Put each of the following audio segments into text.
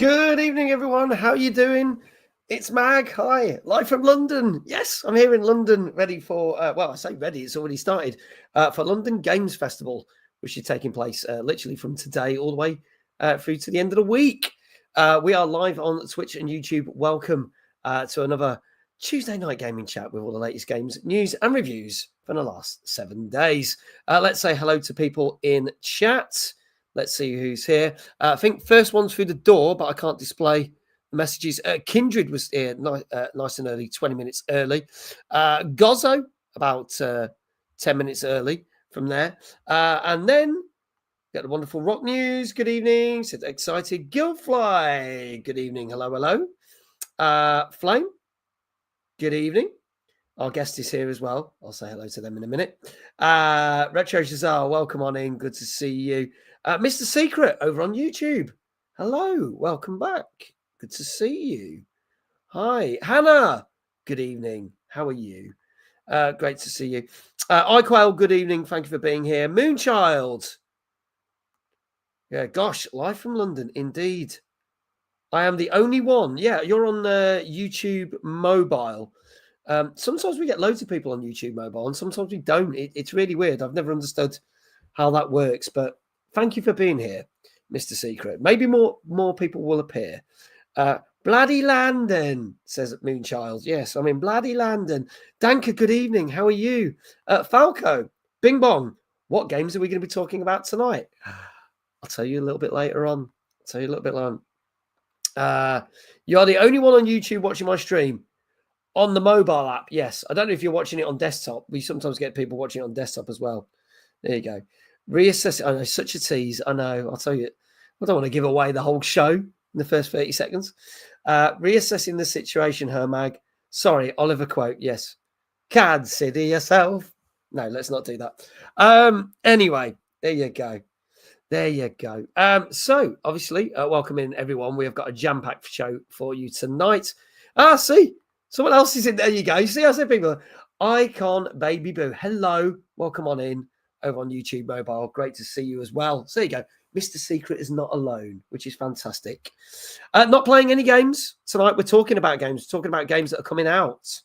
Good evening, everyone. How are you doing? It's Mag. Hi, live from London. Yes, I'm here in London, ready for. Well, I say ready. It's already started for London Games Festival, which is taking place literally from today all the way through to the end of the week. We are live on Twitch and YouTube. Welcome to another Tuesday night gaming chat with all the latest games, news, and reviews from the last 7 days. Let's say hello to people in chat. Let's see who's here. I think first one's through the door, but I can't display the messages. Kindred was here nice and early, 20 minutes early. Gozzo, about 10 minutes early from there. And then got the wonderful Rock News. Good evening. Said excited. Gilfly. Good evening. Hello, hello. Flame. Good evening. Our guest is here as well. I'll say hello to them in a minute. Retro Shazar, welcome on in. Good to see you. Mr. Secret over on YouTube. Hello. Welcome back. Good to see you. Hi. Hannah. Good evening. How are you? Great to see you. iQuail, good evening. Thank you for being here. Moonchild. Yeah, gosh, live from London, indeed. I am the only one. Yeah, you're on YouTube mobile. Sometimes we get loads of people on YouTube mobile and sometimes we don't. It's really weird. I've never understood how that works, but thank you for being here, Mr. Secret. Maybe more people will appear. Bloody Landon, says Moonchild. Yes, I'm in Bloody Landon. Danka, good evening. How are you? Falco, Bing Bong, what games are we going to be talking about tonight? I'll tell you a little bit later on. You are the only one on YouTube watching my stream. On the mobile app, yes. I don't know if you're watching it on desktop. We sometimes get people watching it on desktop as well. There you go. Reassess. I know, such a tease. I know. I'll tell you. I don't want to give away the whole show in the first 30 seconds. Reassessing the situation, Hermag. Sorry, Oliver quote. Yes. Consider yourself. No, let's not do that. Anyway, there you go. There you go. So, obviously, welcome in, everyone. We have got a jam-packed show for you tonight. See. Someone else is in there. You go. You see, I said people. Icon Baby Boo. Hello. Welcome on in over on YouTube mobile. Great to see you as well. So there you go. Mr. Secret is not alone, which is fantastic. Not playing any games tonight. We're talking about games. We're talking about games that are coming out.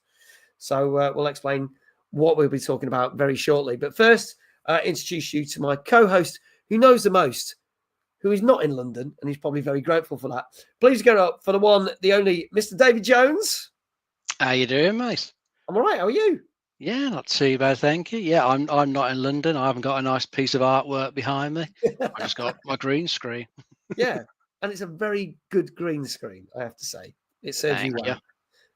So we'll explain what we'll be talking about very shortly. But first, introduce you to my co-host who knows the most, who is not in London, and he's probably very grateful for that. Please get up for the one, the only, Mr. David Jones. How you doing, mate? I'm all right. How are you? Yeah, not too bad, thank you. Yeah, I'm not in London. I haven't got a nice piece of artwork behind me. I just got my green screen. Yeah, and it's a very good green screen, I have to say. It serves you well.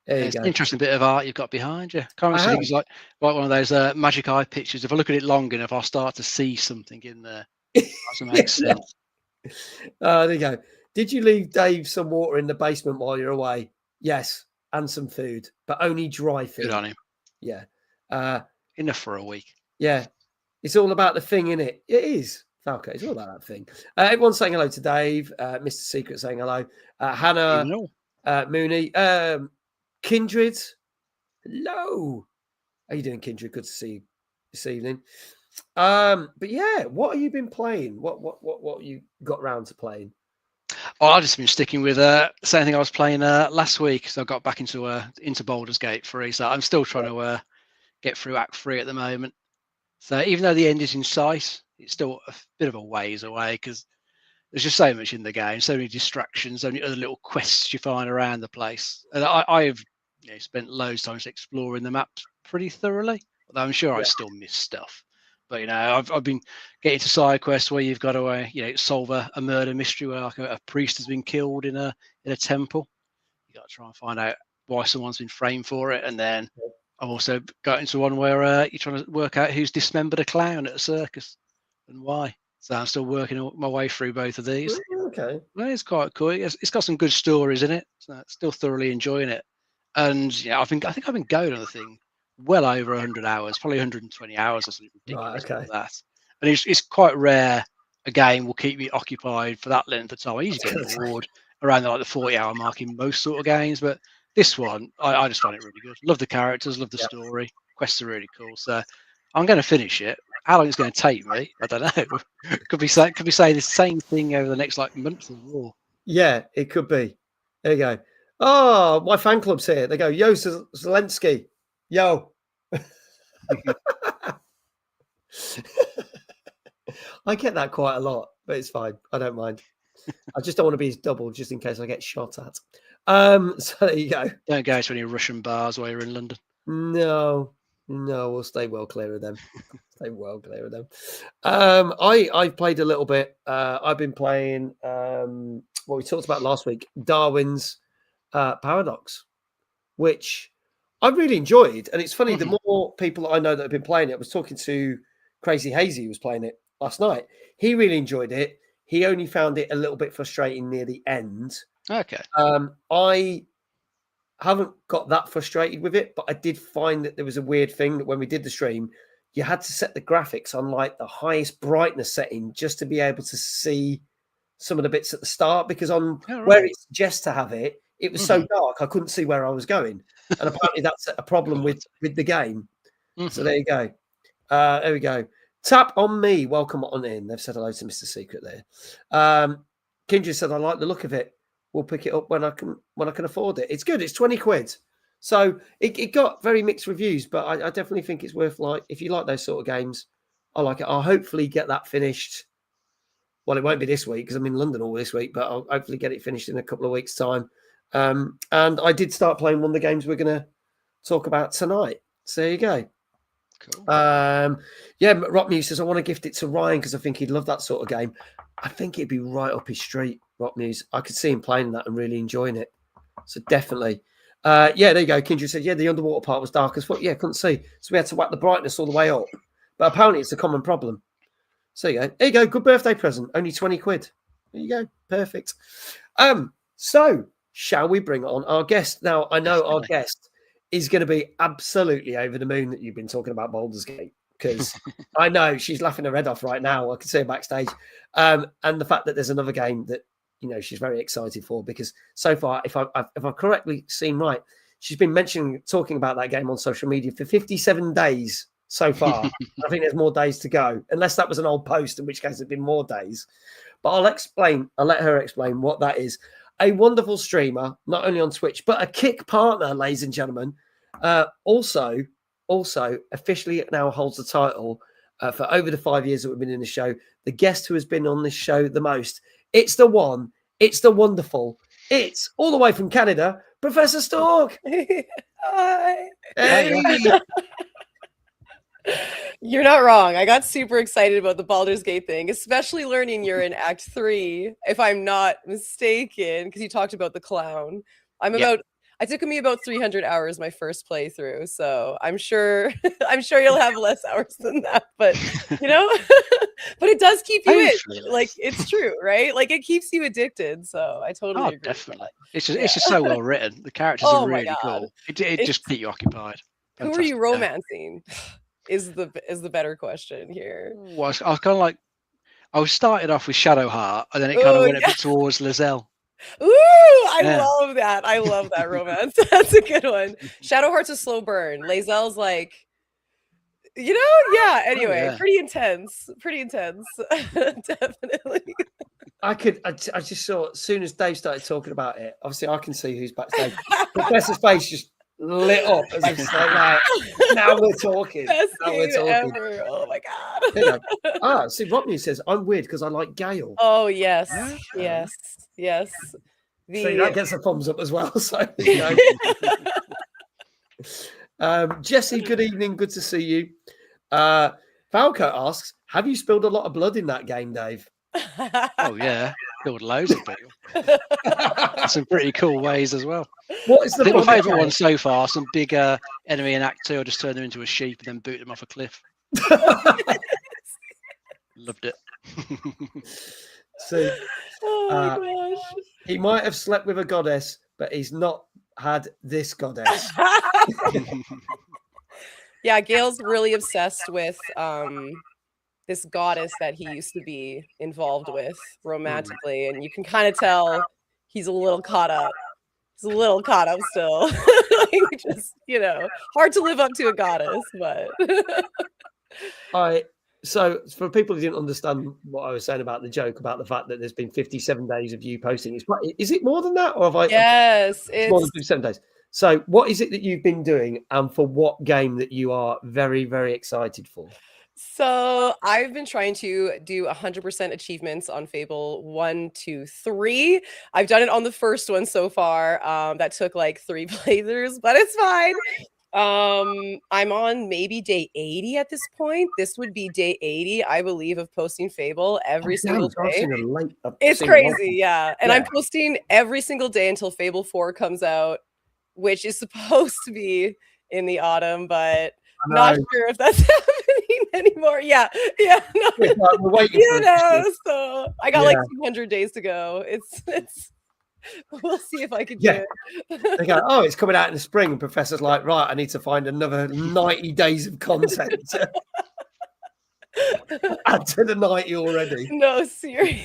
There you go. It's an interesting bit of art you've got behind you. Can't see it's like one of those magic eye pictures. If I look at it long enough, I'll start to see something in there. That makes sense. There you go. Did you leave Dave some water in the basement while you're away? Yes. And some food, but only dry food. Good on him. Yeah. Enough for a week. Yeah. It's all about the thing, isn't it? It is, Falco. It's all about that thing. Everyone's saying hello to Dave. Mr. Secret saying hello. Hannah, Mooney, Kindred. Hello. How you doing, Kindred? Good to see you this evening. But yeah, what have you been playing? What you got round to playing? Oh, I've just been sticking with the same thing I was playing last week. So I got back into Baldur's Gate 3. So I'm still trying to get through Act 3 at the moment. So even though the end is in sight, it's still a bit of a ways away because there's just so much in the game, so many distractions, so many other little quests you find around the place. And I've spent loads of time exploring the map pretty thoroughly, although I'm sure I still miss stuff. But I've been getting to side quests where you've got to solve a murder mystery where like a priest has been killed in a temple. You got to try and find out why someone's been framed for it, and then I've also got into one where you're trying to work out who's dismembered a clown at a circus and why. So I'm still working my way through both of these. Okay, well, it's quite cool. It's got some good stories in it. So still thoroughly enjoying it, and I think I've been going on the thing well over 100 hours, probably 120 hours or something ridiculous like that. And it's quite rare a game will keep me occupied for that length of time. I usually get bored around the 40-hour mark in most sort of games, but this one I just find it really good. Love the characters, love the story. Quests are really cool. So I'm going to finish it. How long it's going to take me, I don't know. could be saying the same thing over the next month or more. Yeah, it could be. There you go. Oh, my fan club's here. They go, yo, Zelensky. Yo. I get that quite a lot, but it's fine. I don't mind. I just don't want to be his double just in case I get shot at. So there you go. Don't go to any Russian bars while you're in London. No, we'll stay well clear of them. Stay well clear of them. I've played a little bit. I've been playing what we talked about last week, Darwin's Paradox, which I really enjoyed. And it's funny, the more people I know that have been playing it, I was talking to Crazy Hazy, who was playing it last night. He really enjoyed it. He only found it a little bit frustrating near the end. Okay. I haven't got that frustrated with it, but I did find that there was a weird thing that when we did the stream, you had to set the graphics on like the highest brightness setting just to be able to see some of the bits at the start, because on where it suggests to have it, it was so dark I couldn't see where I was going. And apparently that's a problem with the game. So there you go. There we go. Tap on me. Welcome on in. They've said hello to Mr. Secret there. Kindred said, I like the look of it. We'll pick it up when I can afford it. It's good. It's 20 quid. So it got very mixed reviews, but I definitely think it's worth, like, if you like those sort of games, I like it. I'll hopefully get that finished. Well, it won't be this week because I'm in London all this week, but I'll hopefully get it finished in a couple of weeks' time. And I did start playing one of the games we're going to talk about tonight. So there you go. Cool. Yeah, Rock Muse says, I want to gift it to Ryan because I think he'd love that sort of game. I think it'd be right up his street, Rock Muse. I could see him playing that and really enjoying it. So definitely. Yeah, there you go. Kindred said, yeah, the underwater part was dark as fuck. Yeah, couldn't see. So we had to whack the brightness all the way up. But apparently it's a common problem. So there you go. Good birthday present. Only 20 quid. There you go. Perfect. So shall we bring on our guest? Now, I know our guest is going to be absolutely over the moon that you've been talking about Baldur's Gate, because I know she's laughing her head off right now. I can see her backstage. And the fact that there's another game that, you know, she's very excited for, because so far, if I've correctly seen right, she's been talking about that game on social media for 57 days so far. I think there's more days to go, unless that was an old post, in which case there'd been more days. But I'll let her explain what that is. A wonderful streamer, not only on Twitch, but a kick partner, ladies and gentlemen. Also officially now holds the title for over the 5 years that we've been in the show. The guest who has been on this show the most. It's the one. It's the wonderful. It's all the way from Canada, Professor Stalke. Hi. Hey. You're not wrong. I got super excited about the Baldur's Gate thing, especially learning you're in Act 3, if I'm not mistaken, because you talked about the clown. It took me about 300 hours my first playthrough, so I'm sure you'll have less hours than that, but you know, but it does keep you in. Like, it's true, right? Like, it keeps you addicted. So I totally agree. Definitely. It's just so well written. The characters are really cool. It just keep you occupied. Fantastic. Who are you romancing? Is the better question here. Well, I was kind of like, I started off with Shadowheart, and then it kind of went a bit towards Lizelle. Ooh, I love that. I love that romance. That's a good one. Shadowheart's a slow burn. Lazelle's like, you know, yeah. Anyway, pretty intense. Definitely. I just saw, as soon as Dave started talking about it, obviously I can see who's backstage. Professor's face just lit up as if it's like, now we're talking. Best game ever. Oh my god. See, Rodney says I'm weird because I like Gale. Oh yes. Yes. See, that gets a thumbs up as well. So Jesse, good evening, good to see you. Falco asks, have you spilled a lot of blood in that game, Dave? Oh yeah, killed loads of people. Some pretty cool ways as well. What is my favourite one so far? Some big enemy in Act 2. I just turned them into a sheep and then boot them off a cliff. Loved it. See, oh my gosh. He might have slept with a goddess, but he's not had this goddess. Yeah, Gale's really obsessed with this goddess that he used to be involved with romantically, and you can kind of tell he's a little caught up. He's a little caught up still. Like, just, you know, hard to live up to a goddess, but So for people who didn't understand what I was saying about the joke about the fact that there's been 57 days of you posting, is it more than that, or have I? Yes, It's more than 57 days. So what is it that you've been doing, and for what game that you are very, very excited for? So I've been trying to do 100% achievements on Fable 1, 2, 3. I've done it on the first one so far. That took like 3 playthroughs, but it's fine. I'm on maybe day 80 at this point. This would be day 80, I believe, of posting Fable every single I've day. seen a late. It's crazy, yeah. And I'm posting every single day until Fable 4 comes out, which is supposed to be in the autumn, but not sure if that's happening anymore. Yeah. No. We're waiting for it. So I got like 200 days to go. It's we'll see if I can do it. They go, oh, it's coming out in the spring, and Professor's like, right, I need to find another 90 days of content. Add to the 90 already. No, seriously.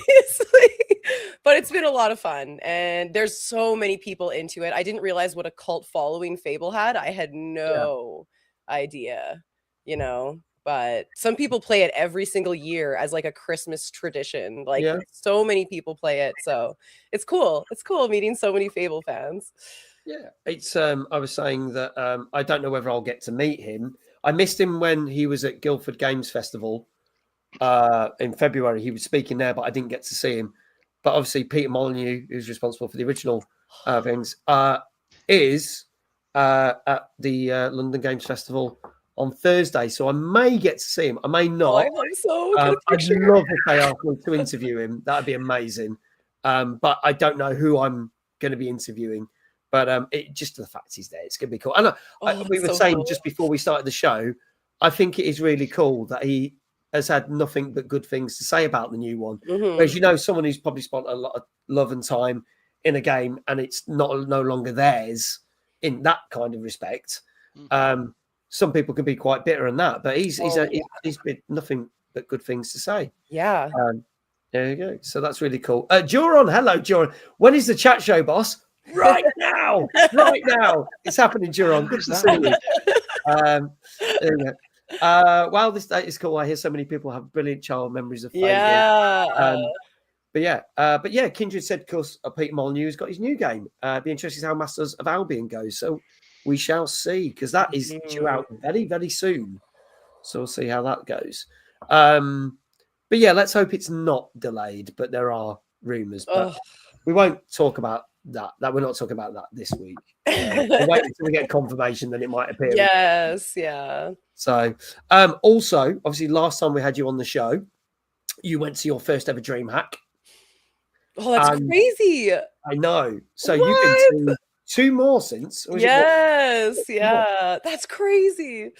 But it's been a lot of fun, and there's so many people into it. I didn't realize what a cult following Fable had. I had no idea, but some people play it every single year as like a Christmas tradition. Like so many people play it. So it's cool. It's cool meeting so many Fable fans. Yeah, it's I was saying that I don't know whether I'll get to meet him. I missed him when he was at Guildford Games Festival in February. He was speaking there, but I didn't get to see him. But obviously, Peter Molyneux, who's responsible for the original things, is at the London Games Festival on Thursday. So I may get to see him. I may not. I hope so. I'd love if they asked me to interview him. That'd be amazing. But I don't know who I'm going to be interviewing. But it just the fact he's there, it's going to be cool. And we were saying just before we started the show, I think it is really cool that he has had nothing but good things to say about the new one. Whereas, someone who's probably spent a lot of love and time in a game and it's no longer theirs in that kind of respect. Some people can be quite bitter on that, but he's been nothing but good things to say. Yeah. There you go. So that's really cool. Joran, hello, Joran. When is the chat show, boss? Right now. It's happening, Joran. Good to see you. There you go. Wow, this date is cool. I hear so many people have brilliant child memories of Fable. But Kindred said, of course, Peter Molyneux has got his new game. Be interested to see how Masters of Albion goes. So we shall see, because that is due out very, very soon. So we'll see how that goes. But yeah, let's hope it's not delayed. But there are rumours. But we won't talk about that. We're not talking about that this week. We'll wait until we get confirmation, then it might appear. Yes, yeah. So, also, obviously, last time we had you on the show, you went to your first ever dream hack. Oh, that's crazy. I know. So you've been to 2 more since. Yes, yeah. That's crazy.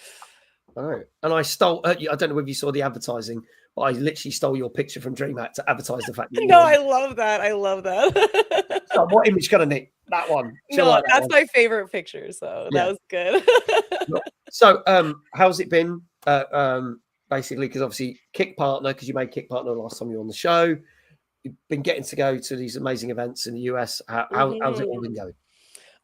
I know. And I stole, I don't know if you saw the advertising, but I literally stole your picture from DreamHack to advertise the fact that you I love that. So what image can I nick? That one. That's my favorite picture. So that was good. So how's it been? Basically, because obviously Kick Partner, because you made Kick Partner last time you were on the show. You've been getting to go to these amazing events in the US. How's it all been going?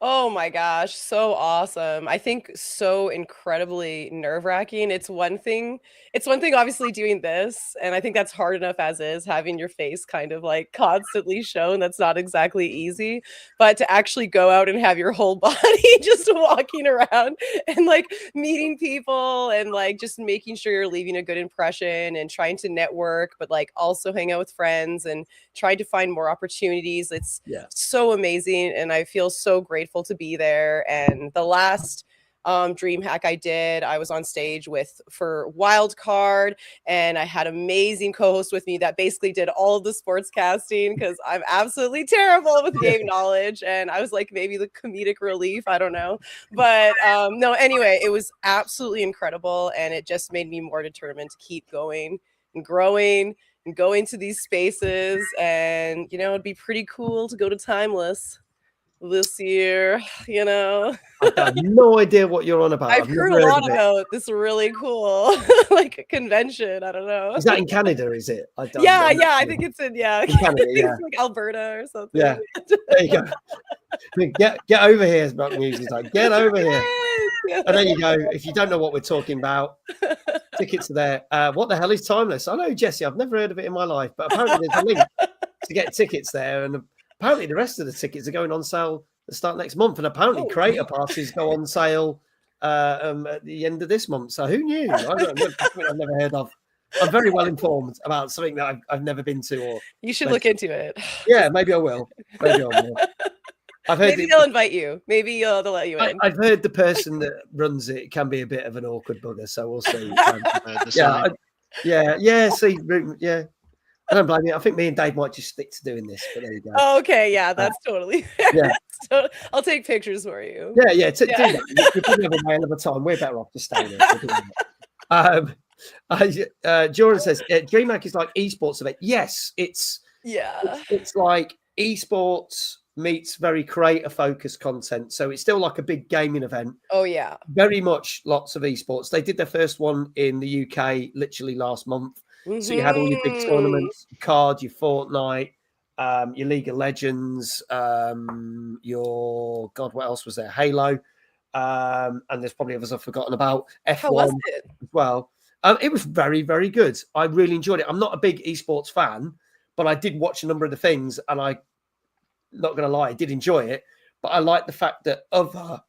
Oh my gosh, so awesome. I think so incredibly nerve-wracking. It's one thing obviously doing this, and I think that's hard enough as is, having your face kind of like constantly shown. That's not exactly easy. But to actually go out and have your whole body just walking around and like meeting people and like just making sure you're leaving a good impression and trying to network, but like also hang out with friends and trying to find more opportunities. It's so amazing, and I feel so grateful to be there. And the last dream hack I did, I was on stage for Wild Card, and I had amazing co-host with me that basically did all of the sports casting, because I'm absolutely terrible with game knowledge, and I was like maybe the comedic relief, I don't know, but no, anyway, it was absolutely incredible, and it just made me more determined to keep going and growing and going to these spaces. And it'd be pretty cool to go to Timeless this year. I have no idea what you're on about. I've heard a lot about this really cool like a convention. I don't know. Is that in Canada? Is it? I think it's in Canada, it's like Alberta or something. Yeah, there you go. Get over here, is what music like. Get over here. And there you go. If you don't know what we're talking about, Tickets are there. What the hell is Timeless? I know, Jesse. I've never heard of it in my life, but apparently there's a link to get tickets there, and apparently the rest of the tickets are going on sale to start next month, and apparently creator passes go on sale at the end of this month. So who knew? I've never heard of. I'm very well informed about something that I've never been to. Or you should look into it. Yeah, maybe I will. Maybe I will. I've heard maybe they'll invite you. Maybe they'll let you in. I've heard the person that runs it can be a bit of an awkward bugger, so we'll see. See, yeah. I don't blame you. I think me and Dave might just stick to doing this, but there you go. Oh, okay, yeah, that's totally fair. Yeah. So I'll take pictures for you. Do that. You probably have a whale of a time. We're better off just staying there. Jordan says DreamHack is like esports event. Yes, it's like esports meets very creator focused content, so it's still like a big gaming event. Oh yeah, very much lots of esports. They did their first one in the UK literally last month. So you had all your big tournaments, your CARD, your Fortnite, your League of Legends, your what else was there? Halo, and there's probably others I've forgotten about. F1 How was it? As well. It was very, very good. I really enjoyed it. I'm not a big esports fan, but I did watch a number of the things, and I, not going to lie, I did enjoy it. But I like the fact that other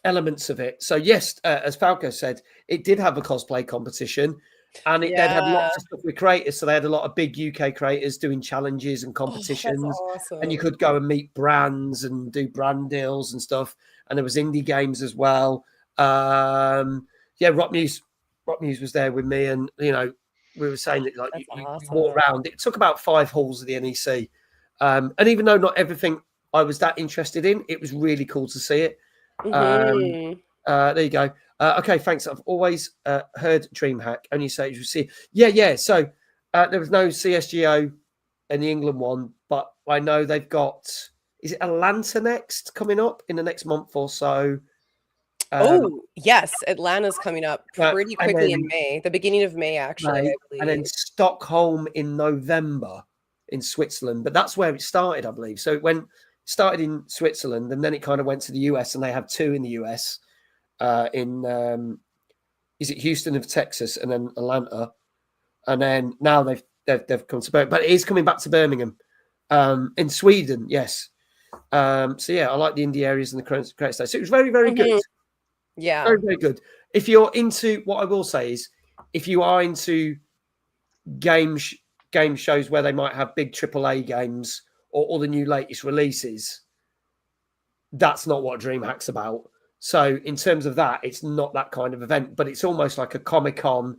elements of it. So yes, as Falco said, it did have a cosplay competition. And they had lots of stuff with creators. So they had a lot of big UK creators doing challenges and competitions. Awesome. And you could go and meet brands and do brand deals and stuff. And there was indie games as well. Rock Muse was there with me. And, we were saying that you walk around. It took about 5 halls of the NEC. And even though not everything I was that interested in, it was really cool to see it. There you go. Okay, thanks. I've always heard DreamHack. Only say you see. Yeah. So there was no CSGO in the England one, but I know they've got. Is it Atlanta next coming up in the next month or so? Yes, Atlanta's coming up pretty quickly in May, the beginning of May, actually. And then Stockholm in November in Switzerland, but that's where it started, I believe. So it started in Switzerland, and then it kind of went to the US, and they have 2 in the US. Is it Houston of Texas and then Atlanta, and then now they've come to Birmingham, but it is coming back to Birmingham, in Sweden. Yes. I like the indie areas and the credit stage. So it was very, very good. Yeah, very, very good. If you're into, what I will say is, if you are into game shows where they might have big AAA games or all the new latest releases, that's not what DreamHack's about. So in terms of that, it's not that kind of event, but it's almost like a Comic-Con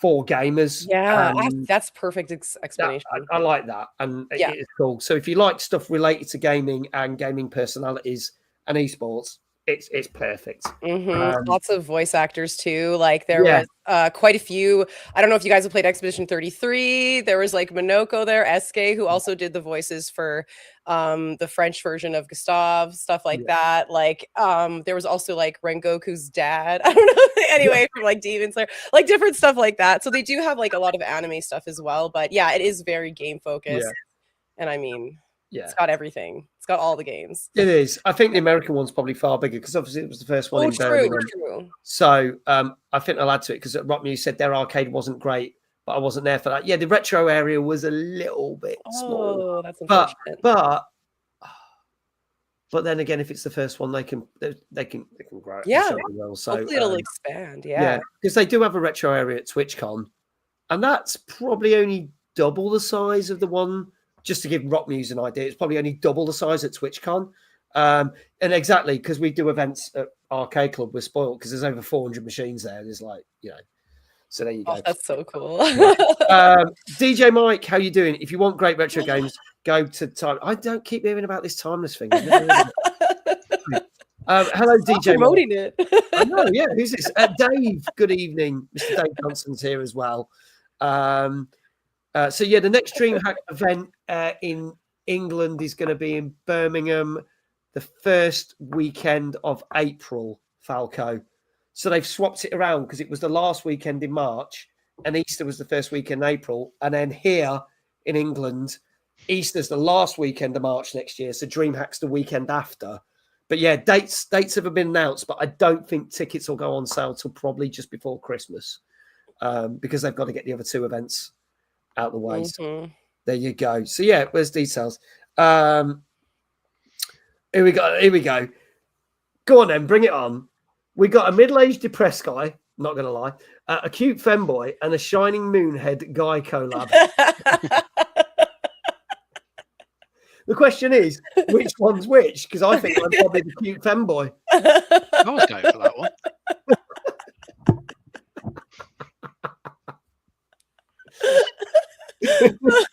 for gamers. Yeah, that's perfect explanation. I like that, and it is cool. So if you like stuff related to gaming and gaming personalities and esports, it's perfect. Lots of voice actors too. Like there was quite a few. I don't know if you guys have played Expedition 33. There was like Monoko there, Eske, who also did the voices for the French version of Gustave, stuff like that. Like there was also like Rengoku's dad. I don't know. Anyway, from like Demon Slayer, like different stuff like that. So they do have like a lot of anime stuff as well. But yeah, it is very game focused. And I mean, it's got everything. It's got all the games. It is. I think the American one's probably far bigger because obviously it was the first one in Birmingham. True. So I think I'll add to it because Rock Muse said their arcade wasn't great, but I wasn't there for that. Yeah, the retro area was a little bit small. That's unfortunate. But then again, if it's the first one, they can grow it. Yeah. Well. So hopefully it'll expand. Yeah, because they do have a retro area at TwitchCon, and that's probably only double the size of the one. Just to give Rock Muse an idea, it's probably only double the size at TwitchCon. And exactly, because we do events at Arcade Club, we're spoiled because there's over 400 machines there. There's like, so there you go. That's so cool. DJ Mike, how you doing? If you want great retro games, go to Time. I don't keep hearing about this Timeless thing. Hello, DJ. Promoting it. I know, yeah. Who's this? Dave. Good evening. Mr. Dave Johnson's here as well. The next DreamHack event in England is going to be in Birmingham the first weekend of April, Falco. So they've swapped it around because it was the last weekend in March and Easter was the first weekend in April. And then here in England, Easter's the last weekend of March next year. So DreamHack's the weekend after. But yeah, dates haven't been announced, but I don't think tickets will go on sale till probably just before Christmas. because they've got to get the other 2 events out the way. Mm-hmm. So there you go. So yeah, where's details? Here we go. Go on then, bring it on. We got a middle-aged depressed guy, not going to lie, a cute femboy, and a shining moonhead guy collab. The question is, which one's which? Because I think I'm probably the cute femboy. I was going for that one.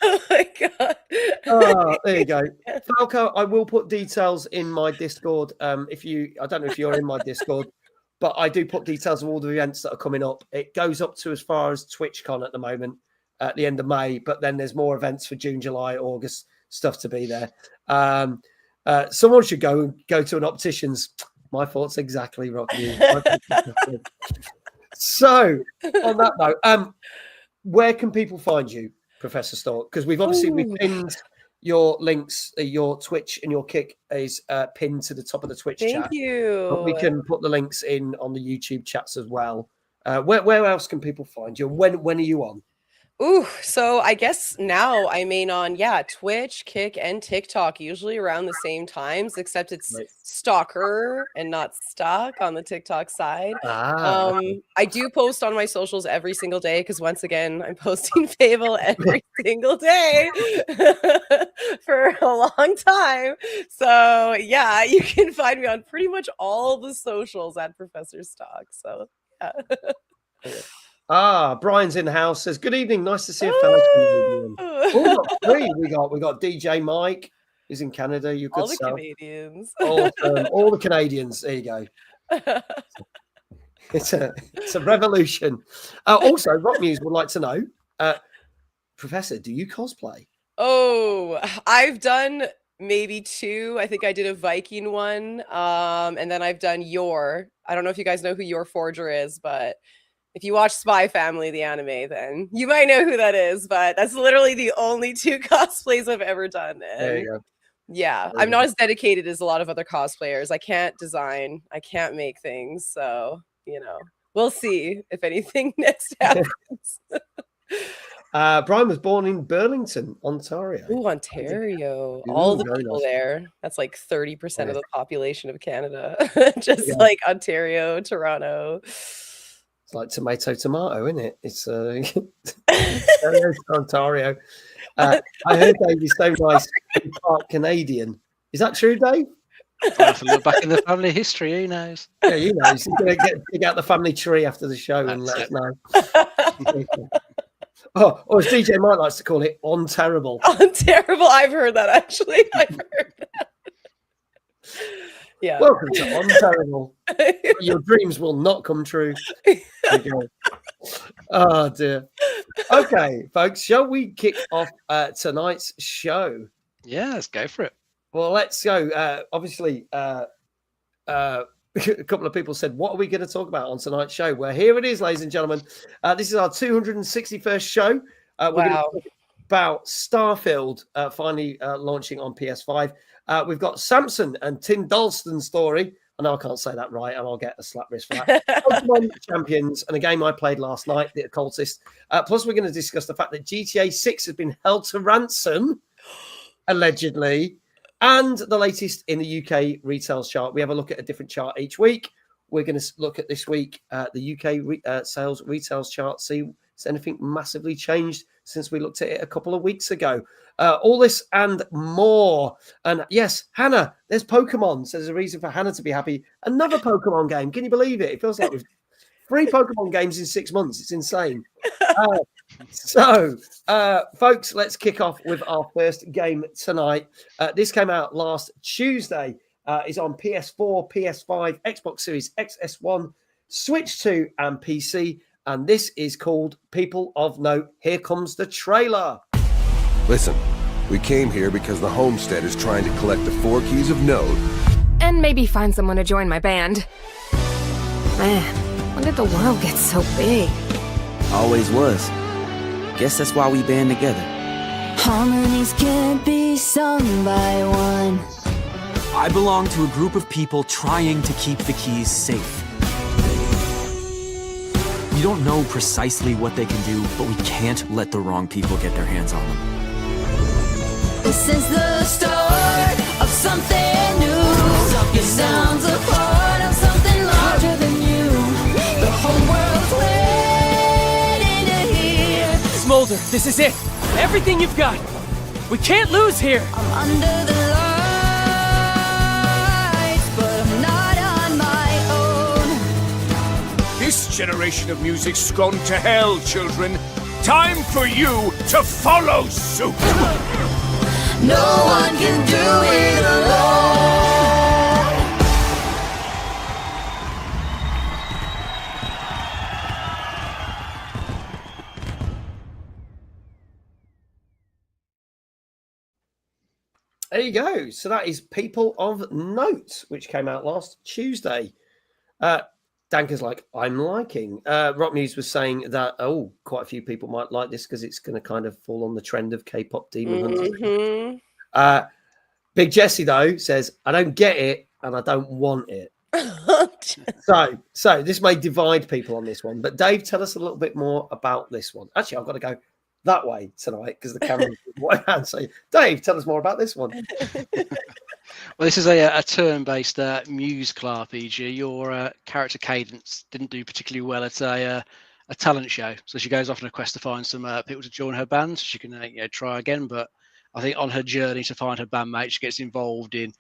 Oh my god. Oh, there you go. Falco, I will put details in my Discord. I don't know if you're in my Discord, but I do put details of all the events that are coming up. It goes up to as far as TwitchCon at the moment at the end of May, but then there's more events for June, July, August, stuff to be there. Someone should go to an optician's. My thoughts exactly, Rocky. So on that note, where can people find you, Professor Stalke? Because we've pinned your links, your Twitch and your Kick is pinned to the top of the Twitch chat. Thank you. But we can put the links in on the YouTube chats as well. Where else can people find you? When are you on? Ooh, so I guess now I main on Twitch, Kick, and TikTok, usually around the same times, except it's Right. Stalker and not Stock on the TikTok side. Okay. I do post on my socials every single day because once again, I'm posting Fable every single day for a long time. So yeah, you can find me on pretty much all the socials at Professor Stock. So yeah. Brian's in the house. Says, good evening. Nice to see a fellow Canadian. Oh, we got DJ Mike. He's in Canada. You could all the Canadians. Awesome. All the Canadians. There you go. It's a revolution. Also, Rock Muse would like to know, Professor, do you cosplay? Oh, I've done maybe 2. I think I did a Viking one. And then I've done Yor. I don't know if you guys know who Yor Forger is, but if you watch Spy Family, the anime, then you might know who that is, but that's literally the only 2 cosplays I've ever done. And There you go. yeah, I'm not as dedicated as a lot of other cosplayers. I can't design. I can't make things. So, we'll see if anything next happens. Brian was born in Burlington, Ontario. Ooh, Ontario. All the very people nice. there. That's like 30% of the population of Canada. Just Yeah. like Ontario, Toronto. It's like tomato, isn't it? It's Ontario. I heard Dave is so nice, part Canadian. Is that true, Dave? I'll have to look back in the family history. Who knows? Yeah, you know. He's going to dig out the family tree after the show and let us know. Or as DJ Mike likes to call it, on terrible. On terrible. I've heard that actually. I've heard that. Yeah. Welcome to On Terrible. Your dreams will not come true. Oh dear. Okay, folks, shall we kick off tonight's show? Yeah, let's go for it. Well, let's go. Obviously, a couple of people said, what are we going to talk about on tonight's show? Well, here it is, ladies and gentlemen. This is our 261st show. We're going to talk about Starfield finally launching on PS5. We've got Samson and Tyndalston story. I know I can't say that right, and I'll get a slap wrist for that. Pokemon Champions and a game I played last night, The Occultist. Plus, we're going to discuss the fact that GTA 6 has been held to ransom, allegedly, and the latest in the UK retail chart. We have a look at a different chart each week. We're going to look at this week the UK sales retails chart, see has anything massively changed since we looked at it a couple of weeks ago. All this and more. And yes, Hannah, there's Pokemon. So there's a reason for Hannah to be happy. Another Pokemon game. Can you believe it? It feels like we've 3 Pokemon games in 6 months. It's insane. Folks, let's kick off with our first game tonight. This came out last Tuesday. Is on PS4, PS5, Xbox Series X, S1, Switch 2, and PC. And this is called People of Note. Here comes the trailer. Listen, we came here because the Homestead is trying to collect the 4 keys of Note. And maybe find someone to join my band. Man, when did the world get so big? Always was. Guess that's why we band together. Harmonies can't be sung by one. I belong to a group of people trying to keep the keys safe. You don't know precisely what they can do, but we can't let the wrong people get their hands on them. This is the start of something new. Your sounds are part of something larger than you. The whole world's waiting to hear. Smolder, this is it. Everything you've got. We can't lose here. I'm under the lights, but I'm not on my own. This generation of music's gone to hell, children. Time for you to follow suit. No one can do it alone. There you go. So that is People of Note, which came out last Tuesday. Danker's like, I'm liking. Rock News was saying that, quite a few people might like this because it's going to kind of fall on the trend of K-pop demon hunters. Big Jesse, though, says, I don't get it and I don't want it. So this may divide people on this one. But Dave, tell us a little bit more about this one. Actually, I've got to go that way tonight because the camera's in one hand. So, Dave, tell us more about this one. Well, this is a turn-based musical RPG. Your character Cadence didn't do particularly well at a talent show, so she goes off on a quest to find some people to join her band so she can try again. But I think on her journey to find her bandmate, she gets involved in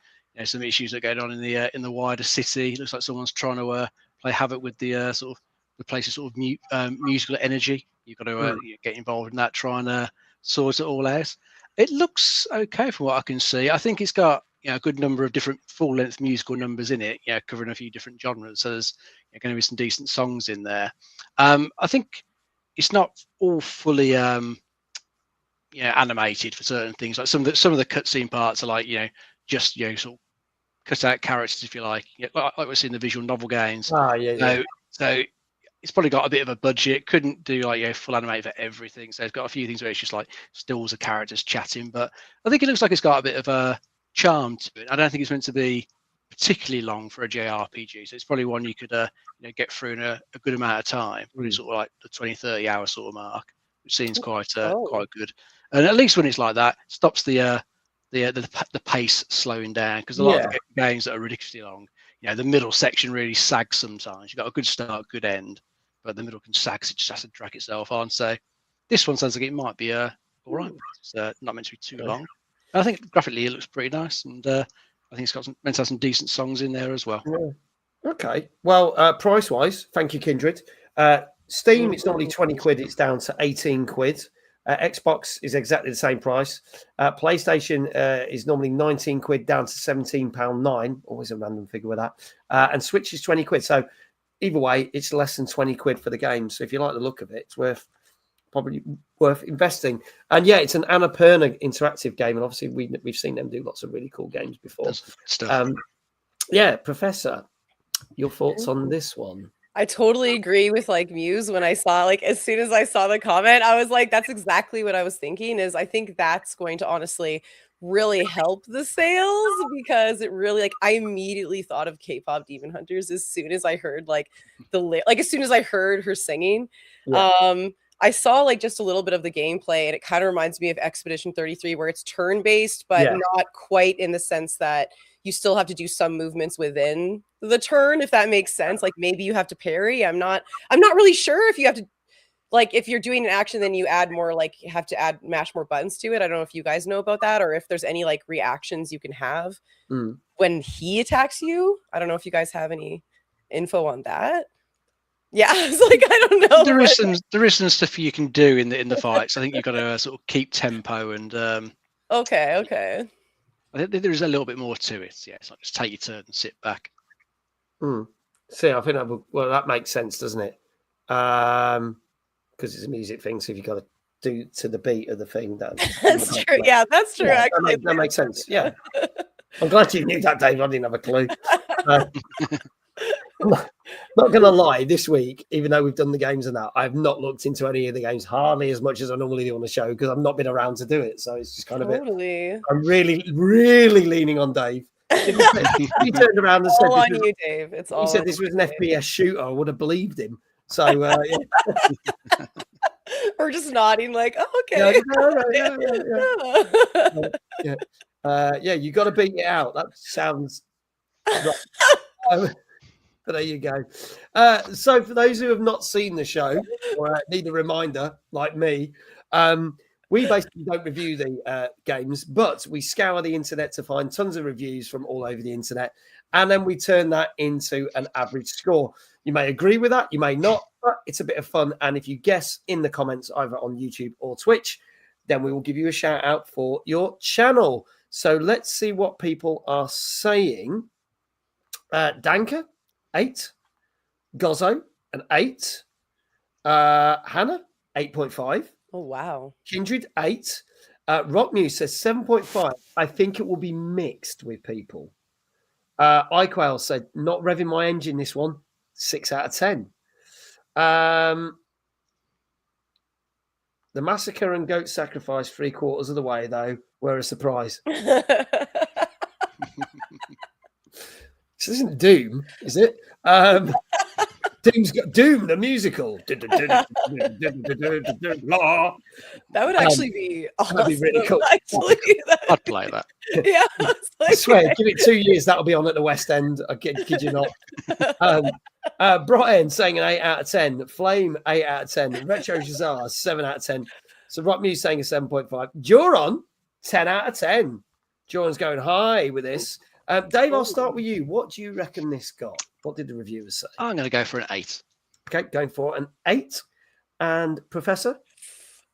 some issues that are going on in the wider city. It looks like someone's trying to play havoc with the sort of the place's sort of musical energy. You've got to get involved in that, try and sort it all out. It looks okay from what I can see. I think it's got a good number of different full-length musical numbers in it, covering a few different genres. So there's going to be some decent songs in there. I think it's not all fully animated for certain things. Like some of the cutscene parts are like just sort of cut out characters, if you like, like we see in the visual novel games. So it's probably got a bit of a budget. Couldn't do full animate for everything. So it's got a few things where it's just like stills of characters chatting. But I think it looks like it's got a bit of a charm to it. I don't think it's meant to be particularly long for a JRPG. So it's probably one you could get through in a good amount of time. Really sort of like the 20-30 hour sort of mark, which seems quite good. And at least when it's like that, stops the pace slowing down, because a lot of the games that are ridiculously long, the middle section really sags sometimes. You've got a good start, good end, but the middle can sag, so it just has to drag itself on. So this one sounds like it might be all right. It's not meant to be too long. And I think graphically it looks pretty nice, and I think it's got meant to have some decent songs in there as well. Yeah. Okay. Well, price-wise, thank you, Kindred. Steam, it's normally 20 quid. It's down to 18 quid. Xbox is exactly the same price. PlayStation is normally 19 quid, down to £17.9. Always a random figure with that. And Switch is 20 quid. So either way, it's less than 20 quid for the game. So if you like the look of it, it's probably worth investing. And yeah, it's an Annapurna interactive game. And obviously we've seen them do lots of really cool games before. Professor, your thoughts on this one? I totally agree with Muse. When I saw as soon as I saw the comment, I was like, that's exactly what I was thinking. I think that's going to honestly really help the sales, because it really I immediately thought of K-pop Demon Hunters as soon as I heard as soon as I heard her singing. I saw just a little bit of the gameplay, and it kind of reminds me of Expedition 33, where it's turn-based, but not quite in the sense that you still have to do some movements within the turn, if that makes sense. Maybe you have to parry. I'm not really sure if you have to, if you're doing an action, then you add more, you have to mash more buttons to it. I don't know if you guys know about that, or if there's any reactions you can have when he attacks you. I don't know if you guys have any info on that. Yeah, it's I don't know. There is some stuff you can do in the fights. I think you've got to sort of keep tempo and. Okay. I think there is a little bit more to it. Yeah, it's just take your turn and sit back. See, I think that makes sense, doesn't it? Because it's a music thing, so if you've got to do to the beat of the thing, that's true. Yeah, that's true. Yeah, actually, that makes sense. Yeah, I'm glad you knew that, Dave. I didn't have a clue. Not gonna lie, this week, even though we've done the games and that, I've not looked into any of the games hardly as much as I normally do on the show, because I've not been around to do it. So it's just kind of I'm really, really leaning on Dave. He turned around and said, all on you, Dave. It's all. He said this was an FPS shooter. I would have believed him. So yeah. Or just nodding like, oh, okay. Yeah, you got to beat it out. That sounds right. But there you go. So for those who have not seen the show or need a reminder, like me, we basically don't review the games, but we scour the internet to find tons of reviews from all over the internet, and then we turn that into an average score. You may agree with that, you may not, but it's a bit of fun. And if you guess in the comments either on YouTube or Twitch, then we will give you a shout out for your channel. So let's see what people are saying. Danka, 8. Gozzo, an 8. Hannah, 8.5. Oh, wow. Kindred, 8. Rockmuse says 7.5. I think it will be mixed with people. iQuail said, not revving my engine this one. 6 out of 10. The massacre and goat sacrifice 3/4 of the way, though, were a surprise. This isn't Doom, is it? Doom's got Doom, the musical. That would actually be awesome. That'd be really cool. Actually, I'd play that. Yeah, I swear, give it 2 years, that'll be on at the West End. I kid you not. Brian saying an 8 out of 10. Flame, 8 out of 10. Retro Shazar, 7 out of 10. So Rock Muse saying a 7.5. Juron, 10 out of 10. Juron's going high with this. Dave, I'll start with you. What do you reckon this got? What did the reviewers say? I'm going to go for an 8. Okay, going for an 8. And Professor?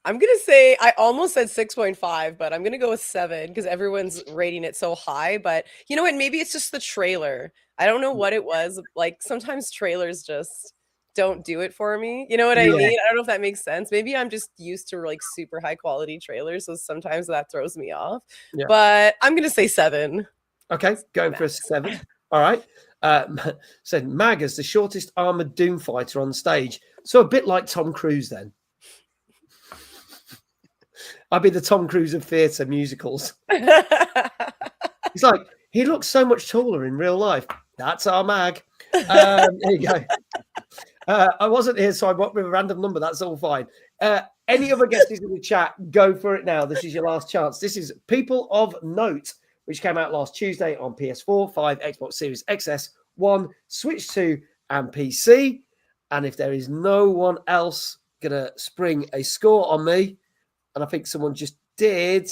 I'm going to say, I almost said 6.5, but I'm going to go with 7 because everyone's rating it so high. But you know what? Maybe it's just the trailer. I don't know what it was. Like sometimes trailers just don't do it for me. You know what I mean? I don't know if that makes sense. Maybe I'm just used to like super high quality trailers. So sometimes that throws me off. Yeah. But I'm going to say 7. Okay, going for a 7. All right. Said Mag as the shortest armored Doom fighter on stage. So a bit like Tom Cruise then. I'd be the Tom Cruise of theatre musicals. He's like, he looks so much taller in real life. That's our Mag. There you go. I wasn't here, so I went with a random number. That's all fine. Any other guesses in the chat, go for it now. This is your last chance. This is People of Note, which came out last Tuesday on PS4, 5, Xbox Series XS, 1, Switch 2, and PC. And if there is no one else going to spring a score on me, and I think someone just did.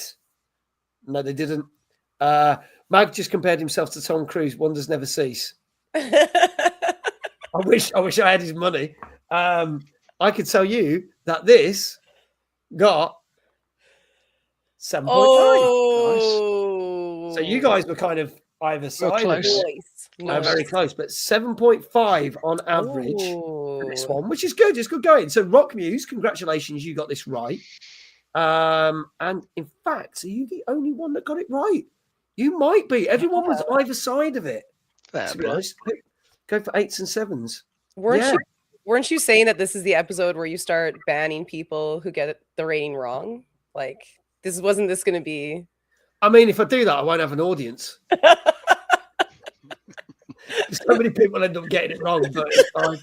No, they didn't. Mag just compared himself to Tom Cruise. Wonders never cease. I wish I had his money. I could tell you that this got 7.9. Oh. Nice. So you guys were kind of either side. Close. Very close, but 7.5 on average for this one, which is good. It's good going. So Rock Muse, congratulations, you got this right. And in fact, are you the only one that got it right? You might be. Everyone was either side of it. To be honest, go for 8s and 7s. Weren't you saying that this is the episode where you start banning people who get the rating wrong? Like wasn't this going to be? I mean, if I do that, I won't have an audience. So many people end up getting it wrong, but it's fine.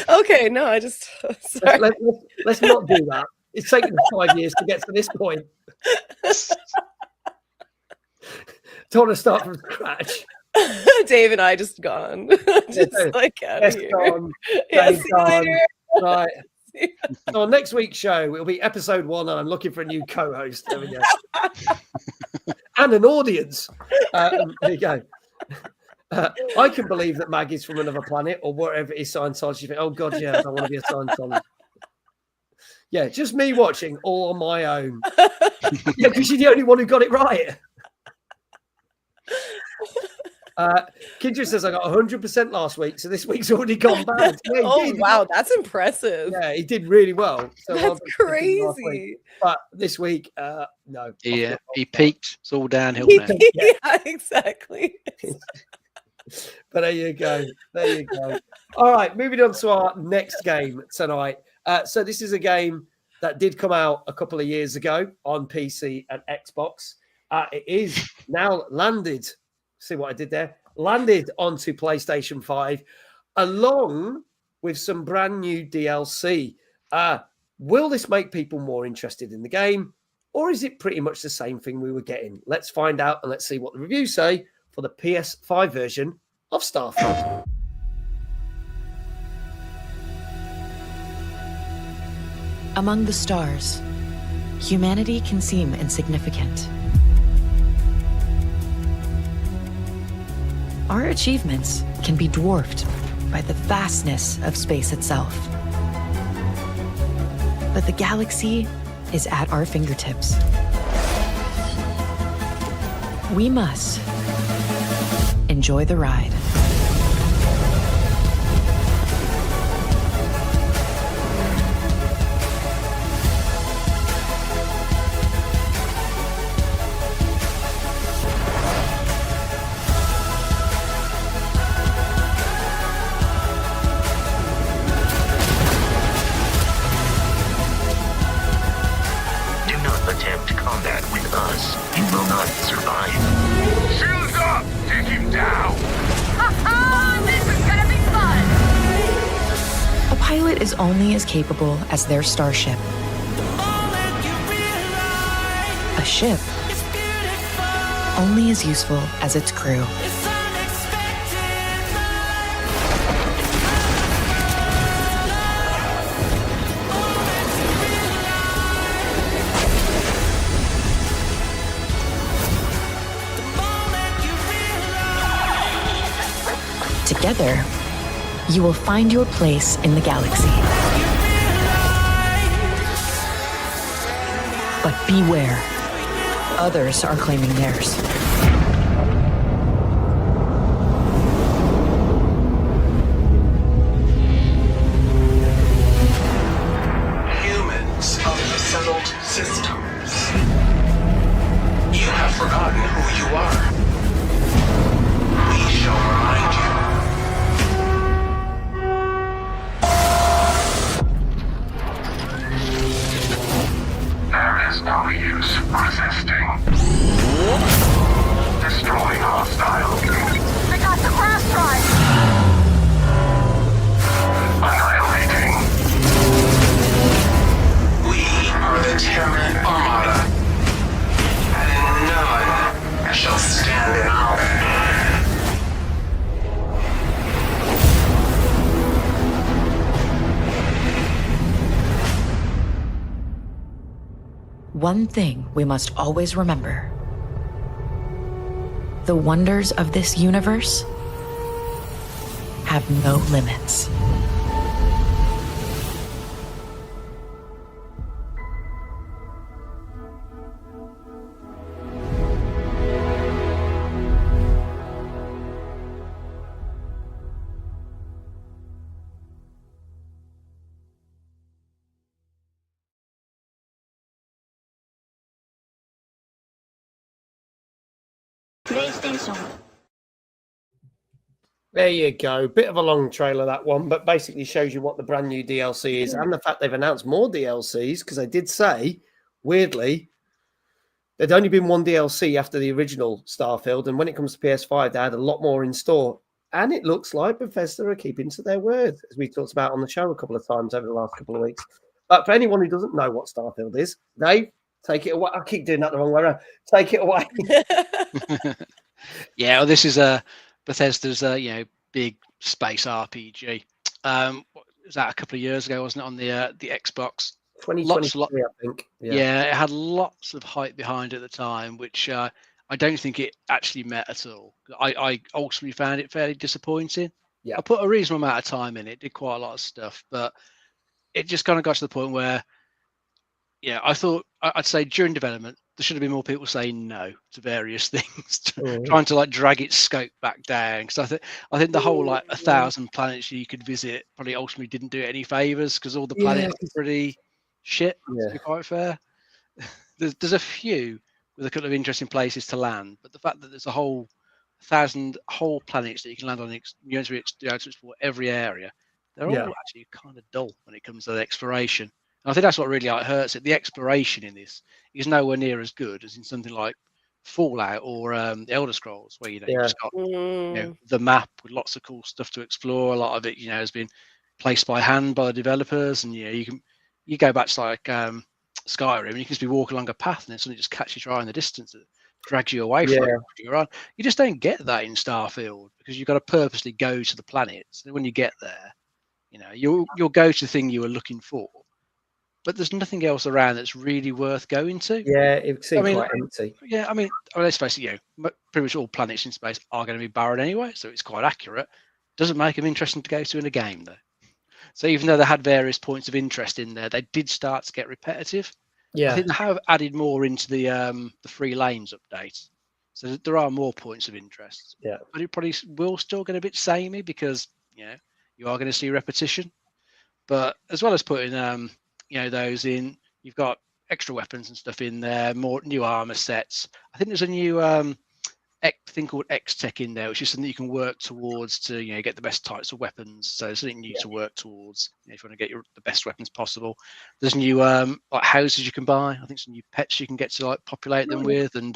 Okay, no, I just sorry. Let's not do that. It's taken us 5 years to get to this point. Don't want to start from scratch. Dave and I just gone. Just like out of here. Gone. Yeah, Dave's gone. Right. So on next week's show, it'll be episode 1, and I'm looking for a new co-host. There we go. And an audience. There you go. I can believe that Maggie's from another planet or whatever it is Scientology. You think, oh God, yeah, I don't want to be a Scientologist. Yeah, just me watching all on my own. Yeah, because you're the only one who got it right. Kindred says I got 100% last week, so this week's already gone bad. Yeah, wow, that's impressive. Yeah, he did really well. So that's crazy. But this week, no. Yeah, he peaked. It's all downhill now. Yeah, exactly. But there you go. There you go. All right, moving on to our next game tonight. So this is a game that did come out a couple of years ago on PC and Xbox. It is now landed. See what I did there? Landed onto PlayStation 5, along with some brand new DLC. Will this make people more interested in the game, or is it pretty much the same thing we were getting? Let's find out, and let's see what the reviews say for the PS5 version of Starfield. Among the stars, humanity can seem insignificant. Our achievements can be dwarfed by the vastness of space itself. But the galaxy is at our fingertips. We must enjoy the ride. Is only as capable as their starship. A ship only as useful as its crew. Together, you will find your place in the galaxy. But beware, others are claiming theirs. Humans of the settled systems, you have forgotten who you are. We shall remind you. No use resisting. Destroy hostile. They got the crash drive! Annihilating. We are the Terran Armada, and none shall stand in our way. One thing we must always remember. The wonders of this universe have no limits. There you go. Bit of a long trailer, that one, but basically shows you what the brand new DLC is and the fact they've announced more DLCs, because they did say, weirdly, there'd only been one DLC after the original Starfield, and when it comes to PS5, they had a lot more in store. And it looks like Bethesda are keeping to their word, as we talked about on the show a couple of times over the last couple of weeks. But for anyone who doesn't know what Starfield is, Dave, take it away. I keep doing that the wrong way around. Take it away. Yeah, well, this is Bethesda's big space RPG. Was that a couple of years ago, wasn't it, on the Xbox? 2023, I think. Yeah, it had lots of hype behind it at the time, which I don't think it actually met at all. I ultimately found it fairly disappointing. Yeah, I put a reasonable amount of time in it, did quite a lot of stuff, but it just kind of got to the point where, I thought, I'd say during development, there should have been more people saying no to various things, trying to drag its scope back down. Because I think the whole 1,000 planets you could visit probably ultimately didn't do it any favors, because all the planets are pretty shit. To be quite fair, there's a few with a couple of interesting places to land, but the fact that there's a whole 1,000 whole planets that you can land on, you have to explore every area. They're all actually kind of dull when it comes to the exploration. And I think that's what really hurts it. The exploration in this is nowhere near as good as in something like Fallout or the Elder Scrolls, where you've just got the map with lots of cool stuff to explore. A lot of it, has been placed by hand by the developers, and you go back to like Skyrim, and you can just be walking along a path, and then something just catches your eye in the distance that drags you away from it. You're on. You just don't get that in Starfield because you've got to purposely go to the planets. And when you get there, you'll go to the thing you were looking for, but there's nothing else around that's really worth going to. Yeah, it seems quite empty. Yeah, I mean, let's face it, pretty much all planets in space are going to be barren anyway, so it's quite accurate. Doesn't make them interesting to go to in a game, though. So even though they had various points of interest in there, they did start to get repetitive. Yeah, I think they have added more into the free lanes update, so there are more points of interest. Yeah, but it probably will still get a bit samey because you are going to see repetition. But as well as putting those in, you've got extra weapons and stuff in there, more new armor sets. I think there's a new thing called X-Tech in there, which is something you can work towards to get the best types of weapons. So there's something new to work towards if you want to get the best weapons possible. There's new like houses you can buy. I think some new pets you can get to like populate them with, and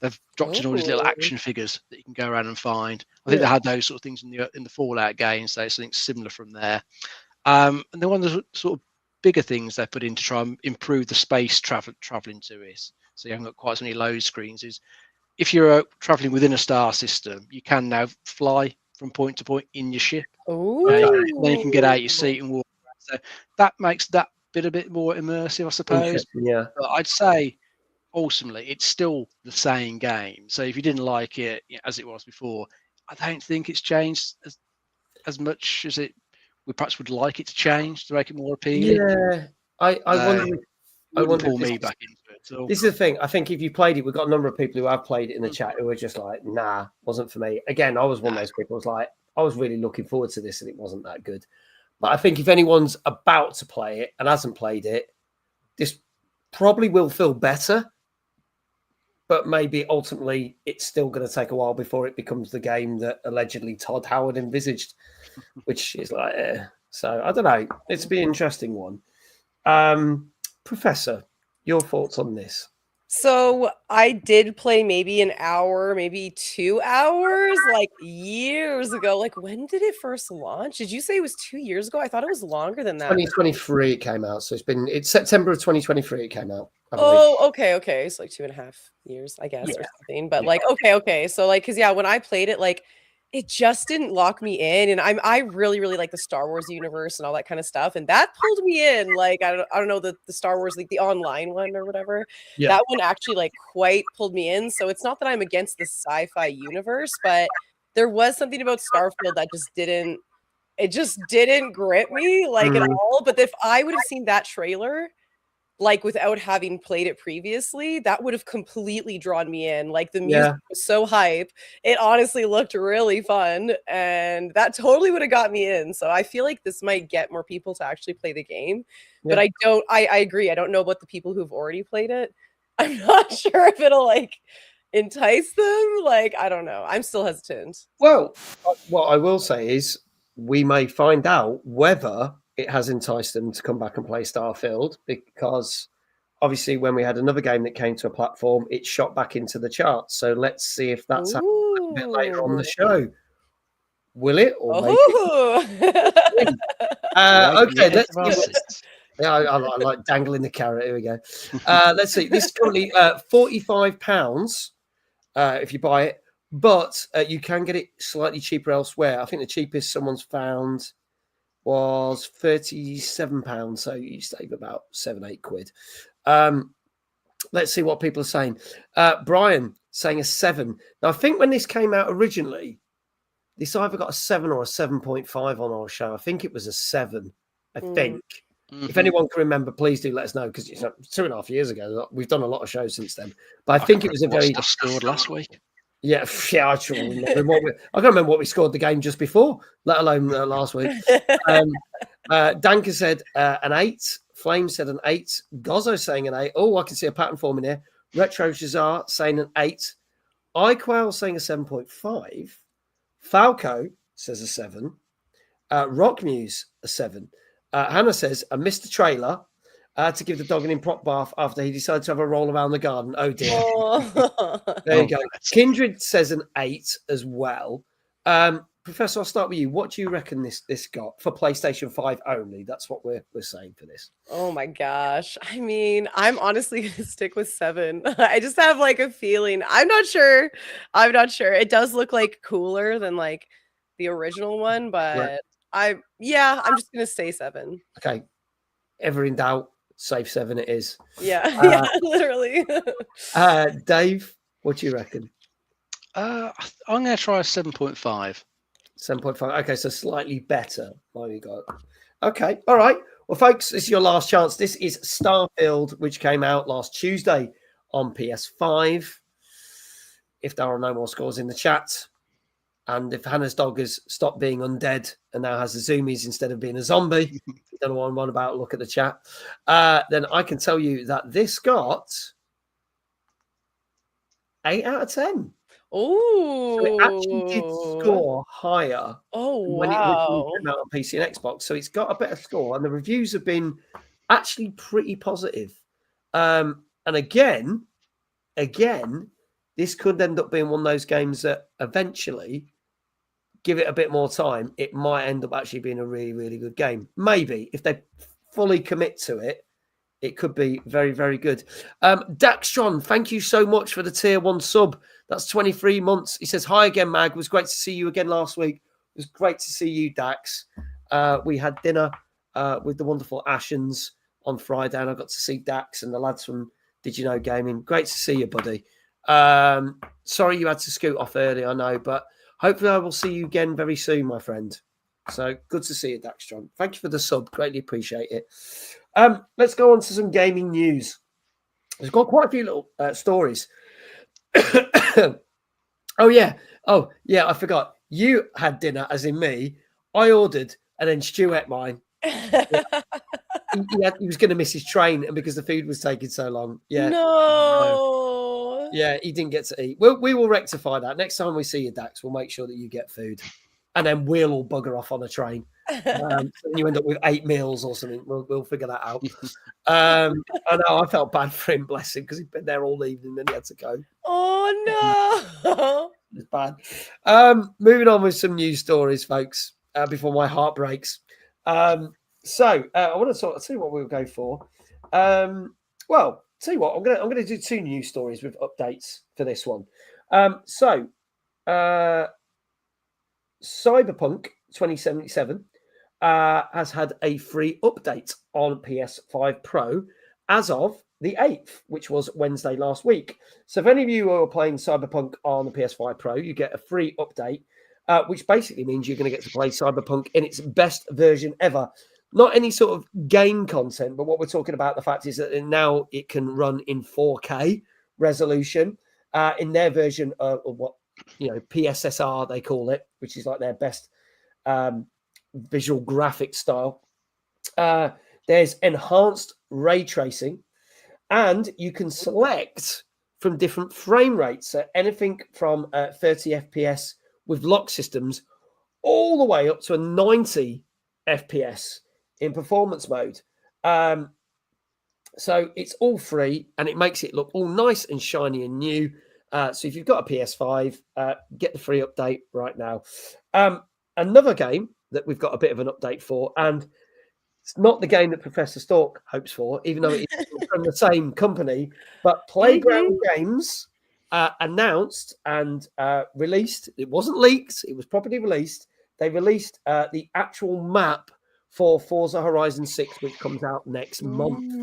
they've dropped in all these little action figures that you can go around and find. I think they had those sort of things in the Fallout games. So something similar from there. And then one of the sort of bigger things they put in to try and improve the space traveling to it, so you haven't got quite so many load screens, is if you're traveling within a star system, you can now fly from point to point in your ship. Then you can get out your seat and walk around. So that makes that bit a bit more immersive, I suppose. Yeah. But I'd say ultimately it's still the same game. So if you didn't like it as it was before, I don't think it's changed as much as we perhaps would like it to change to make it more appealing. Yeah, I wonder. I wonder pull me back into it. So. This is the thing. I think if you played it, we've got a number of people who have played it in the chat who are just like, nah, wasn't for me. Again, I was one of those people. I was like, I was really looking forward to this, and it wasn't that good. But I think if anyone's about to play it and hasn't played it, this probably will feel better. But maybe ultimately it's still going to take a while before it becomes the game that allegedly Todd Howard envisaged, which is like, so I don't know. It's a be an interesting one. Professor, your thoughts on this? So I did play maybe an hour, maybe 2 hours, like years ago. Like, when did it first launch? Did you say it was 2 years ago? I thought it was longer than that. 2023 it came out. So it's September of 2023 it came out. Oh, okay. So like 2.5 years, I guess, or something. But like, okay. So like, because when I played it, like, it just didn't lock me in, and I really like the Star Wars universe and all that kind of stuff, and that pulled me in. Like, I don't know, the Star Wars, like the online one or whatever. Yeah. That one actually like quite pulled me in. So it's not that I'm against the sci-fi universe, but there was something about Starfield that just didn't grip me like at all. But if I would have seen that trailer, like without having played it previously, that would have completely drawn me in. Like, the music was so hype. It honestly looked really fun, and that totally would have got me in. So I feel like this might get more people to actually play the game. But I agree. I don't know about the people who've already played it. I'm not sure if it'll like entice them. Like, I don't know. I'm still hesitant. Well, what I will say is we may find out whether it has enticed them to come back and play Starfield, because obviously when we had another game that came to a platform, it shot back into the charts. So let's see if that's happening a little bit later on the show. Will it? Or maybe? Okay, let's I like dangling the carrot. Here we go. Let's see. This is currently £45 if you buy it, but you can get it slightly cheaper elsewhere. I think the cheapest someone's found was £37, so you save about £7-8. Let's see what people are saying. Brian saying a 7. Now, I think when this came out originally, this either got a 7 or a 7.5 on our show. I think it was a 7. I think. If anyone can remember, please do let us know, because 2.5 years ago. We've done a lot of shows since then, but I think it was a very scored last week. Yeah, I sure remember I can't remember what we scored the game just before, let alone last week. Danka said an 8. Flame said an 8. Gozzo saying an 8. Oh, I can see a pattern forming here. Retro Shazar saying an 8. iQuail saying a 7.5. Falco says a 7. Rockmuse a 7. Hannah says a Mr. Trailer to give the dog an improper bath after he decided to have a roll around the garden. Oh dear. There you go. Kindred says an 8 as well. Professor, I'll start with you. What do you reckon this got for PlayStation 5 only? That's what we're saying for this. Oh my gosh. I mean, I'm honestly going to stick with 7. I just have like a feeling. I'm not sure. It does look like cooler than like the original one, but I'm just going to say 7. Okay. Ever in doubt, save 7 it is. Yeah, literally. Dave, what do you reckon? I'm going to try a 7.5. 7.5. Okay, so slightly better. There you go. Okay, all right. Well, folks, this is your last chance. This is Starfield, which came out last Tuesday on PS5. If there are no more scores in the chat, and if Hannah's dog has stopped being undead and now has the zoomies instead of being a zombie, you don't know what I'm on about, look at the chat, then I can tell you that this got 8 out of 10. Oh, so it actually did score higher. Oh, when it wow. came out on PC and Xbox, so it's got a better score, and the reviews have been actually pretty positive. And again, this could end up being one of those games that eventually, give it a bit more time, it might end up actually being a really, really good game. Maybe if they fully commit to it, it could be very, very good. Daxtron, thank you so much for the tier 1 sub. That's 23 months. He says, hi again, Mag. It was great to see you again last week. It was great to see you, Dax. We had dinner with the wonderful Ashens on Friday, and I got to see Dax and the lads from Did You Know Gaming. Great to see you, buddy. Sorry you had to scoot off early, I know, but hopefully I will see you again very soon, my friend. So good to see you, Daxtron. Thank you for the sub. Greatly appreciate it. Let's go on to some gaming news. There's got quite a few little stories. Oh, yeah, I forgot. You had dinner, as in me. I ordered, and then Stu ate mine. Yeah. He was going to miss his train, and because the food was taking so long. Yeah. No. Yeah, he didn't get to eat. We will rectify that. Next time we see you, Dax, we'll make sure that you get food. And then we'll all bugger off on a train. So you end up with 8 meals or something. We'll figure that out. I know I felt bad for him, bless him, because he'd been there all evening, then he had to go. Oh no! It's bad. Moving on with some news stories, folks. Before my heart breaks. I want to I'll tell you what we'll go for. Well, tell you what, I'm gonna do 2 news stories with updates for this one. Cyberpunk 2077 has had a free update on PS5 Pro as of the 8th, which was Wednesday last week. So if any of you are playing Cyberpunk on the PS5 Pro, you get a free update, which basically means you're going to get to play Cyberpunk in its best version ever. Not any sort of game content, but what we're talking about, the fact is that now it can run in 4K resolution in their version of what, PSSR, they call it, which is like their best visual graphic style. There's enhanced ray tracing, and you can select from different frame rates, so anything from 30 FPS with lock systems all the way up to a 90 FPS in performance mode. So it's all free, and it makes it look all nice and shiny and new. So if you've got a PS5, get the free update right now. Another game that we've got a bit of an update for, and it's not the game that Professor Stalke hopes for, even though it's from the same company, but Playground Games announced and released, it wasn't leaked, it was properly released. They released the actual map for Forza Horizon 6, which comes out next month.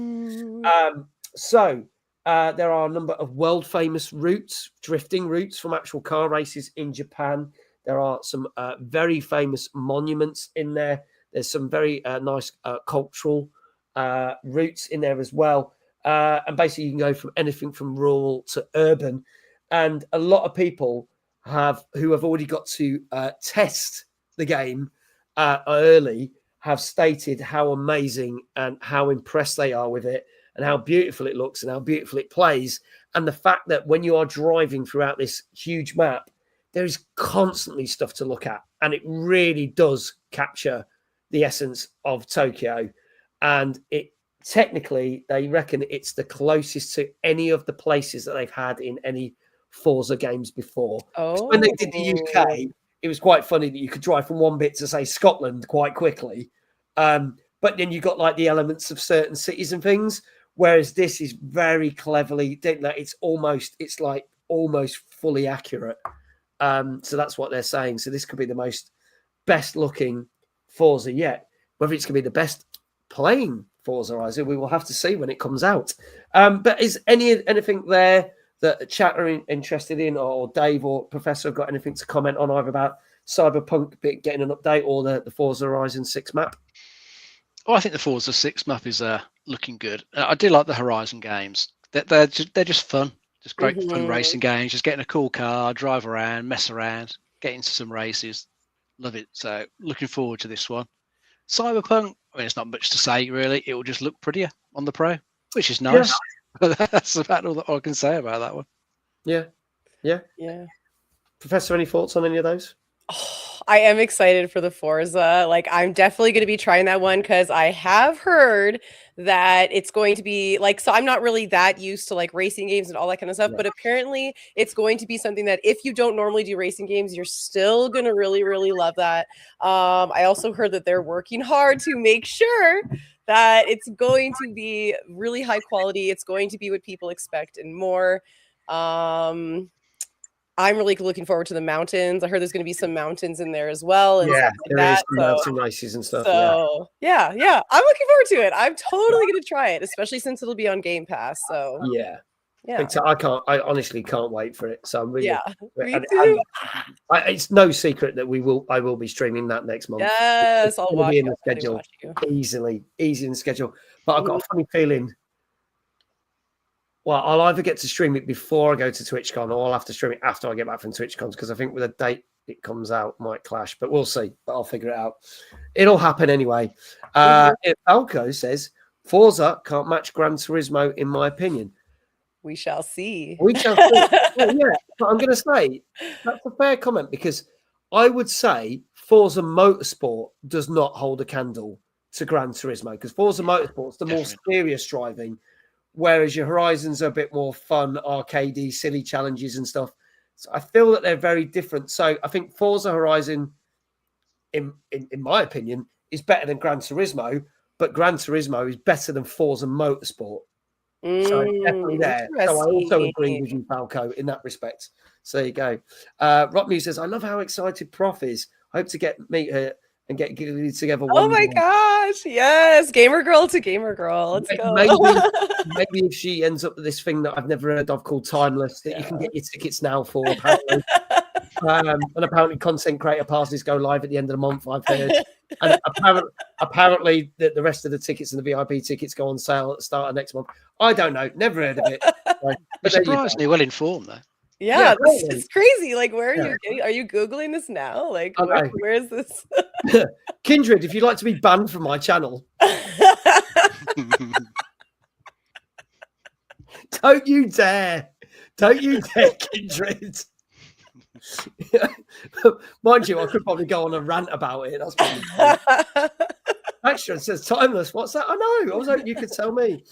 There are a number of world-famous routes, drifting routes from actual car races in Japan. There are some very famous monuments in there. There's some very nice cultural routes in there as well. And basically, you can go from anything from rural to urban. And a lot of people who have already got to test the game early have stated how amazing and how impressed they are with it, and how beautiful it looks and how beautiful it plays. And the fact that when you are driving throughout this huge map, there is constantly stuff to look at. And it really does capture the essence of Tokyo. And it technically, they reckon it's the closest to any of the places that they've had in any Forza games before. Oh. When they did the UK, it was quite funny that you could drive from one bit to say Scotland quite quickly. But then you got like the elements of certain cities and things. Whereas this is very cleverly, it's almost fully accurate. So that's what they're saying. So this could be the best looking Forza yet. Whether it's going to be the best playing Forza Horizon, we will have to see when it comes out. But is anything there that the chat are interested in, or Dave or Professor have got anything to comment on either about Cyberpunk getting an update or the Forza Horizon 6 map? Oh, I think the Forza 6 map is looking good. I do like the Horizon games. They're just fun. Just great fun racing games. Just getting a cool car, drive around, mess around, get into some races. Love it. So looking forward to this one. Cyberpunk, I mean, it's not much to say, really. It will just look prettier on the Pro, which is nice. Yeah. That's about all that I can say about that one. Yeah. Professor, any thoughts on any of those? Oh, I am excited for the Forza. Like, I'm definitely going to be trying that one because I have heard that it's going to be like, so I'm not really that used to like racing games and all that kind of stuff, but apparently it's going to be something that if you don't normally do racing games, you're still going to really, really love that. I also heard that they're working hard to make sure that it's going to be really high quality. It's going to be what people expect and more. I'm really looking forward to the mountains. I heard there's going to be some mountains in there as well. And yeah, like there is some races and stuff. So yeah. I'm looking forward to it. I'm totally going to try it, especially since it'll be on Game Pass. So yeah. Yeah. I honestly can't wait for it. So I'm really me too. It's no secret that I will be streaming that next month. Yes, I'll watch it in it. the schedule easy in the schedule. But I've got a funny feeling. Well, I'll either get to stream it before I go to TwitchCon, or I'll have to stream it after I get back from TwitchCon, because I think with the date it comes out might clash. But we'll see. But I'll figure it out. It'll happen anyway. Alco says Forza can't match Gran Turismo in my opinion. We shall see. Well, yeah, but I'm going to say that's a fair comment, because I would say Forza Motorsport does not hold a candle to Gran Turismo, because Forza Motorsport's the more serious driving, whereas your Horizons are a bit more fun, arcadey, silly challenges and stuff. So I feel that they're very different. So I think Forza Horizon, in my opinion, is better than Gran Turismo, but Gran Turismo is better than Forza Motorsport. So definitely there. So I also agree with you, Falco, in that respect. So there you go. Rockmuse says, I love how excited Prof is. Hope to meet her and get together. Oh my gosh. Yes. Gamer girl to gamer girl. Let's go. Maybe if she ends up with this thing that I've never heard of called Timeless, that you can get your tickets now for, apparently. And apparently content creator passes go live at the end of the month, I've heard. And apparently the rest of the tickets and the VIP tickets go on sale at the start of next month. I don't know. Never heard of it. You're surprisingly well informed, though. Yeah, it's crazy. Like, where are you getting? Are you Googling this now? Like, where is this? Kindred, if you'd like to be banned from my channel. Don't you dare, Kindred. Mind you, I could probably go on a rant about it. That's probably Extra says Timeless. What's that? I know. I was hoping you could tell me.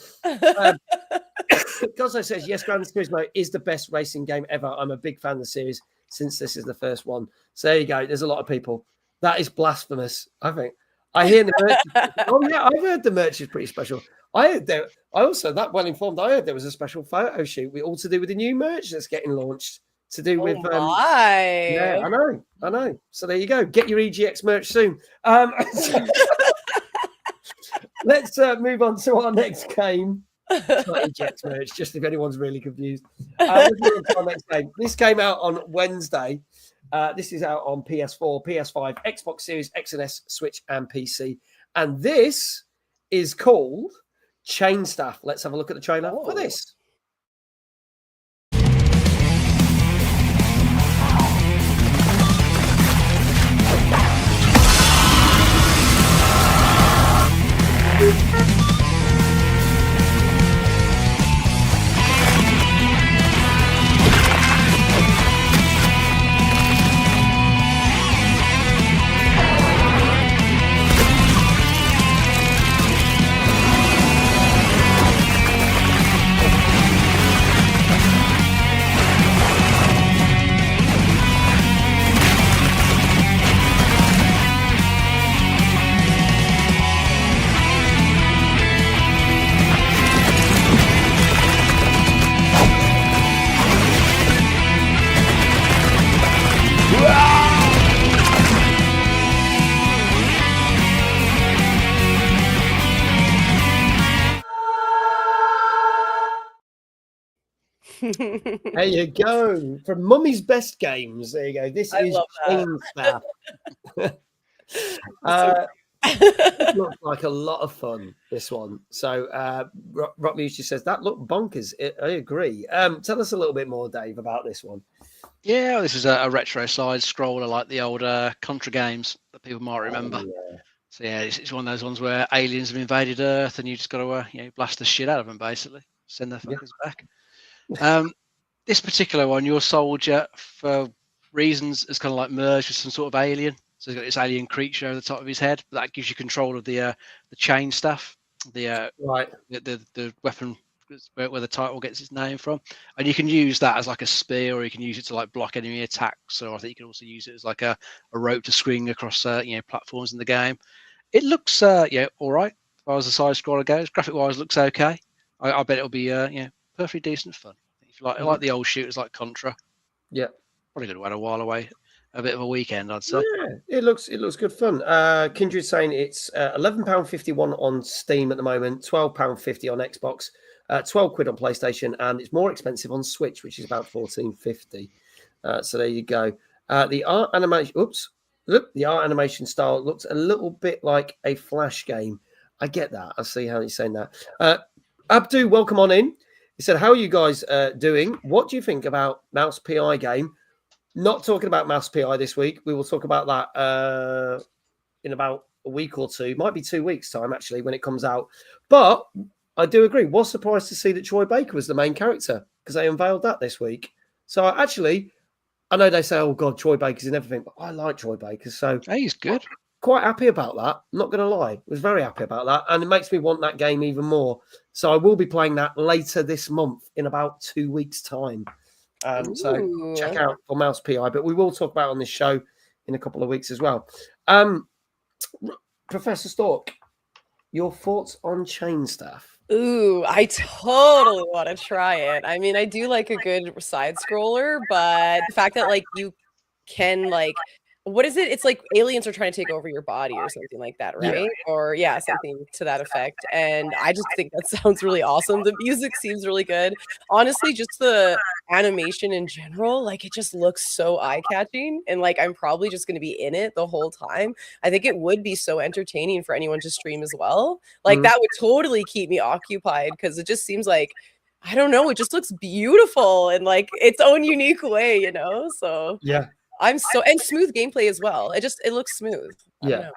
Goslo says, yes, Gran Turismo is the best racing game ever. I'm a big fan of the series since this is the first one. So there you go. There's a lot of people. That is blasphemous, I think. I hear the merch. Oh, yeah, I've heard the merch is pretty special. I heard there. I also, that well informed, I heard there was a special photo shoot all to do with the new merch that's getting launched. To do with yeah, I know. So there you go. Get your EGX merch soon. Let's move on to our next game. It's not EGX merch, just if anyone's really confused. Let's move on to our next game. This came out on Wednesday. This is out on PS4, PS5, Xbox Series X and S, Switch, and PC. And this is called Chain Staff. Let's have a look at the trailer for this. There you go. From Mummy's Best Games. There you go. This is Chain Staff. It looks like a lot of fun, this one. So Rock Music says that looked bonkers. I agree. Tell us a little bit more, Dave, about this one. Yeah, this is a retro side scroller like the old Contra games that people might remember. Yeah. So yeah, it's one of those ones where aliens have invaded Earth and you just got to blast the shit out of them, basically. Send their fuckers back. This particular one, your soldier, for reasons, is kind of like merged with some sort of alien. So he's got this alien creature over the top of his head. But that gives you control of the chain staff, the weapon where the title gets its name from, and you can use that as like a spear, or you can use it to like block enemy attacks. So I think you can also use it as like a rope to swing across platforms in the game. It looks all right as far as the side scroller goes. Graphic wise, looks okay. I bet it'll be perfectly decent fun. If you like the old shooters like Contra, probably going to add a while away. A bit of a weekend, I'd say. Yeah, it looks good fun. Kindred saying it's £11.51 on Steam at the moment, £12.50 on Xbox, £12 on PlayStation, and it's more expensive on Switch, which is about £14.50. So there you go. The art animation style looks a little bit like a Flash game. I get that. I see how you're saying that. Abdu, welcome on in. He said, "How are you guys doing? What do you think about Mouse PI game?" Not talking about Mouse PI this week. We will talk about that in about a week or two. Might be 2 weeks' time, actually, when it comes out. But I do agree. Was surprised to see that Troy Baker was the main character because they unveiled that this week. So actually, I know they say, "Oh God, Troy Baker's in everything," but I like Troy Baker, so he's good. Quite happy about that. I'm not going to lie, was very happy about that, and it makes me want that game even more. So I will be playing that later this month in about 2 weeks' time. So check out for Mouse PI, but we will talk about it on this show in a couple of weeks as well. Professor Stalke, your thoughts on Chain Staff? Ooh, I totally want to try it. I mean, I do like a good side scroller, but the fact that like you can like, what is it? It's like aliens are trying to take over your body or something like that, right? Or something to that effect. And I just think that sounds really awesome. The music seems really good. Honestly, just the animation in general, like it just looks so eye-catching. And like I'm probably just going to be in it the whole time. I think it would be so entertaining for anyone to stream as well. Like that would totally keep me occupied because it just seems like, I don't know, it just looks beautiful in like its own unique way, you know? So yeah. And smooth gameplay as well. It looks smooth. I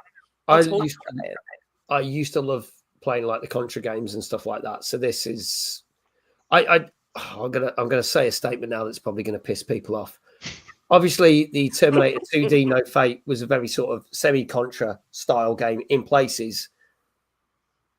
used to love playing like the Contra games and stuff like that. So this is, I'm gonna say a statement now that's probably going to piss people off. Obviously, the Terminator 2D No Fate was a very sort of semi-Contra style game in places,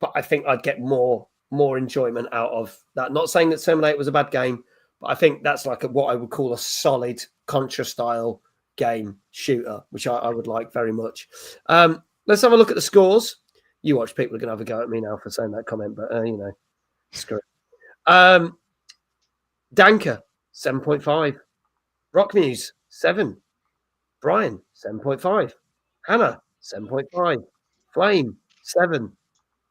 but I think I'd get more enjoyment out of that. Not saying that Terminator was a bad game, but I think that's like what I would call a solid Contra style game shooter, which I would like very much. Let's have a look at the scores. You watch, people are going to have a go at me now for saying that comment, but screw it. Danker, 7.5. Rockmuse, 7. Brian, 7.5. Hannah, 7.5. Flame, 7.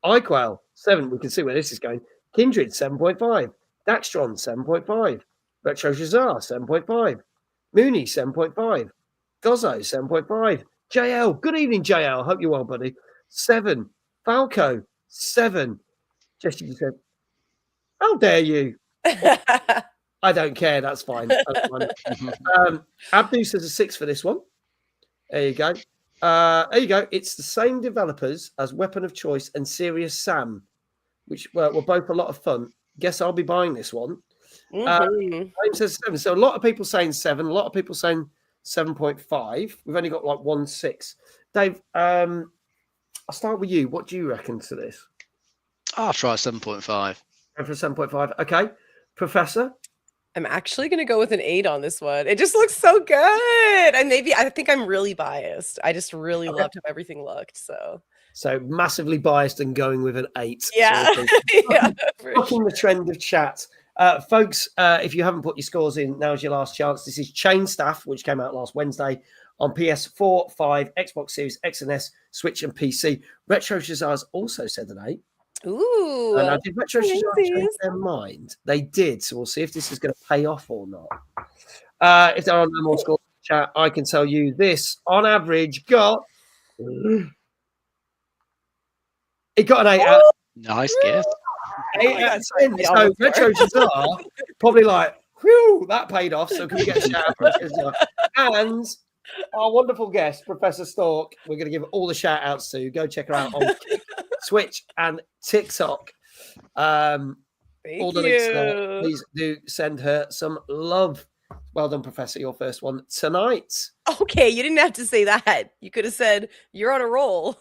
iQuell, 7. We can see where this is going. Kindred, 7.5. Daxtron, 7.5. Retro Shazar, 7.5. Mooney, 7.5. Gozzo, 7.5. JL, good evening, JL. Hope you're well, buddy. 7. Falco, 7. Jesse said, "How dare you?" I don't care. That's fine. That's fine. Abdu says a 6 for this one. There you go. It's the same developers as Weapon of Choice and Serious Sam, which were both a lot of fun. Guess I'll be buying this one. Says 7. So a lot of people saying 7. A lot of people saying 7.5. We've only got like 1 6. Dave, I'll start with you. What do you reckon to this? I'll try 7.5. Go for 7.5. Okay. Professor? I'm actually going to go with an 8 on this one. It just looks so good. And I think I'm really biased. I just really loved how everything looked. So massively biased and going with an 8. Yeah. Fucking the trend of chat. Folks, if you haven't put your scores in, now's your last chance. This is Chain Staff, which came out last Wednesday on PS4, 5, Xbox Series X and S, Switch and PC. Retro Shazars also said an 8. Ooh. And did Retro change twinsies. their mind? They did. So we'll see if this is going to pay off or not. If there are no more scores in the chat, I can tell you this on average got. It got an 8 out. Nice guess. 8 out of 10. So Retro Shazar probably like, whew, that paid off. So can we get a shout out for Shazar? And our wonderful guest, Professor Stalke, we're going to give all the shout outs to. Go check her out on Twitch and TikTok. All the links there. Please do send her some love. Well done, Professor. Your first one tonight. Okay, you didn't have to say that. You could have said you're on a roll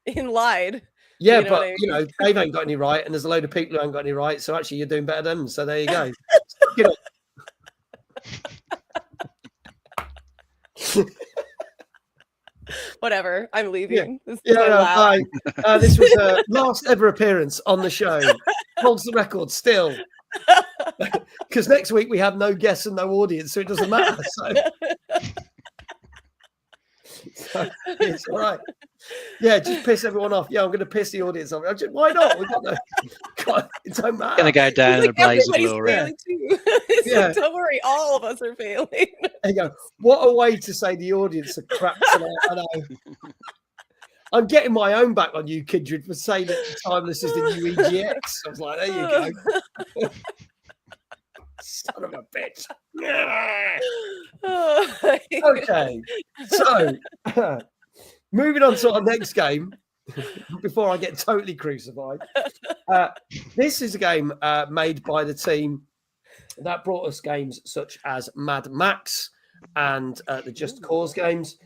and lied. Yeah, You know but what I you know, Dave ain't got any right, and there's a load of people who ain't got any right. So actually, you're doing better than them. So there you go. You know. Whatever. I'm leaving. Yeah, This is my last. bye. This was her last ever appearance on the show. Holds the record still. Because next week we have no guests and no audience, so it doesn't matter. So it's all right. Yeah, just piss everyone off. Yeah, I'm going to piss the audience off. Why not? We've got no. God, it don't matter. Gonna go down in a blaze of glory. Failing too. So don't worry, all of us are failing. There you go. What a way to say the audience are crap tonight. I know. I'm getting my own back on you, Kindred, for saying that Timeless is the new EGX. I was like, there you go. Son of a bitch. Okay. So, moving on to our next game before I get totally crucified. This is a game made by the team that brought us games such as Mad Max and the Just Cause games.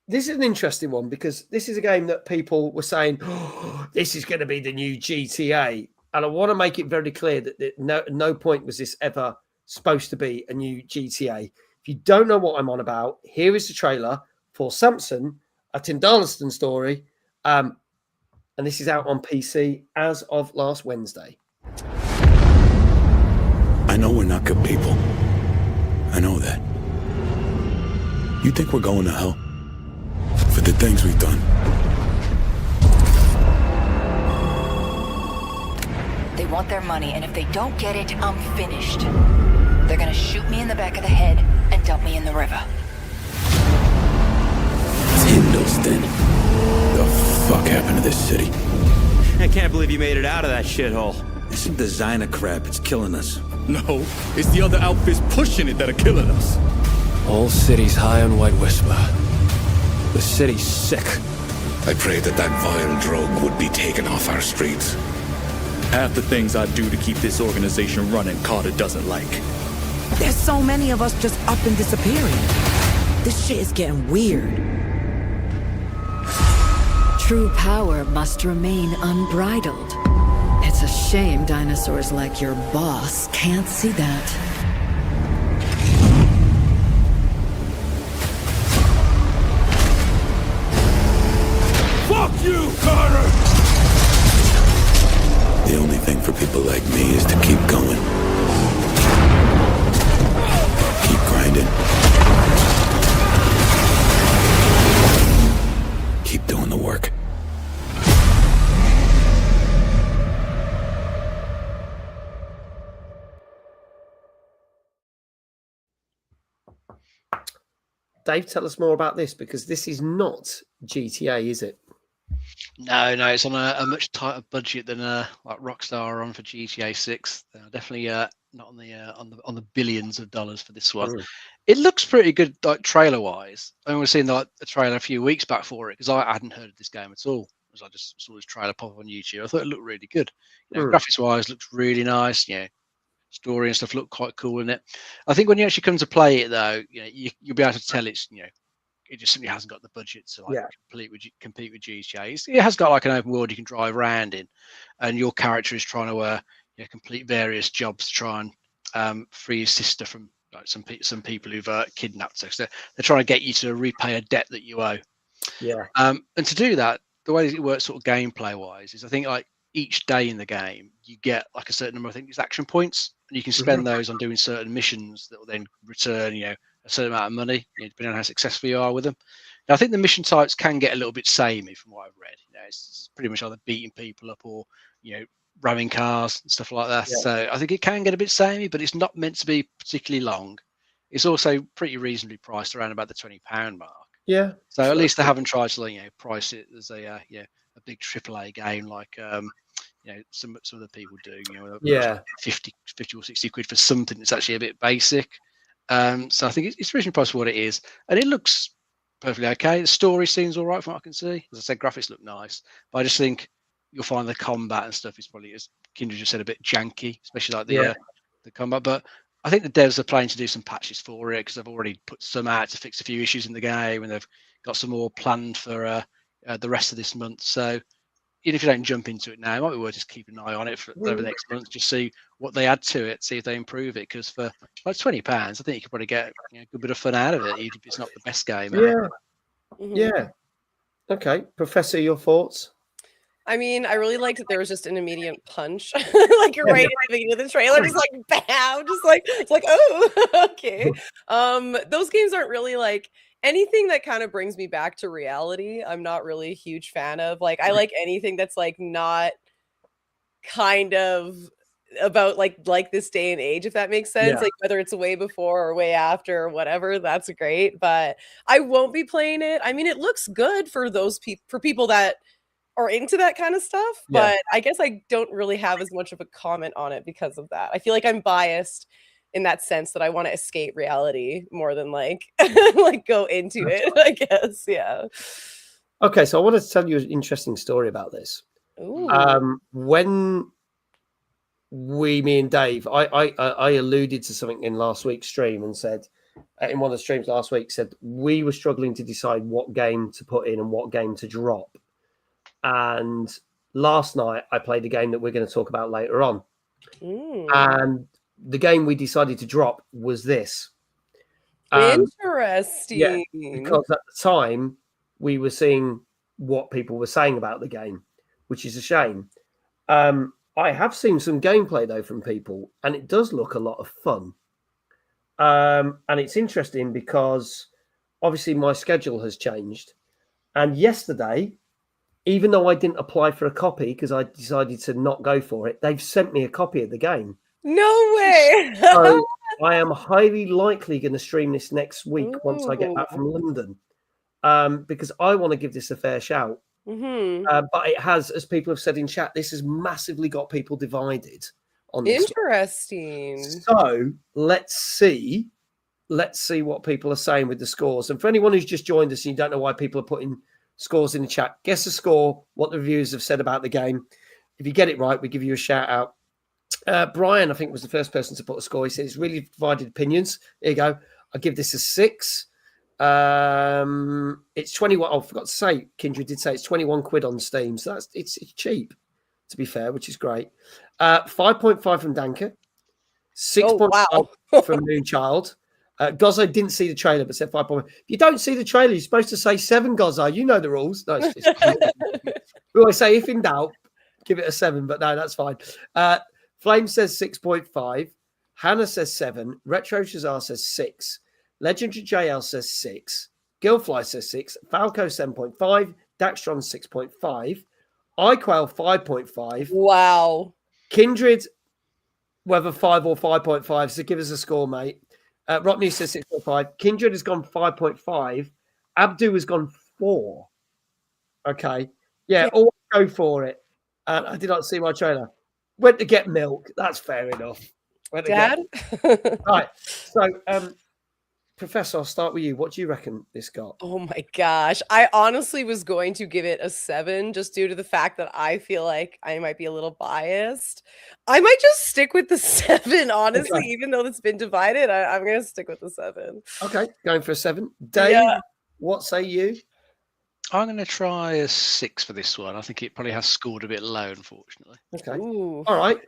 This is an interesting one because this is a game that people were saying, oh, this is going to be the new GTA. And I want to make it very clear that at no point was this ever supposed to be a new GTA. If you don't know what I'm on about, here is the trailer for Samson, a Tyndalston story. And this is out on PC as of last Wednesday. I know we're not good people. I know that. You think we're going to hell? For the things we've done. They want their money, and if they don't get it, I'm finished. They're gonna shoot me in the back of the head and dump me in the river. Tyndalston. The fuck happened to this city? I can't believe you made it out of that shithole. It's some designer crap. It's killing us. No, it's the other outfits pushing it that are killing us. All cities high on White Whisper. The city's sick. I prayed that vile drug would be taken off our streets. Half the things I do to keep this organization running, Carter doesn't like. There's so many of us just up and disappearing. This shit is getting weird. True power must remain unbridled. It's a shame dinosaurs like your boss can't see that. Fuck you, Carter! The only thing for people like me is to keep going. Keep grinding. Keep doing the work. Dave, tell us more about this because this is not GTA, is it? No, it's on a much tighter budget than like Rockstar are on for GTA 6. Definitely not on the billions of dollars for this one. It looks pretty good, like trailer wise. I was seeing like a trailer a few weeks back for it because I hadn't heard of this game at all. Because I just saw this trailer pop up on YouTube. I thought it looked really good. Graphics wise, looks really nice. Story and stuff look quite cool in it. I think when you actually come to play it though, you'll be able to tell it's it just simply hasn't got the budget to compete with GTA. It has got like an open world you can drive around in, and your character is trying to complete various jobs to try and free your sister from like some people who've kidnapped her. So they're trying to get you to repay a debt that you owe. Yeah. And to do that, the way it works sort of gameplay wise is I think like each day in the game you get like a certain number, I think it's action points, and you can spend those on doing certain missions that will then return a certain amount of money, depending on how successful you are with them. Now, I think the mission types can get a little bit samey from what I've read. It's pretty much either beating people up or ramming cars and stuff like that. Yeah. So I think it can get a bit samey, but it's not meant to be particularly long. It's also pretty reasonably priced around about the £20 mark. Yeah. So at least they haven't tried to price it as a big AAA game like some of the people do. Yeah. 50 or 60 quid for something that's actually a bit basic. So I think it's reasonably priced for what it is, and it looks perfectly okay. The story seems all right from what I can see. As I said, graphics look nice, but I just think you'll find the combat and stuff is probably, as Kindred just said, a bit janky, especially like the combat. But I think the devs are planning to do some patches for it because they've already put some out to fix a few issues in the game, and they've got some more planned for the rest of this month. So even if you don't jump into it now, it might be worth just keeping an eye on it for over the next month, just see what they add to it, see if they improve it. Because for like £20, I think you could probably get a good bit of fun out of it, even if it's not the best game. Yeah. Okay, Professor, your thoughts? I mean, I really liked that there was just an immediate punch, like you're right at the beginning of the trailer, just like bam, just like it's like, oh, okay. Those games aren't really like anything that kind of brings me back to reality. I'm not really a huge fan of. Like, I like anything that's like not kind of about like this day and age, if that makes sense. Yeah. Like whether it's way before or way after or whatever, that's great. But I won't be playing it. I mean, it looks good for those people that are into that kind of stuff, but I guess I don't really have as much of a comment on it because of that. I feel like I'm biased in that sense that I want to escape reality more than like like go into it, I guess. Yeah. Okay, so I wanted to tell you an interesting story about this. When me and Dave, I alluded to something in last week's stream and said, in one of the streams last week, said we were struggling to decide what game to put in and what game to drop. And last night I played a game that we're going to talk about later on. And the game we decided to drop was this. Interesting. Yeah, because at the time we were seeing what people were saying about the game, which is a shame. I have seen some gameplay though from people, and it does look a lot of fun. And it's interesting because obviously my schedule has changed. And yesterday, even though I didn't apply for a copy because I decided to not go for it, they've sent me a copy of the game. No way. So I am highly likely going to stream this next week once I get back from London, because I want to give this a fair shout. But it has, as people have said in chat, this has massively got people divided on this. Interesting. So let's see what people are saying with the scores. And for anyone who's just joined us and you don't know why people are putting scores in the chat, guess the score, what the reviewers have said about the game. If you get it right, we give you a shout out. Brian, I think, was the first person to put a score. He said it's really divided opinions. There you go. I'll give this a 6. It's 21. Oh, I forgot to say, Kindred did say it's 21 quid on Steam. So it's cheap, to be fair, which is great. 5.5 from Danker. 6.5 from Moonchild. Gozzo didn't see the trailer, but said 5.5. If you don't see the trailer, you're supposed to say 7, Gozzo. You know the rules. No, we always say, if in doubt, give it a 7, but no, that's fine. Flame says 6.5. Hannah says 7. Retro Shazar says 6. Legendary JL says 6. Gilfly says 6. Falco 7.5. Daxtron 6.5. iQuail 5.5. Wow. Kindred, whether 5 or 5.5, so give us a score, mate. Rockney says 6.5. Kindred has gone 5.5. Abdu has gone 4. Okay. Yeah, all go for it. I did not see my trailer. Went to get milk. That's fair enough. Dad? Right. So, Professor, I'll start with you. What do you reckon this got? Oh my gosh. I honestly was going to give it a 7 just due to the fact that I feel like I might be a little biased. I might just stick with the 7, honestly, Okay. even though it's been divided. I'm going to stick with the 7. Okay, going for a 7. Dave, what say you? I'm going to try a 6 for this one. I think it probably has scored a bit low, unfortunately. Okay. All right.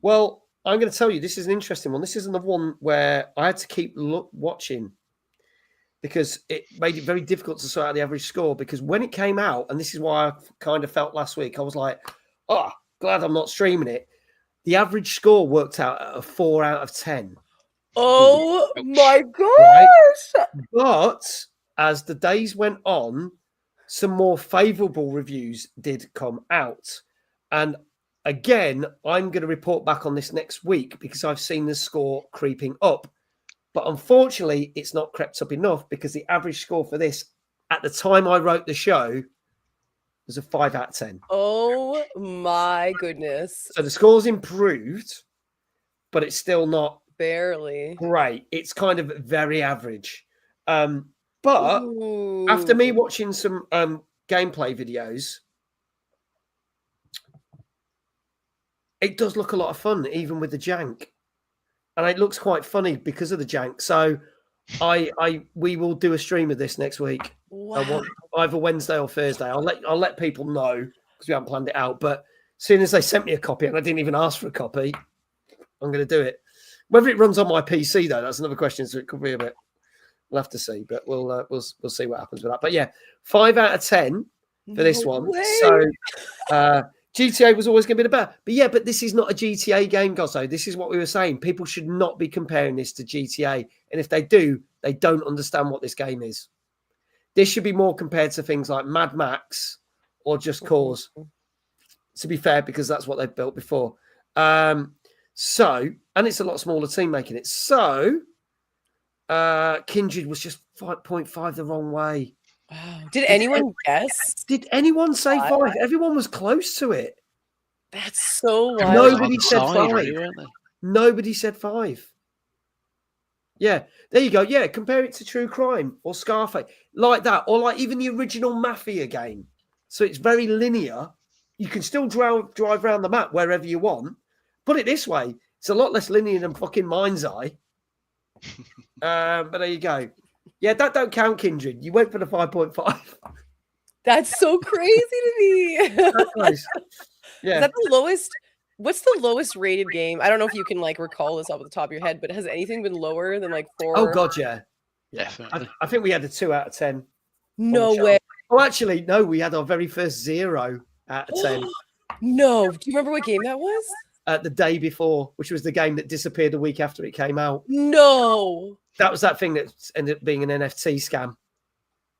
Well, I'm going to tell you, this is an interesting one. This isn't the one where I had to keep watching because it made it very difficult to sort out the average score. Because when it came out, and this is why I kind of felt last week, I was like, oh, glad I'm not streaming it. The average score worked out at a 4 out of 10. Oh my gosh. Right? But as the days went on, some more favorable reviews did come out. And again, I'm going to report back on this next week because I've seen the score creeping up. But unfortunately, it's not crept up enough because the average score for this at the time I wrote the show was a 5 out of 10. Oh my goodness. So the score's improved, but it's still not barely great. It's kind of very average. But after me watching some gameplay videos, it does look a lot of fun, even with the jank. And it looks quite funny because of the jank. So we will do a stream of this next week. Wow. Either Wednesday or Thursday. I'll let people know because we haven't planned it out. But as soon as they sent me a copy, and I didn't even ask for a copy, I'm going to do it. Whether it runs on my PC though, that's another question. So it could be a bit. We'll have to see, but we'll see what happens with that. But yeah, 5 out of 10 for this one. way. So GTA was always going to be the best. But yeah, but this is not a GTA game, Gosso. This is what we were saying. People should not be comparing this to GTA. And if they do, they don't understand what this game is. This should be more compared to things like Mad Max or Just Cause, to be fair, because that's what they've built before. And it's a lot smaller team making it. So Kindred was just 5.5 the wrong way. Wow. Did anyone guess? Did anyone say 5? Everyone was close to it. That's so wild. Nobody said 5. Nobody said 5. Yeah, there you go. Yeah, compare it to True Crime or Scarface, like that, or like even the original Mafia game. So it's very linear. You can still drive around the map wherever you want. Put it this way, it's a lot less linear than fucking Mind's Eye. But there you go. Yeah, that don't count, Kindred. You went for the 5.5. That's so crazy to me. Nice. Yeah. Is that the lowest? What's the lowest rated game? I don't know if you can like recall this off the top of your head, but has anything been lower than like 4? Oh god, yeah. Definitely. I think we had a 2 out of 10. No way. Oh, actually, no. We had our very first 0 out of 10. No. Do you remember what game that was? The day before, which was the game that disappeared a week after it came out. No. That was that thing that ended up being an NFT scam.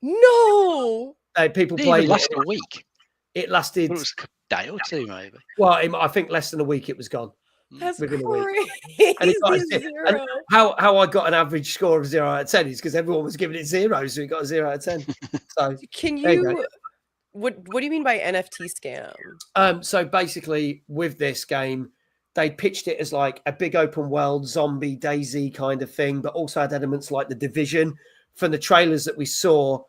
No. People It played even lasted a week. It lasted. It was a day or two, maybe. Well, I think less than a week. It was gone. That's within crazy. a week. And how I got an average score of 0 out of 10 is because everyone was giving it 0, so we got a 0 out of 10. So can you? What do you mean by NFT scam? So basically, with this game, they pitched it as like a big open world zombie DayZ kind of thing, but also had elements like The Division. From the trailers that we saw,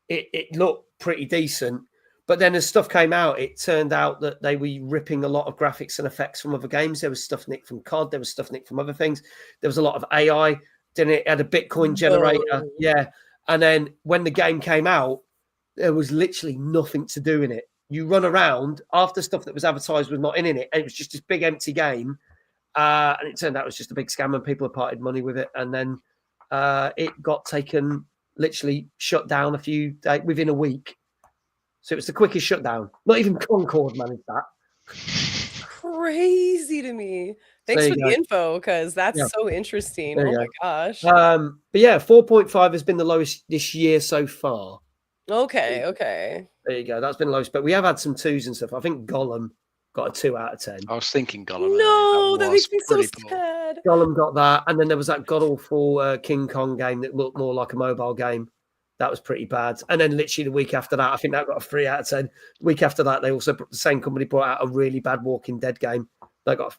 it looked pretty decent. But then as stuff came out, it turned out that they were ripping a lot of graphics and effects from other games. There was stuff nicked from COD. There was stuff nicked from other things. There was a lot of AI. Then it had a Bitcoin generator. Oh. Yeah. And then when the game came out, there was literally nothing to do in it. You run around after stuff that was advertised was not in it. And it was just this big empty game. And it turned out it was just a big scam and people had parted money with it. And then it got taken, literally shut down within a week. So it was the quickest shutdown. Not even Concord managed that. Crazy to me. Thanks for the info, because that's so interesting. Oh my gosh. But yeah, 4.5 has been the lowest this year so far. Okay. There you go. That's been the lowest. But we have had some 2s and stuff. I think Gollum got a 2 out of 10. I was thinking Gollum. No, that makes me so sad. Gollum got that. And then there was that god-awful King Kong game that looked more like a mobile game. That was pretty bad. And then literally the week after that, I think that got a 3 out of 10. The week after that, the same company brought out a really bad Walking Dead game. They got a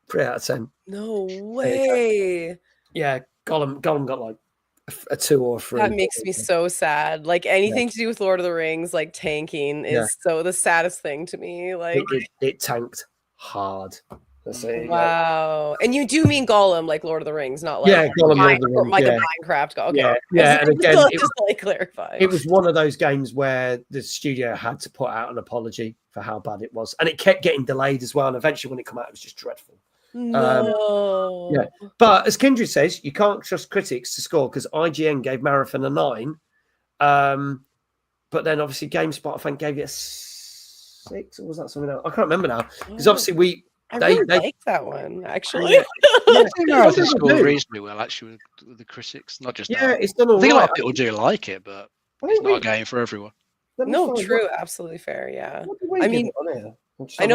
3 out of 10. No way. Yeah, Gollum got like a 2 or a 3. That makes me so sad. Like anything to do with Lord of the Rings, like tanking is so the saddest thing to me. Like it tanked hard. Wow. And you do mean Gollum, like Lord of the Rings, not like Gollum, like a Minecraft. Okay. Yeah. And again, just like clarify. It was one of those games where the studio had to put out an apology for how bad it was, and it kept getting delayed as well. And eventually, when it came out, it was just dreadful. No. But as Kindred says, you can't trust critics to score because IGN gave Marathon a 9, but then obviously GameSpot I think gave it a 6, or was that something else? I can't remember now because obviously I really like that one, actually. Yeah, I think some it's people scored do. reasonably well, actually, with the critics. Not just Yeah, that. it's done all I think a lot right. of people do like it, but I it's think not a game for everyone. Let me No, find true, what- absolutely fair. Yeah. what did we I give mean, it on here? I'll just I have a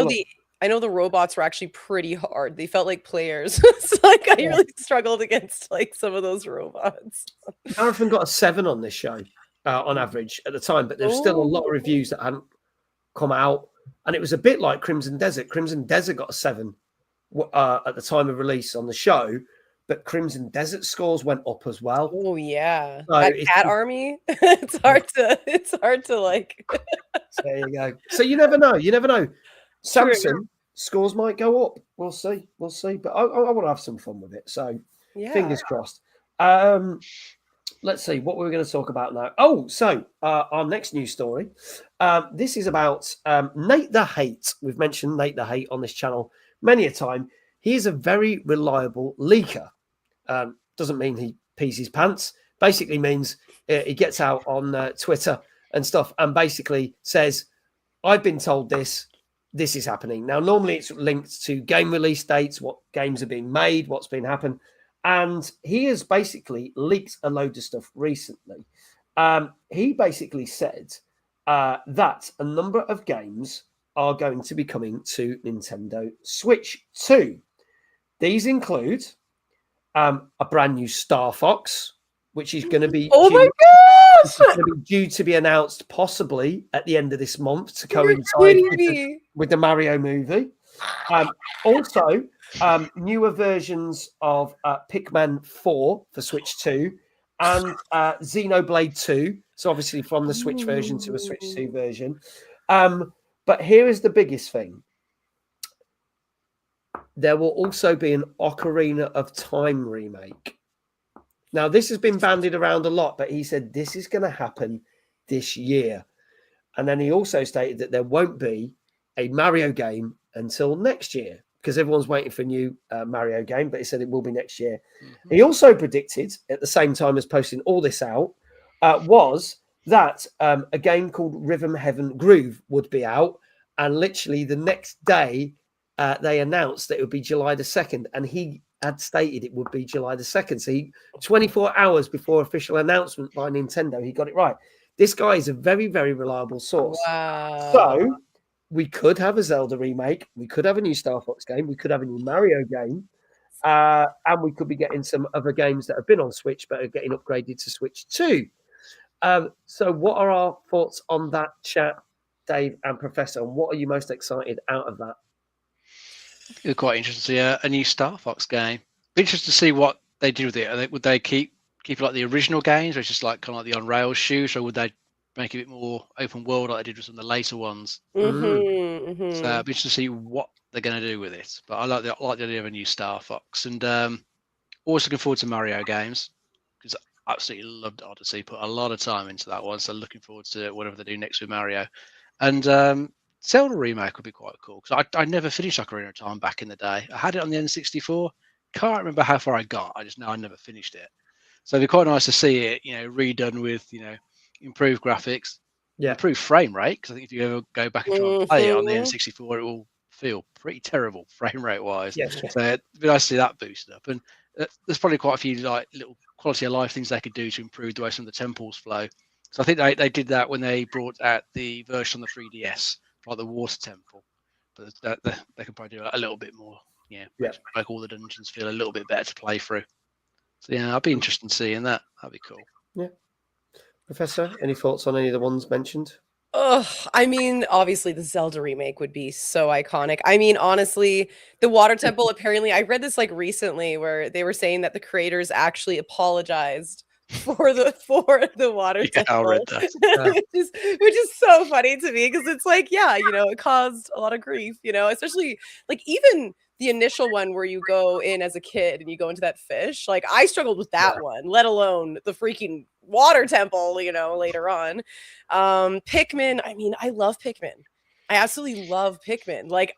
know look. the robots were actually pretty hard. They felt like players. It's like I really struggled against like some of those robots. Marathon got a 7 on this show on average at the time, but there's still a lot of reviews that hadn't come out, and it was a bit like Crimson Desert. Crimson Desert got a 7 at the time of release on the show, but Crimson Desert scores went up as well. Oh yeah, So that it's cat just- army. It's hard to like. There you go. So you never know. You never know. Samson scores might go up. We'll see. We'll see. But I want to have some fun with it. So fingers crossed. Let's see what we're going to talk about now. Oh, so our next news story. This is about Nate the Hate. We've mentioned Nate the Hate on this channel many a time. He is a very reliable leaker. Doesn't mean he pees his pants. Basically means he gets out on Twitter and stuff and basically says, I've been told this is happening. Now, normally it's linked to game release dates, what games are being made, what's been happening. And he has basically leaked a load of stuff recently. He basically said that a number of games are going to be coming to Nintendo Switch 2. These include a brand new Star Fox, which is going to be due to be announced possibly at the end of this month to coincide with the Mario movie. Also, newer versions of Pikmin 4 for Switch 2 and Xenoblade 2. So obviously from the Switch version to a Switch 2 version. But here is the biggest thing. There will also be an Ocarina of Time remake. Now, this has been bandied around a lot, but he said this is going to happen this year. And then he also stated that there won't be a Mario game until next year because everyone's waiting for a new Mario game, but he said it will be next year. Mm-hmm. He also predicted at the same time as posting all this out was that a game called Rhythm Heaven Groove would be out. And literally the next day, they announced that it would be July the 2nd. And he had stated it would be July the 2nd. So 24 hours before official announcement by Nintendo, he got it right. This guy is a very, very reliable source. Wow. So we could have a Zelda remake. We could have a new Star Fox game. We could have a new Mario game. And we could be getting some other games that have been on Switch but are getting upgraded to Switch 2. So what are our thoughts on that, chat, Dave and Professor? And what are you most excited out of that? It's quite interesting to see a new Star Fox game. Be interested to see what they do with it. Would they keep it like the original games, or it's just like kind of like the on rails shoot, or would they make it a bit more open world like they did with some of the later ones? Mm-hmm, mm-hmm. So it'd be interesting to see what they're going to do with it. But I like the idea of a new Star Fox, and always looking forward to Mario games because I absolutely loved Odyssey. Put a lot of time into that one, so looking forward to whatever they do next with Mario. And Zelda remake would be quite cool because I never finished Ocarina of Time back in the day. I had it on the N64. Can't remember how far I got. I just know I never finished it. So it'd be quite nice to see it, redone with, improved graphics, improved frame rate. Because I think if you ever go back and try and play it on the N64, it will feel pretty terrible frame rate wise. Yes. So it'd be nice to see that boosted up. And there's probably quite a few little quality of life things they could do to improve the way some of the temples flow. So I think they did that when they brought out the version on the 3DS, like the water temple. But they could probably do a little bit more. Make all the dungeons feel a little bit better to play through. So I'd be interested in seeing that. That'd be cool. Yeah. Professor, any thoughts on any of the ones mentioned? I mean, obviously the Zelda remake would be so iconic. I mean, honestly, the water temple, apparently, I read this like recently where they were saying that the creators actually apologized for the water temple. I read that. which is so funny to me because it's like, it caused a lot of grief, especially like even the initial one where you go in as a kid and you go into that fish. Like I struggled with that one, let alone the freaking water temple, later on. Pikmin, I mean, I love Pikmin. I absolutely love Pikmin. Like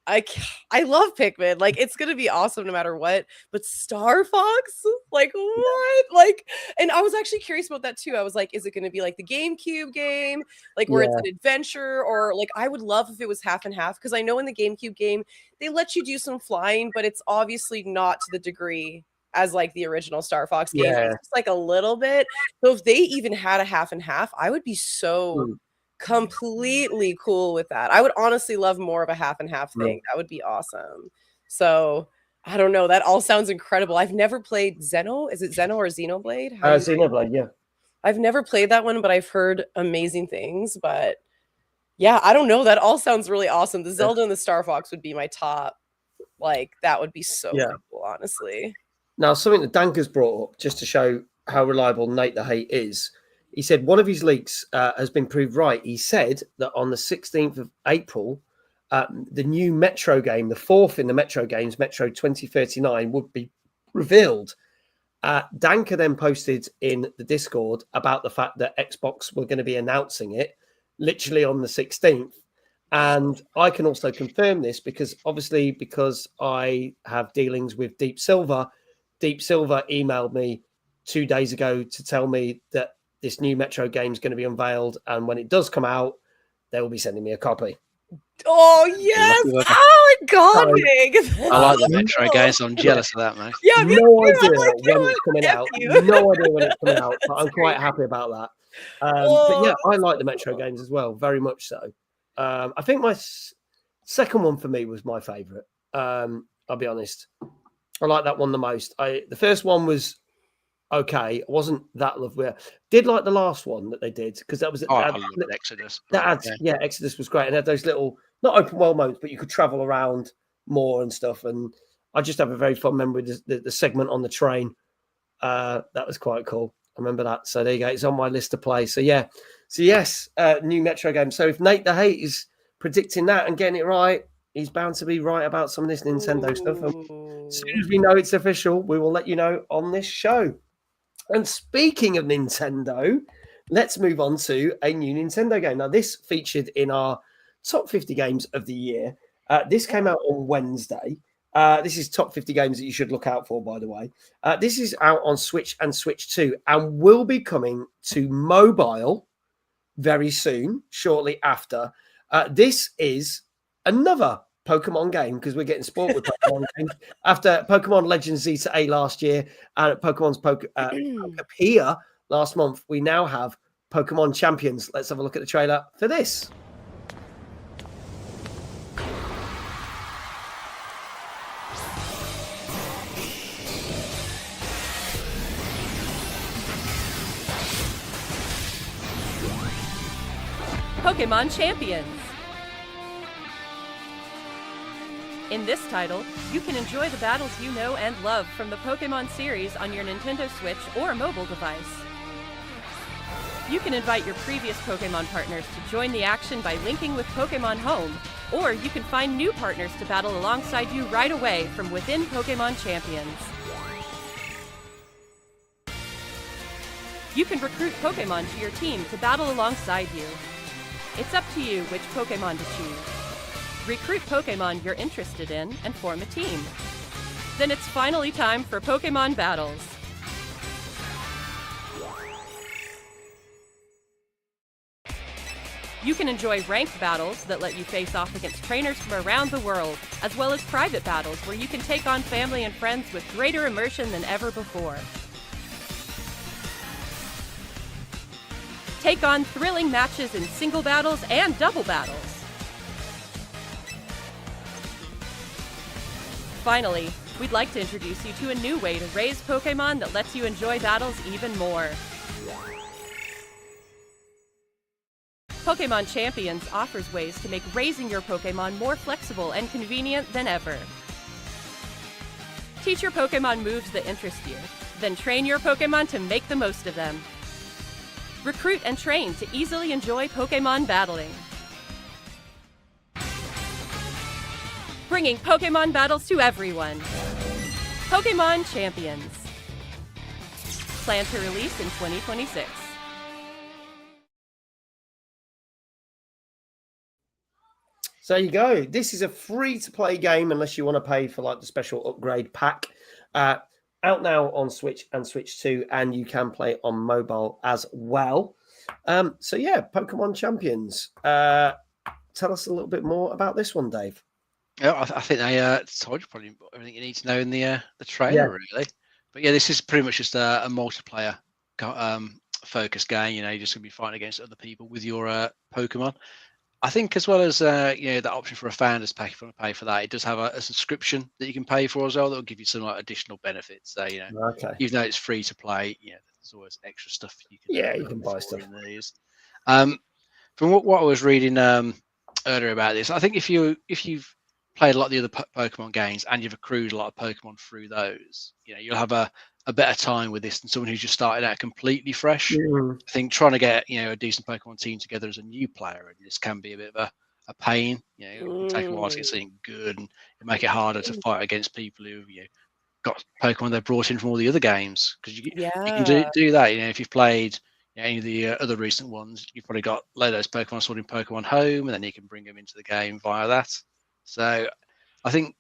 I love Pikmin. Like, it's gonna be awesome no matter what. But Star Fox, like what? Like, and I was actually curious about that too. I was like, is it gonna be like the GameCube game, like where it's Yeah. an adventure, or like I would love if it was half and half because I know in the GameCube game they let you do some flying, but it's obviously not to the degree as like the original Star Fox game. Yeah. It's just like a little bit. So if they even had a half and half, I would be so completely cool with that. I would honestly love more of a half and half thing. That would be awesome. So I don't know. That all sounds incredible. I've never played Xeno. Is it Xeno or Xenoblade? Xenoblade, yeah. I've never played that one, but I've heard amazing things. But yeah, I don't know. That all sounds really awesome. The Zelda and the Star Fox would be my top. Like, that would be so cool, honestly. Now, something that Danker's brought up, just to show how reliable Nate the Hate is, he said one of his leaks has been proved right. He said that on the 16th of April, the new Metro game, the fourth in the Metro games, Metro 2039, would be revealed. Danker then posted in the Discord about the fact that Xbox were going to be announcing it literally on the 16th. And I can also confirm this because I have dealings with Deep Silver. Deep Silver emailed me 2 days ago to tell me that this new Metro game is going to be unveiled. And when it does come out, they will be sending me a copy. Oh, yes. Oh, my God, Big. I like the Metro games. So I'm jealous of that, mate. Yeah, No idea when it's coming out. No idea when it's coming out. But I'm quite happy about that. But yeah, I like the Metro games as well. Very much so. I think my second one for me was my favorite. I'll be honest. I like that one the most. The first one was okay. I wasn't that lovely. Did like the last one that they did because that was I love Exodus. Exodus was great and had those little not open world moments, but you could travel around more and stuff. And I just have a very fond memory of the segment on the train. That was quite cool. I remember that. So there you go. It's on my list to play. So yeah. So yes, new Metro game. So if Nate the Hate is predicting that and getting it right, he's bound to be right about some of this Nintendo stuff. And as soon as we know it's official, we will let you know on this show. And speaking of Nintendo, let's move on to a new Nintendo game. Now, this featured in our top 50 games of the year. This came out on Wednesday. This is top 50 games that you should look out for, by the way. This is out on Switch and Switch 2 and will be coming to mobile very soon, shortly after. This is another Pokemon game because we're getting sport with Pokemon games. After Pokemon Legends Z-A last year and Pokemon's Pokepedia last month, we now have Pokemon Champions. Let's have a look at the trailer for this. Pokemon Champions. In this title, you can enjoy the battles you know and love from the Pokemon series on your Nintendo Switch or mobile device. You can invite your previous Pokemon partners to join the action by linking with Pokemon Home, or you can find new partners to battle alongside you right away from within Pokemon Champions. You can recruit Pokemon to your team to battle alongside you. It's up to you which Pokemon to choose. Recruit Pokemon you're interested in and form a team. Then it's finally time for Pokemon battles. You can enjoy ranked battles that let you face off against trainers from around the world, as well as private battles where you can take on family and friends with greater immersion than ever before. Take on thrilling matches in single battles and double battles. Finally, we'd like to introduce you to a new way to raise Pokemon that lets you enjoy battles even more. Pokemon Champions offers ways to make raising your Pokemon more flexible and convenient than ever. Teach your Pokemon moves that interest you, then train your Pokemon to make the most of them. Recruit and train to easily enjoy Pokemon battling. Bringing Pokemon battles to everyone. Pokemon Champions. Planned to release in 2026. So there you go. This is a free-to-play game unless you want to pay for like the special upgrade pack. Out now on Switch and Switch 2, and you can play on mobile as well. So yeah, Pokemon Champions. Tell us a little bit more about this one, Dave. Yeah, I think they told you probably everything you need to know in the trailer, really. But yeah, this is pretty much just a multiplayer focused game. You're just gonna be fighting against other people with your Pokemon. I think as well as that option for a founders pack, if you want to pay for that, it does have a subscription that you can pay for as well. That will give you some additional benefits. So even though it's free to play, there's always extra stuff you can you can buy stuff in these. From what I was reading earlier about this, I think if you've played a lot of the other Pokemon games and you've accrued a lot of Pokemon through those, you'll have a better time with this than someone who's just started out completely fresh. I think trying to get a decent Pokemon team together as a new player, and this can be a bit of a pain. It can take a while to get something good, and it make it harder to fight against people who got Pokemon they've brought in from all the other games, because you can do that. If you've played any of the other recent ones, you've probably got a load of those Pokemon stored in Pokemon Home, and then you can bring them into the game via that. So I think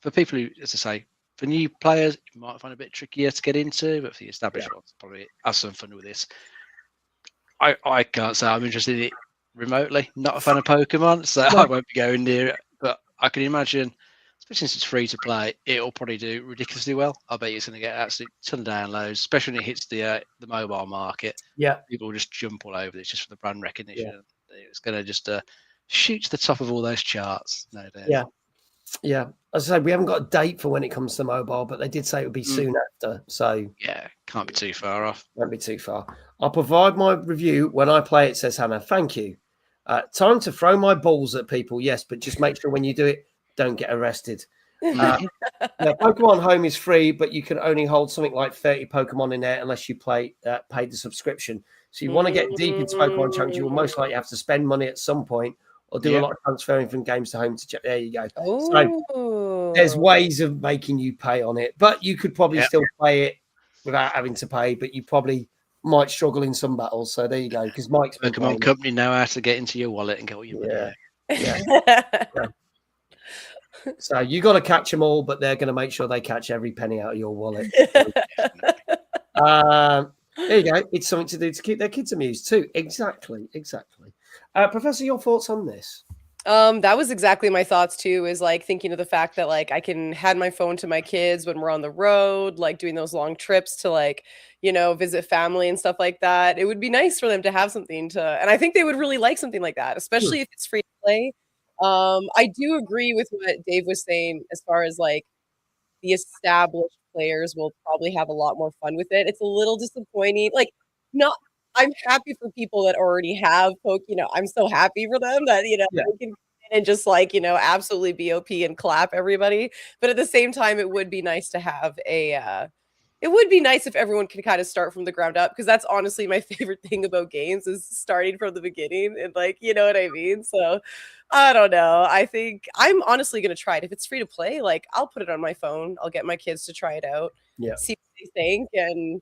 for people who, as I say, for new players, you might find it a bit trickier to get into, but for the established ones, probably have some fun with this. I can't say I'm interested in it remotely. Not a fan of Pokemon, so I won't be going near it. But I can imagine, especially since it's free to play, it'll probably do ridiculously well. I bet it's going to get absolutely ton of downloads, especially when it hits the mobile market. Yeah, people will just jump all over this just for the brand recognition. It's going to just shoot to the top of all those charts, no doubt. Yeah. As I say, we haven't got a date for when it comes to mobile, but they did say it would be soon after. So yeah, can't be too far off. Won't be too far. I'll provide my review when I play it, says Hannah. Thank you. Time to throw my balls at people, yes, but just make sure when you do it, don't get arrested. Now, Pokemon Home is free, but you can only hold something like 30 Pokemon in there unless you paid the subscription. So you want to get deep into Pokemon Challenge, you will most likely have to spend money at some point, or do a lot of transferring from games to home to check. There you go. So there's ways of making you pay on it, but you could probably still play it without having to pay, but you probably might struggle in some battles. So there you go. Because Mike's Pokemon Company know how to get into your wallet and get all your money. So you got to catch them all, but they're going to make sure they catch every penny out of your wallet. There you go. It's something to do to keep their kids amused too. Exactly. Professor, your thoughts on this? That was exactly my thoughts too, is like thinking of the fact that like I can hand my phone to my kids when we're on the road, like doing those long trips to like, visit family and stuff like that. It would be nice for them to have something and I think they would really like something like that, especially if it's free to play. I do agree with what Dave was saying as far as like the established players will probably have a lot more fun with it. It's a little disappointing. I'm happy for people that already have I'm so happy for them that, they can come in and just absolutely BOP and clap everybody. But at the same time, it would be nice to have it would be nice if everyone could kind of start from the ground up, because that's honestly my favorite thing about games is starting from the beginning and you know what I mean? So I don't know. I think I'm honestly going to try it. If it's free to play, I'll put it on my phone. I'll get my kids to try it out, see what they think. And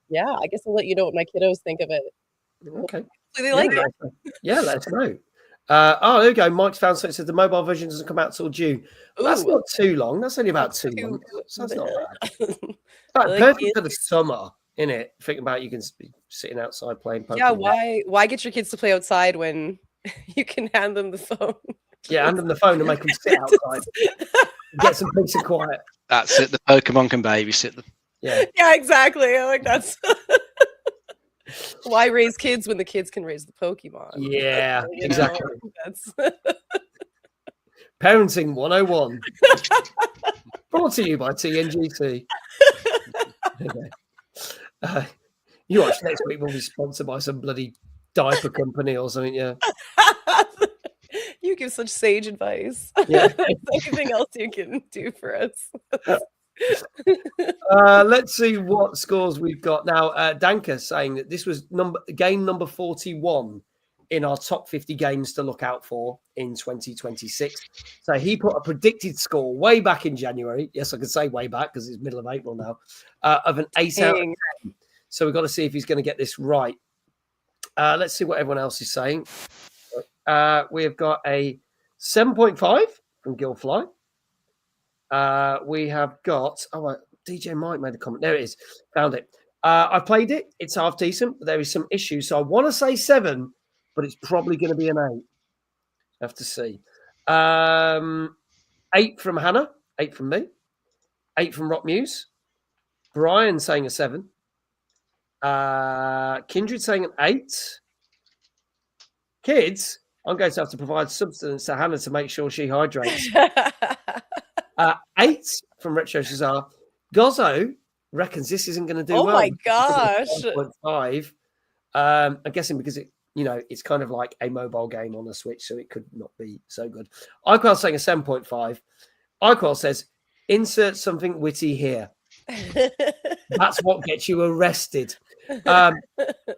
yeah, I guess I'll let you know what my kiddos think of it. Okay. Hopefully they like it. Let us know. There we go. Mike's found something. Says the mobile version doesn't come out till June. That's not too long. That's only about 2 months. So that's not bad. Perfect for the summer, innit? Think about you can be sitting outside playing Pokemon. Yeah, why get your kids to play outside when you can hand them the phone? Yeah, hand them the phone and make them sit outside. Get some peace and quiet. That's it. The Pokemon can babysit them. Yeah. Yeah, exactly. I'm like, that's why raise kids when the kids can raise the Pokemon. Yeah, exactly. That's Parenting 101. Brought to you by TNGT. Okay. You watch next week, we'll be sponsored by some bloody diaper company or something. Yeah. You give such sage advice. Yeah. Anything else you can do for us? Let's see what scores we've got now. Danka saying that this was game number 41 in our top 50 games to look out for in 2026. So he put a predicted score way back in January. Yes, I can say way back because it's middle of April now, of an 8 out of 10. So we've got to see if he's going to get this right. Let's see what everyone else is saying. We've got a 7.5 from Gilfly. We have got... DJ Mike made a comment. There it is. Found it. I played it. It's half decent, but there is some issues. So I want to say 7, but it's probably going to be an 8. Have to see. 8 from Hannah. 8 from me. 8 from Rock Muse. Brian saying a 7. Kindred saying an 8. Kids, I'm going to have to provide substance to Hannah to make sure she hydrates. 8 from Retro Cesar. Gozzo reckons this isn't going to do well. Oh my gosh. 5.5. I'm guessing because it's kind of like a mobile game on the Switch, so it could not be so good. Iquel saying a 7.5. Iquel says, insert something witty here. That's what gets you arrested.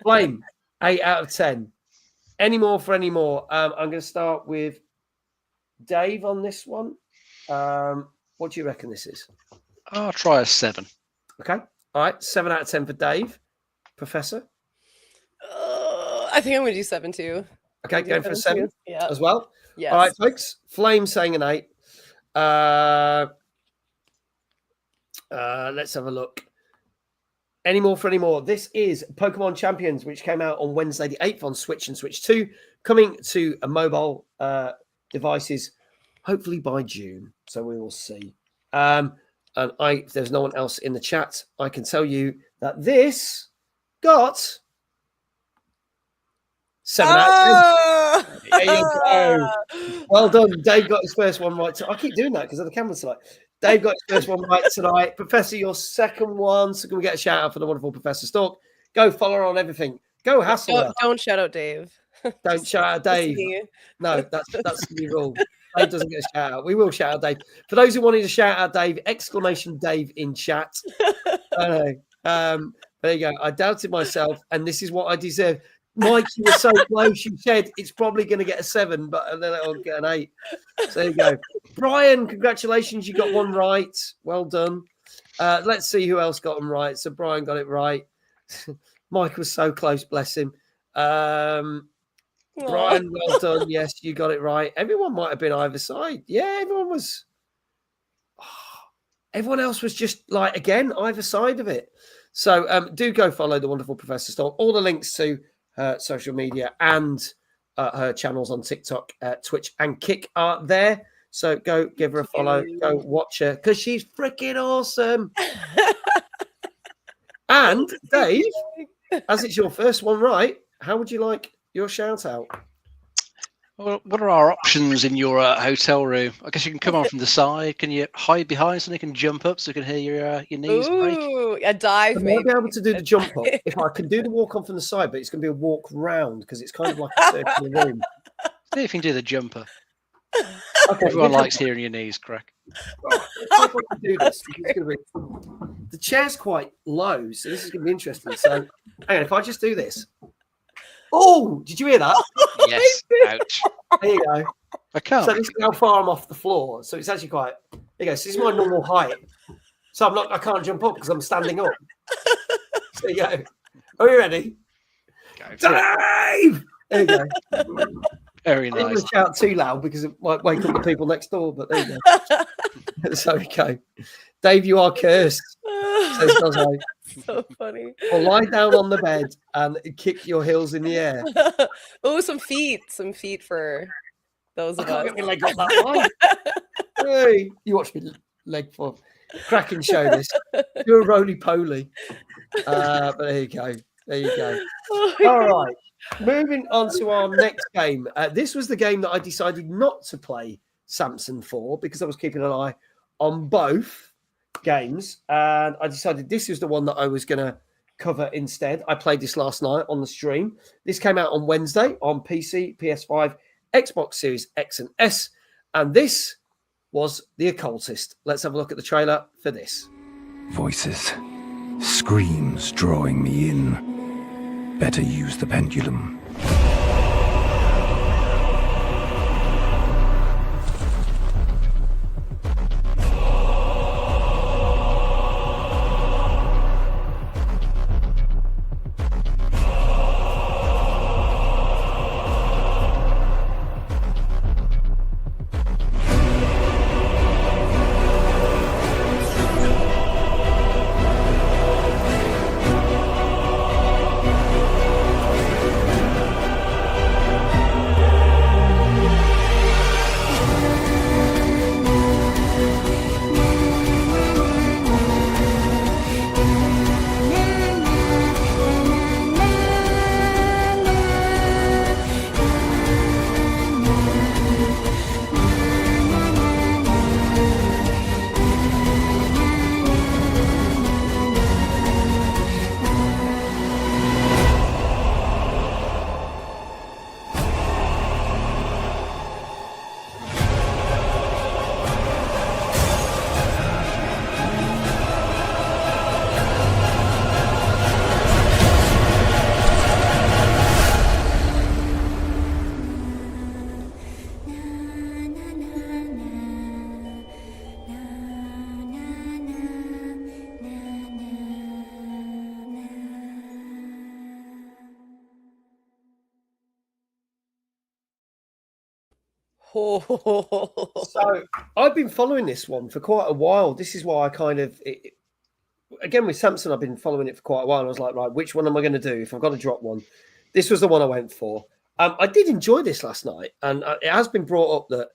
Flame, 8 out of 10. Any more for any more? I'm going to start with Dave on this one. What do you reckon this is? I'll try a 7. Okay. All right. 7 out of 10 for Dave. Professor? I think I'm going to do 7 too. Okay, going for a 7 as well. Yes. All right, folks. Flame saying an 8. Let's have a look. Any more for any more? This is Pokemon Champions, which came out on Wednesday the 8th on Switch and Switch 2, coming to a mobile devices hopefully by June. So we will see. And if there's no one else in the chat, I can tell you that this got 7 out of 10. There you go. Well done. Dave got his first one right. I keep doing that because of the camera tonight. Dave got his first one right tonight. Professor, your second one. So can we get a shout out for the wonderful Professor Stalke? Go follow her on everything. Go hassle her. Don't shout out Dave. Don't shout out Dave. No, that's the rule. Dave doesn't get a shout out. We will shout out Dave. For those who wanted to shout out Dave, exclamation Dave in chat. I know. There you go. I doubted myself, and this is what I deserve. Mike, you were so close. You said it's probably going to get a 7, but then it'll get an 8. So there you go. Brian, congratulations. You got one right. Well done. Let's see who else got them right. So Brian got it right. Mike was so close, bless him. Brian, well done. Yes, you got it right. Everyone might have been either side. Yeah, everyone was. Everyone else was just like, again, either side of it. So do go follow the wonderful Professor Stalke. All the links to her social media and her channels on TikTok, Twitch, and Kick are there. So go give her a follow. Go watch her because she's freaking awesome. And Dave, as it's your first one right, how would you like your shout out? Well, what are our options in your hotel room? I guess you can come on from the side. Can you hide behind something? Can jump up so you can hear your knees break? Ooh, a dive, maybe. I might be able to do the jump up if I can do the walk on from the side, but it's going to be a walk round because it's kind of like a circular room. See if you can do the jumper. Okay, everyone likes hearing your knees crack. Right, let's see if I can do this. It's going to be... The chair's quite low, so this is going to be interesting. So, hang on, if I just do this. Oh, did you hear that? Yes. Ouch. There you go. I can't. So this is how far I'm off the floor. So it's actually quite. There you go. So this is my normal height. So I can't jump up because I'm standing up. So there you go. Are you ready? Dave! There you go. Very I didn't nice. want to shout too loud because it might wake up the people next door. But there you go. So okay, Dave, you are cursed. Says Gozzo. So funny. Well, lie down on the bed and kick your heels in the air. Oh, some feet for those of I can't us. get my leg up that high. Hey, you watch me leg for cracking show this. You're a roly poly. But there you go. There you go. All right. Moving on to our next game. This was the game that I decided not to play Samson for because I was keeping an eye on both games, and I decided this is the one that I was going to cover instead. I played this last night on the stream. This came out on Wednesday on PC, PS5, Xbox Series X and S, and this was The Occultist. Let's have a look at the trailer for this. Voices, screams drawing me in. Better use the pendulum. So I've been following this one for quite a while. This is why I kind of, again with Samson, I've been following it for quite a while. I was like, right, which one am I going to do if I've got to drop one? This was the one I went for. I did enjoy this last night, and it has been brought up that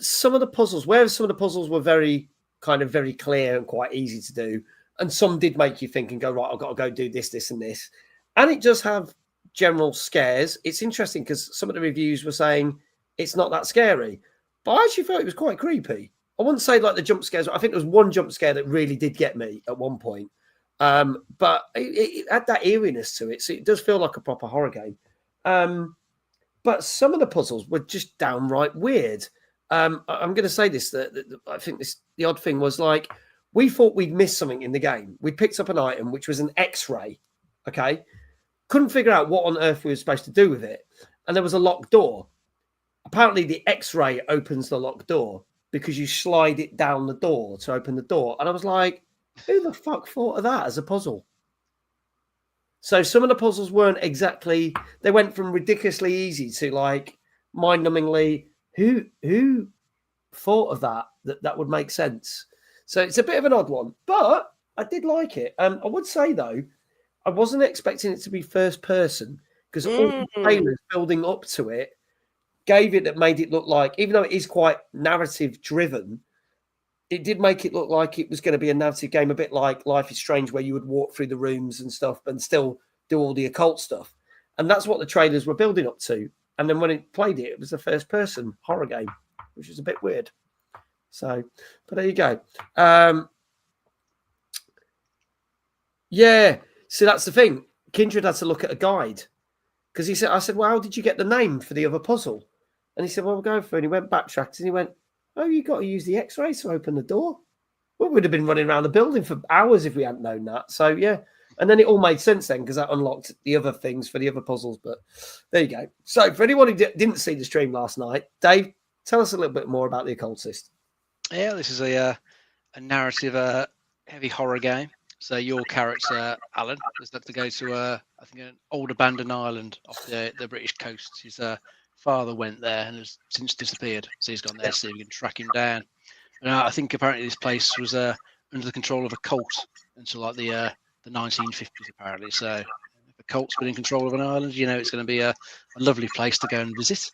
some of the puzzles, whereas some of the puzzles were very clear and quite easy to do, and some did make you think and go, right, I've got to go do this, this, and this. And it does have general scares. It's interesting because some of the reviews were saying it's not that scary, but I actually felt it was quite creepy. I wouldn't say like the jump scares. I think there was one jump scare that really did get me at one point, but it had that eeriness to it, so it does feel like a proper horror game. But some of the puzzles were just downright weird. I'm going to say this, that I think the odd thing was like, we thought we'd missed something in the game. We picked up an item, which was an X-ray, okay? Couldn't figure out what on earth we were supposed to do with it. And there was a locked door. Apparently the X-ray opens the locked door because you slide it down the door to open the door. And I was like, who the fuck thought of that as a puzzle? So some of the puzzles weren't exactly, they went from ridiculously easy to like mind-numbingly, who thought of that would make sense? So it's a bit of an odd one, but I did like it. I would say though, I wasn't expecting it to be first person because all the trailers building up to it gave it, that made it look like, even though it is quite narrative driven, it did make it look like it was going to be a narrative game, a bit like Life is Strange, where you would walk through the rooms and stuff and still do all the occult stuff. And that's what the trailers were building up to. And then when it played it, it was a first person horror game, which is a bit weird. So, but there you go. Yeah. So that's the thing. Kindred had to look at a guide because I said, well, how did you get the name for the other puzzle? And he said, well, we'll go for it. And he went backtracked and he went, oh, you got to use the X-ray to open the door. We would have been running around the building for hours if we hadn't known that. So, yeah. And then it all made sense then because that unlocked the other things for the other puzzles. But there you go. So for anyone who didn't see the stream last night, Dave, tell us a little bit more about the Occultist. Yeah, this is a narrative heavy horror game. So your character, Alan, has had to go to, I think, an old abandoned island off the British coast. His father went there and has since disappeared. So he's gone there to see if he can track him down. And I think apparently this place was under the control of a cult until like the 1950s, apparently. So if a cult's been in control of an island, you know it's going to be a lovely place to go and visit.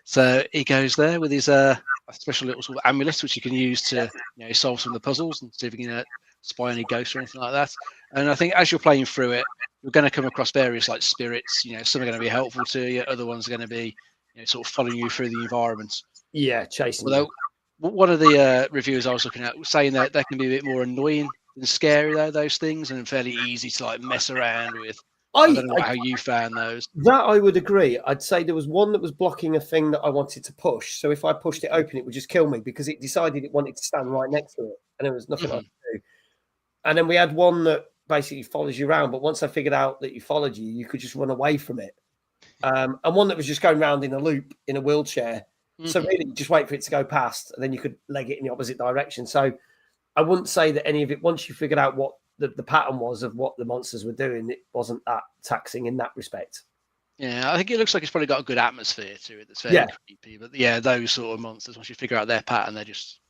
So he goes there with his a special little sort of amulet, which you can use to solve some of the puzzles and see if you can spy any ghosts or anything like that. And I think as you're playing through it, you're going to come across various like spirits. Some are going to be helpful to you, other ones are going to be sort of following you through the environment. Yeah, chasing. Although one of the reviewers I was looking at was saying that they can be a bit more annoying than scary, though, those things, and fairly easy to like mess around with. I don't know how you found those. That I would agree. I'd say there was one that was blocking a thing that I wanted to push. So if I pushed it open, it would just kill me because it decided it wanted to stand right next to it, and there was nothing I could do. And then we had one that basically follows you around, but once I figured out that he followed you, you could just run away from it. And one that was just going around in a loop in a wheelchair. So really, you just wait for it to go past, and then you could leg it in the opposite direction. So I wouldn't say that any of it, once you figured out what the pattern was of what the monsters were doing, it wasn't that taxing in that respect. Yeah, I think it looks like it's probably got a good atmosphere to it that's fairly creepy. But yeah, those sort of monsters, once you figure out their pattern, they're just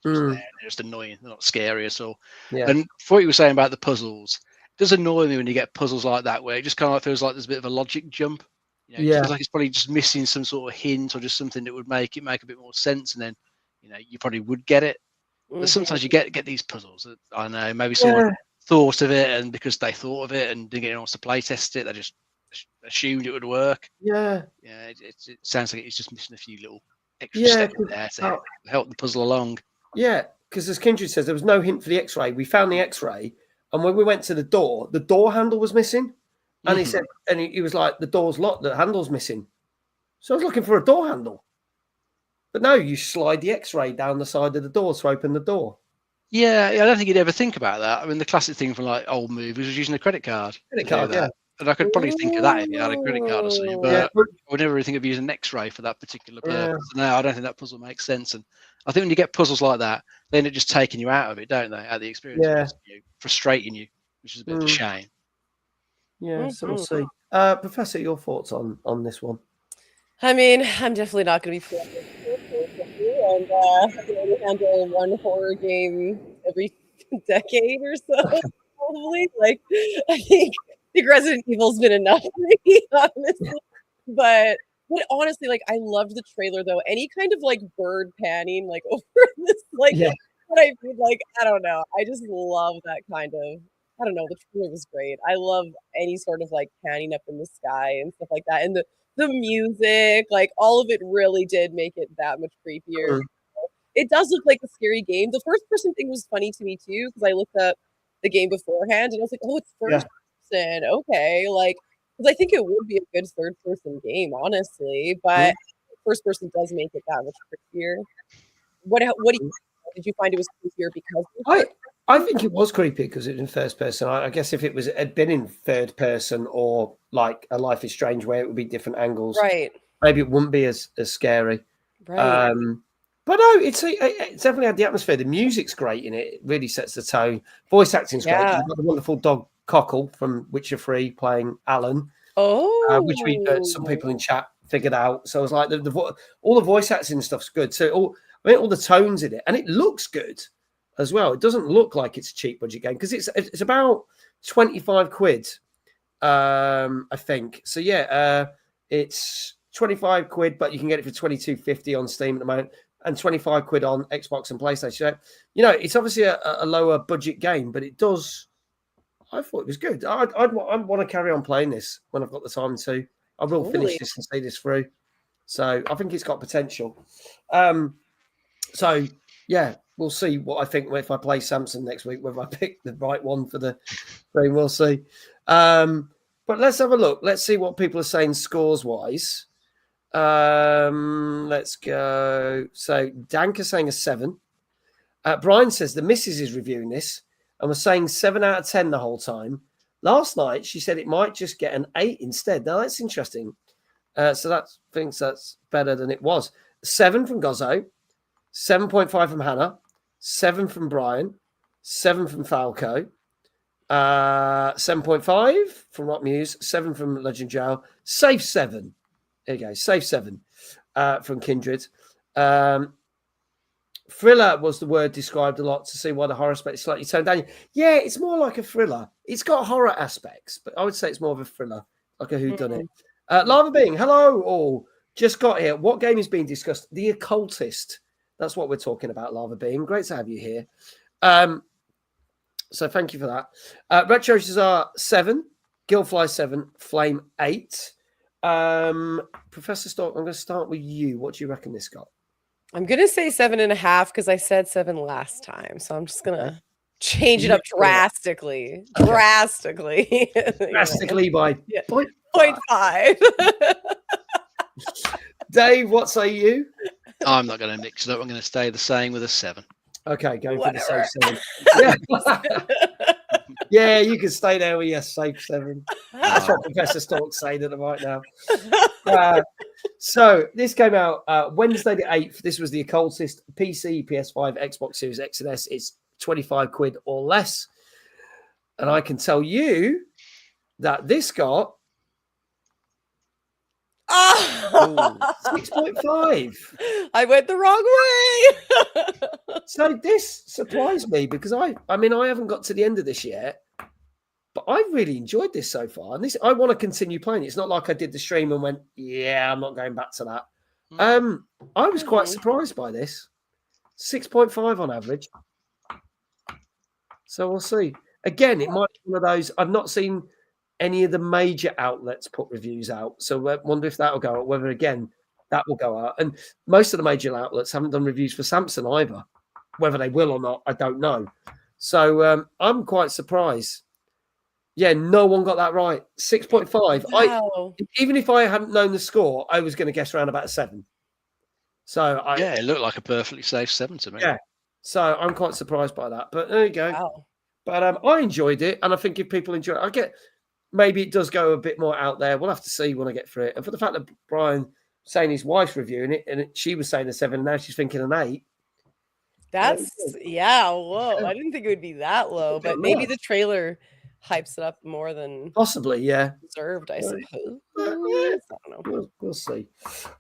there. They're just annoying. They're not scary at all. Yeah. And for what you were saying about the puzzles, it does annoy me when you get puzzles like that where it just kind of feels like there's a bit of a logic jump. It feels like it's probably just missing some sort of hint or just something that would make it make a bit more sense, and then you probably would get it. But sometimes you get these puzzles that, I don't know, maybe someone thought of it, and because they thought of it and didn't get anyone else to play test it, they just assumed it would work. Yeah. It sounds like it's just missing a few little extra steps there to help the puzzle along. Yeah, because as Kindred says, there was no hint for the X-ray. We found the X-ray, and when we went to the door handle was missing. And he said, and he was like, the door's locked, the handle's missing. So I was looking for a door handle. But no, you slide the X-ray down the side of the door to open the door. Yeah, I don't think you'd ever think about that. I mean, the classic thing from like old movies was using a credit card. Yeah. And I could probably think of that if you had a credit card or something, but I would never really think of using an X-ray for that particular purpose. No, I don't think that puzzle makes sense. And I think when you get puzzles like that, they end up just taking you out of it, don't they? Out of the experience, frustrating you, which is a bit of a shame. Yeah, so we'll see. Professor, your thoughts on this one? I mean, I'm definitely not going to be playing this and I can only handle one horror game every decade or so, probably. Like, I think Resident Evil's been enough for me, honestly. But honestly, like, I loved the trailer though. Any kind of like bird panning, like over this, like, Yeah. what I mean, like, I don't know. I just love that kind of. I don't know. The trailer was great. I love any sort of like panning up in the sky and stuff like that, and the music, like all of it, really did make it that much creepier. It does look like a scary game. The first person thing was funny to me too, because I looked up the game beforehand and I was like, oh, it's first person. Okay, like, because I think it would be a good third person game, honestly, but first person does make it that much creepier. What do you did you find it was creepier because I think it was creepy because it was in first person. I guess if it had been in third person or like a Life is Strange where it would be different angles, right? Maybe it wouldn't be as scary. Right. But no, it's definitely had the atmosphere. The music's great in it. It really sets the tone. Voice acting's great. You've got the wonderful dog Cockle from Witcher 3 playing Alan. Which some people in chat figured out. So I was like, all the voice acting and stuff's good. So all the tones in it, and it looks good as well. It doesn't look like it's a cheap budget game because it's about 25 quid, I think. So yeah, it's 25 quid, but you can get it for 22.50 on Steam at the moment, and 25 quid on Xbox and PlayStation. So, it's obviously a lower budget game, but it does. I thought it was good. I want to carry on playing this when I've got the time to. I will finish this and see this through. So I think it's got potential. So yeah, we'll see what I think if I play Samson next week, whether I pick the right one for the thing. We'll see. But let's have a look. Let's see what people are saying scores wise. Let's go. So Dank is saying a 7. Brian says the missus is reviewing this and was saying 7 out of 10 the whole time. Last night, she said it might just get an 8 instead. Now, that's interesting. So that thinks that's better than it was. 7 from Gozzo, 7.5 from Hannah, 7 from Brian, 7 from Falco, 7.5 from Rock Muse, 7 from Legend Joe, safe 7. There you go, safe 7 from Kindred. Thriller was the word described a lot to see why the horror aspect is slightly toned down. Yeah, it's more like a thriller. It's got horror aspects, but I would say it's more of a thriller, like a whodunit. Lava Being, hello all. Just got here. What game is being discussed? The Occultist. That's what we're talking about, Lava Being. Great to have you here. So thank you for that. Retros are 7, Gilfly 7, Flame 8. Professor Stalke, I'm going to start with you. What do you reckon this got? I'm going to say 7.5 because I said 7 last time. So I'm just going to change it up drastically. Drastically. Drastically by 0.5. Dave, what say you? I'm not going to mix it up. I'm going to stay the same with a 7. Okay, going for the safe 7. Yeah, you can stay there with your safe 7. That's what Professor Stalke's saying at the right now. So this came out Wednesday the 8th. This was the Occultist, PC, PS5, Xbox Series X and S. It's 25 quid or less. And I can tell you that this got 6.5. I went the wrong way. So this surprised me because I haven't got to the end of this yet, but I really enjoyed this so far. And I want to continue playing it. It's not like I did the stream and went, yeah, I'm not going back to that. I was quite surprised by this. 6.5 on average. So we'll see. Again, it might be one of those. I've not seen any of the major outlets put reviews out. So I wonder if that will go out, whether, again, that will go out. And most of the major outlets haven't done reviews for Samson either. Whether they will or not, I don't know. So I'm quite surprised. Yeah, no one got that right. 6.5. Wow. Even if I hadn't known the score, I was going to guess around about 7. So yeah, it looked like a perfectly safe 7 to me. Yeah. So I'm quite surprised by that. But there you go. Wow. But I enjoyed it. And I think if people enjoy it, maybe it does go a bit more out there. We'll have to see when I get through it. And for the fact that Brian saying his wife's reviewing it and she was saying a 7 and now she's thinking an 8. That's, whoa. I didn't think it would be that low, but maybe the trailer hypes it up more than possibly, yeah, deserved, I suppose. Yeah. I don't know. We'll see.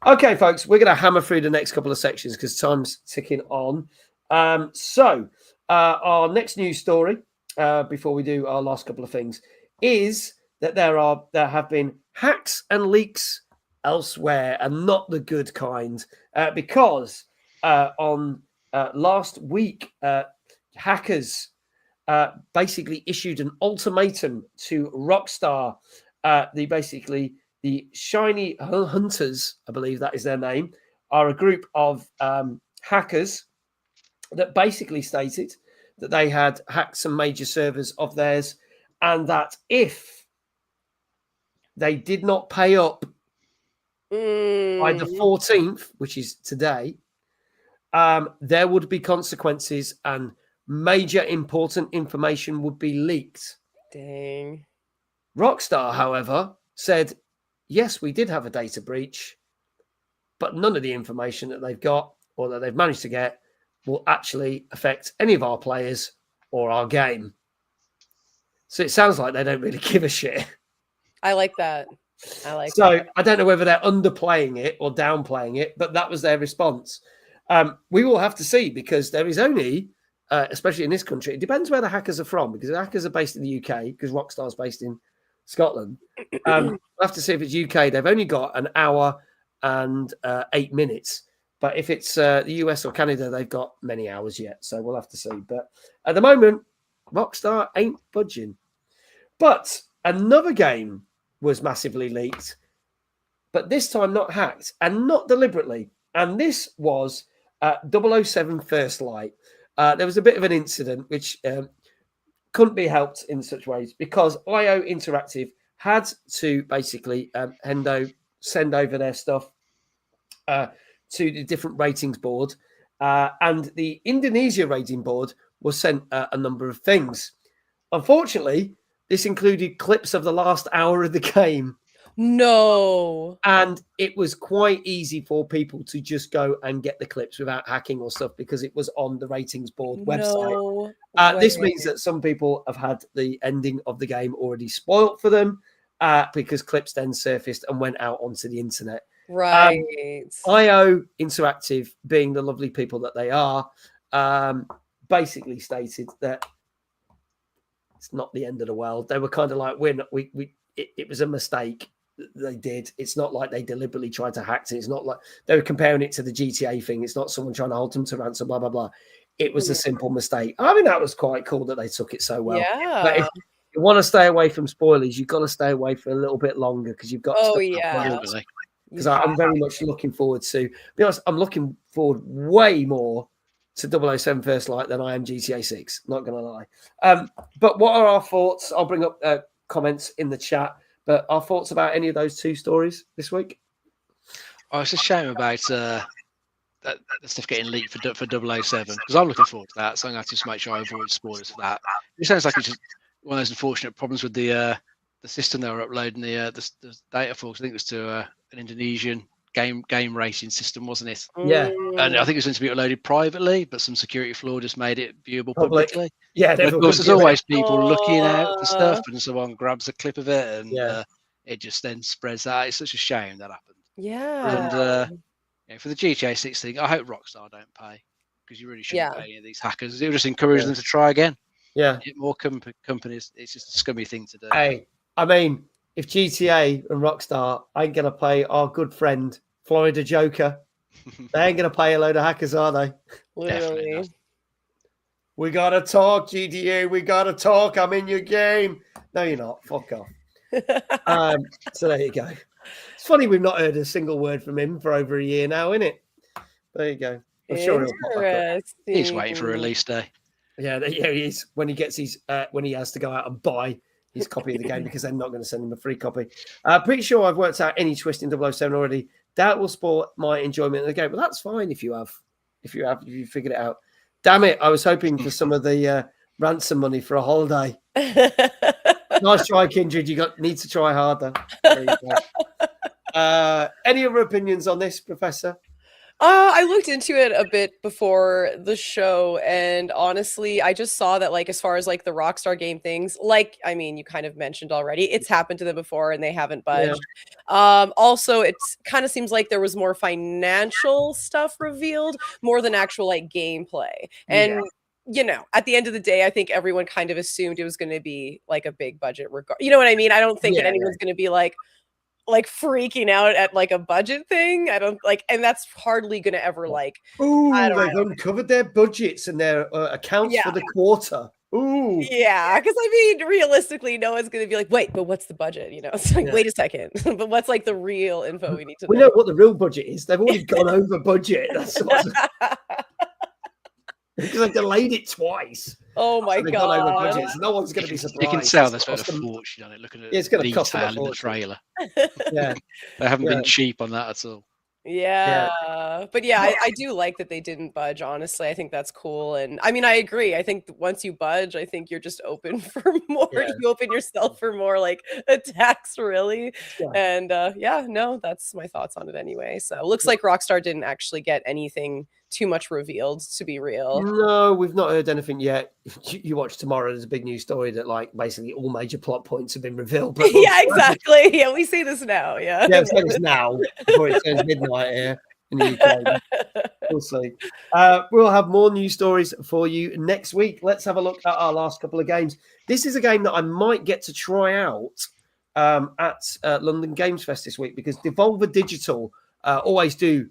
Okay, folks, we're going to hammer through the next couple of sections because time's ticking on. So our next news story, before we do our last couple of things, is that there have been hacks and leaks elsewhere, and not the good kind, because on last week, hackers basically issued an ultimatum to Rockstar. The Shiny Hunters, I believe that is their name, are a group of hackers that basically stated that they had hacked some major servers of theirs, and that if they did not pay up by the 14th, which is today, there would be consequences and major important information would be leaked. Dang. Rockstar, however, said, yes, we did have a data breach, but none of the information that they've got or that they've managed to get will actually affect any of our players or our game. So it sounds like they don't really give a shit. I like that. I don't know whether they're underplaying it or downplaying it, but that was their response. We will have to see, because there is only, especially in this country, it depends where the hackers are from, because the hackers are based in the UK, because Rockstar's based in Scotland. We'll have to see if it's UK. They've only got an hour and 8 minutes. But if it's the US or Canada, they've got many hours yet. So we'll have to see. But at the moment, Rockstar ain't budging. But another game was massively leaked, but this time not hacked and not deliberately. And this was 007 First Light. There was a bit of an incident which couldn't be helped in such ways, because IO Interactive had to basically send over their stuff to the different ratings board, and the Indonesia rating board was sent a number of things. Unfortunately, this included clips of the last hour of the game. No. And it was quite easy for people to just go and get the clips without hacking or stuff, because it was on the ratings board website. This means that some people have had the ending of the game already spoilt for them, because clips then surfaced and went out onto the internet. Right. IO Interactive, being the lovely people that they are, basically stated that it's not the end of the world. They were kind of like, it was a mistake they did. It's not like they deliberately tried to hack it. It's not like they were comparing it to the GTA thing. It's not someone trying to hold them to ransom, blah, blah, blah. It was a simple mistake. I mean, that was quite cool that they took it so well. Yeah. But if you want to stay away from spoilers, you've got to stay away for a little bit longer, because you've got because I'm very much looking forward to, be honest, I'm looking forward way more to 007 First Light than I am GTA 6, not going to lie. But what are our thoughts? I'll bring up comments in the chat, but our thoughts about any of those two stories this week? Oh, it's a shame about the stuff getting leaked for 007, because I'm looking forward to that, so I'm going to have to make sure I avoid spoilers for that. It sounds like it's just one of those unfortunate problems with the system they were uploading the data for. I think it was to an Indonesian game rating system, wasn't it? Yeah. And I think it was meant to be uploaded privately, but some security flaw just made it viewable publicly. Yeah. And of course, there's always people looking out for stuff, and someone grabs a clip of it, and it just then spreads out. It's such a shame that happened. Yeah. And for the GTA 6 thing, I hope Rockstar don't pay, because you really shouldn't pay any of these hackers. It will just encourage them to try again. Yeah. Get more companies. It's just a scummy thing to do. Hey, I mean, if GTA and Rockstar ain't going to pay our good friend Florida Joker, they ain't going to pay a load of hackers, are they? Literally. We got to talk, GTA. We got to talk. I'm in your game. No, you're not. Fuck off. So there you go. It's funny we've not heard a single word from him for over a year now, isn't it? There you go. I'm sure he'll pop back up. He's waiting for a release day. Yeah, he is. When he gets his, when he has to go out and buy his copy of the game, because they're not going to send him a free copy. Pretty sure I've worked out any twist in 007 already. That will spoil my enjoyment of the game. But that's fine if you figured it out. Damn it! I was hoping for some of the ransom money for a holiday. Nice try, Kindred. You need to try harder. There you go. Any other opinions on this, Professor? I looked into it a bit before the show, and honestly, I just saw that, like, as far as like the Rockstar game things, like, I mean, you kind of mentioned already, it's happened to them before and they haven't budged. Also, it kind of seems like there was more financial stuff revealed more than actual like gameplay. And you know, at the end of the day, I think everyone kind of assumed it was going to be like a big budget regard. You know what I mean? I don't think that anyone's going to be like freaking out at like a budget thing. I don't like, and that's hardly gonna ever like. Ooh, they've uncovered their budgets and their accounts for the quarter. Ooh, yeah, because I mean, realistically, no one's gonna be like, wait, but what's the budget? You know, it's like, wait a second, but what's like the real info we need to know? We know what the real budget is. They've already gone over budget. That's because they've delayed it twice. Oh my god! No one's going to be surprised. You can tell they spent a fortune on it. Looking at it's going to cost them detail in the trailer. Yeah, they haven't been cheap on that at all. Yeah, but yeah, I do like that they didn't budge. Honestly, I think that's cool, and I mean, I agree. I think once you budge, I think you're just open for more. You open yourself for more like attacks, really. And yeah, no, that's my thoughts on it anyway. So it looks like Rockstar didn't actually get anything too much revealed, to be real. No, we've not heard anything yet. You watch tomorrow, there's a big news story that like basically all major plot points have been revealed. But yeah, exactly. Yeah, we see this now. Yeah, we say this now before it turns midnight here in the UK. We'll see. We'll have more news stories for you next week. Let's have a look at our last couple of games. This is a game that I might get to try out at London Games Fest this week, because Devolver Digital always do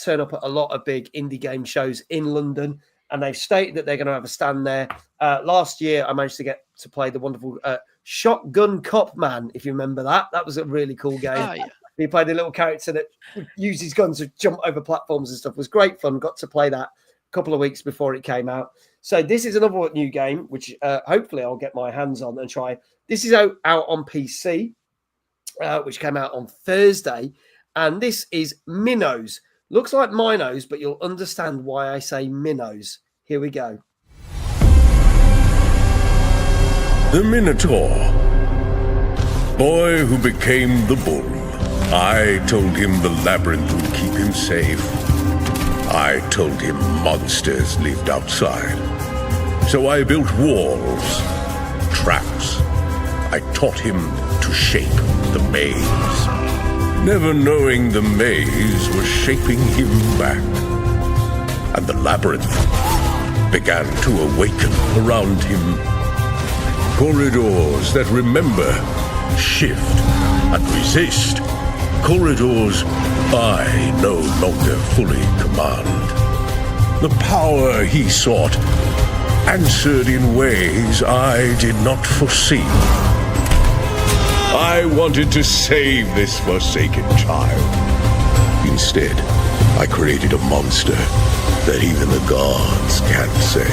turn up at a lot of big indie game shows in London, and they've stated that they're going to have a stand there. Last year, I managed to get to play the wonderful Shotgun Cop Man, if you remember that. That was a really cool game. Oh, yeah. He played a little character that uses guns to jump over platforms and stuff. It was great fun. Got to play that a couple of weeks before it came out. So this is another new game, which hopefully I'll get my hands on and try. This is out on PC, which came out on Thursday, and this is Minnows. Looks like Minos, but you'll understand why I say minnows. Here we go. The Minotaur. Boy who became the bull. I told him the labyrinth would keep him safe. I told him monsters lived outside. So I built walls, traps. I taught him to shape the maze. Never knowing the maze was shaping him back. And the labyrinth began to awaken around him. Corridors that remember, shift, and resist. Corridors I no longer fully command. The power he sought answered in ways I did not foresee. I wanted to save this forsaken child. Instead, I created a monster that even the gods can't save.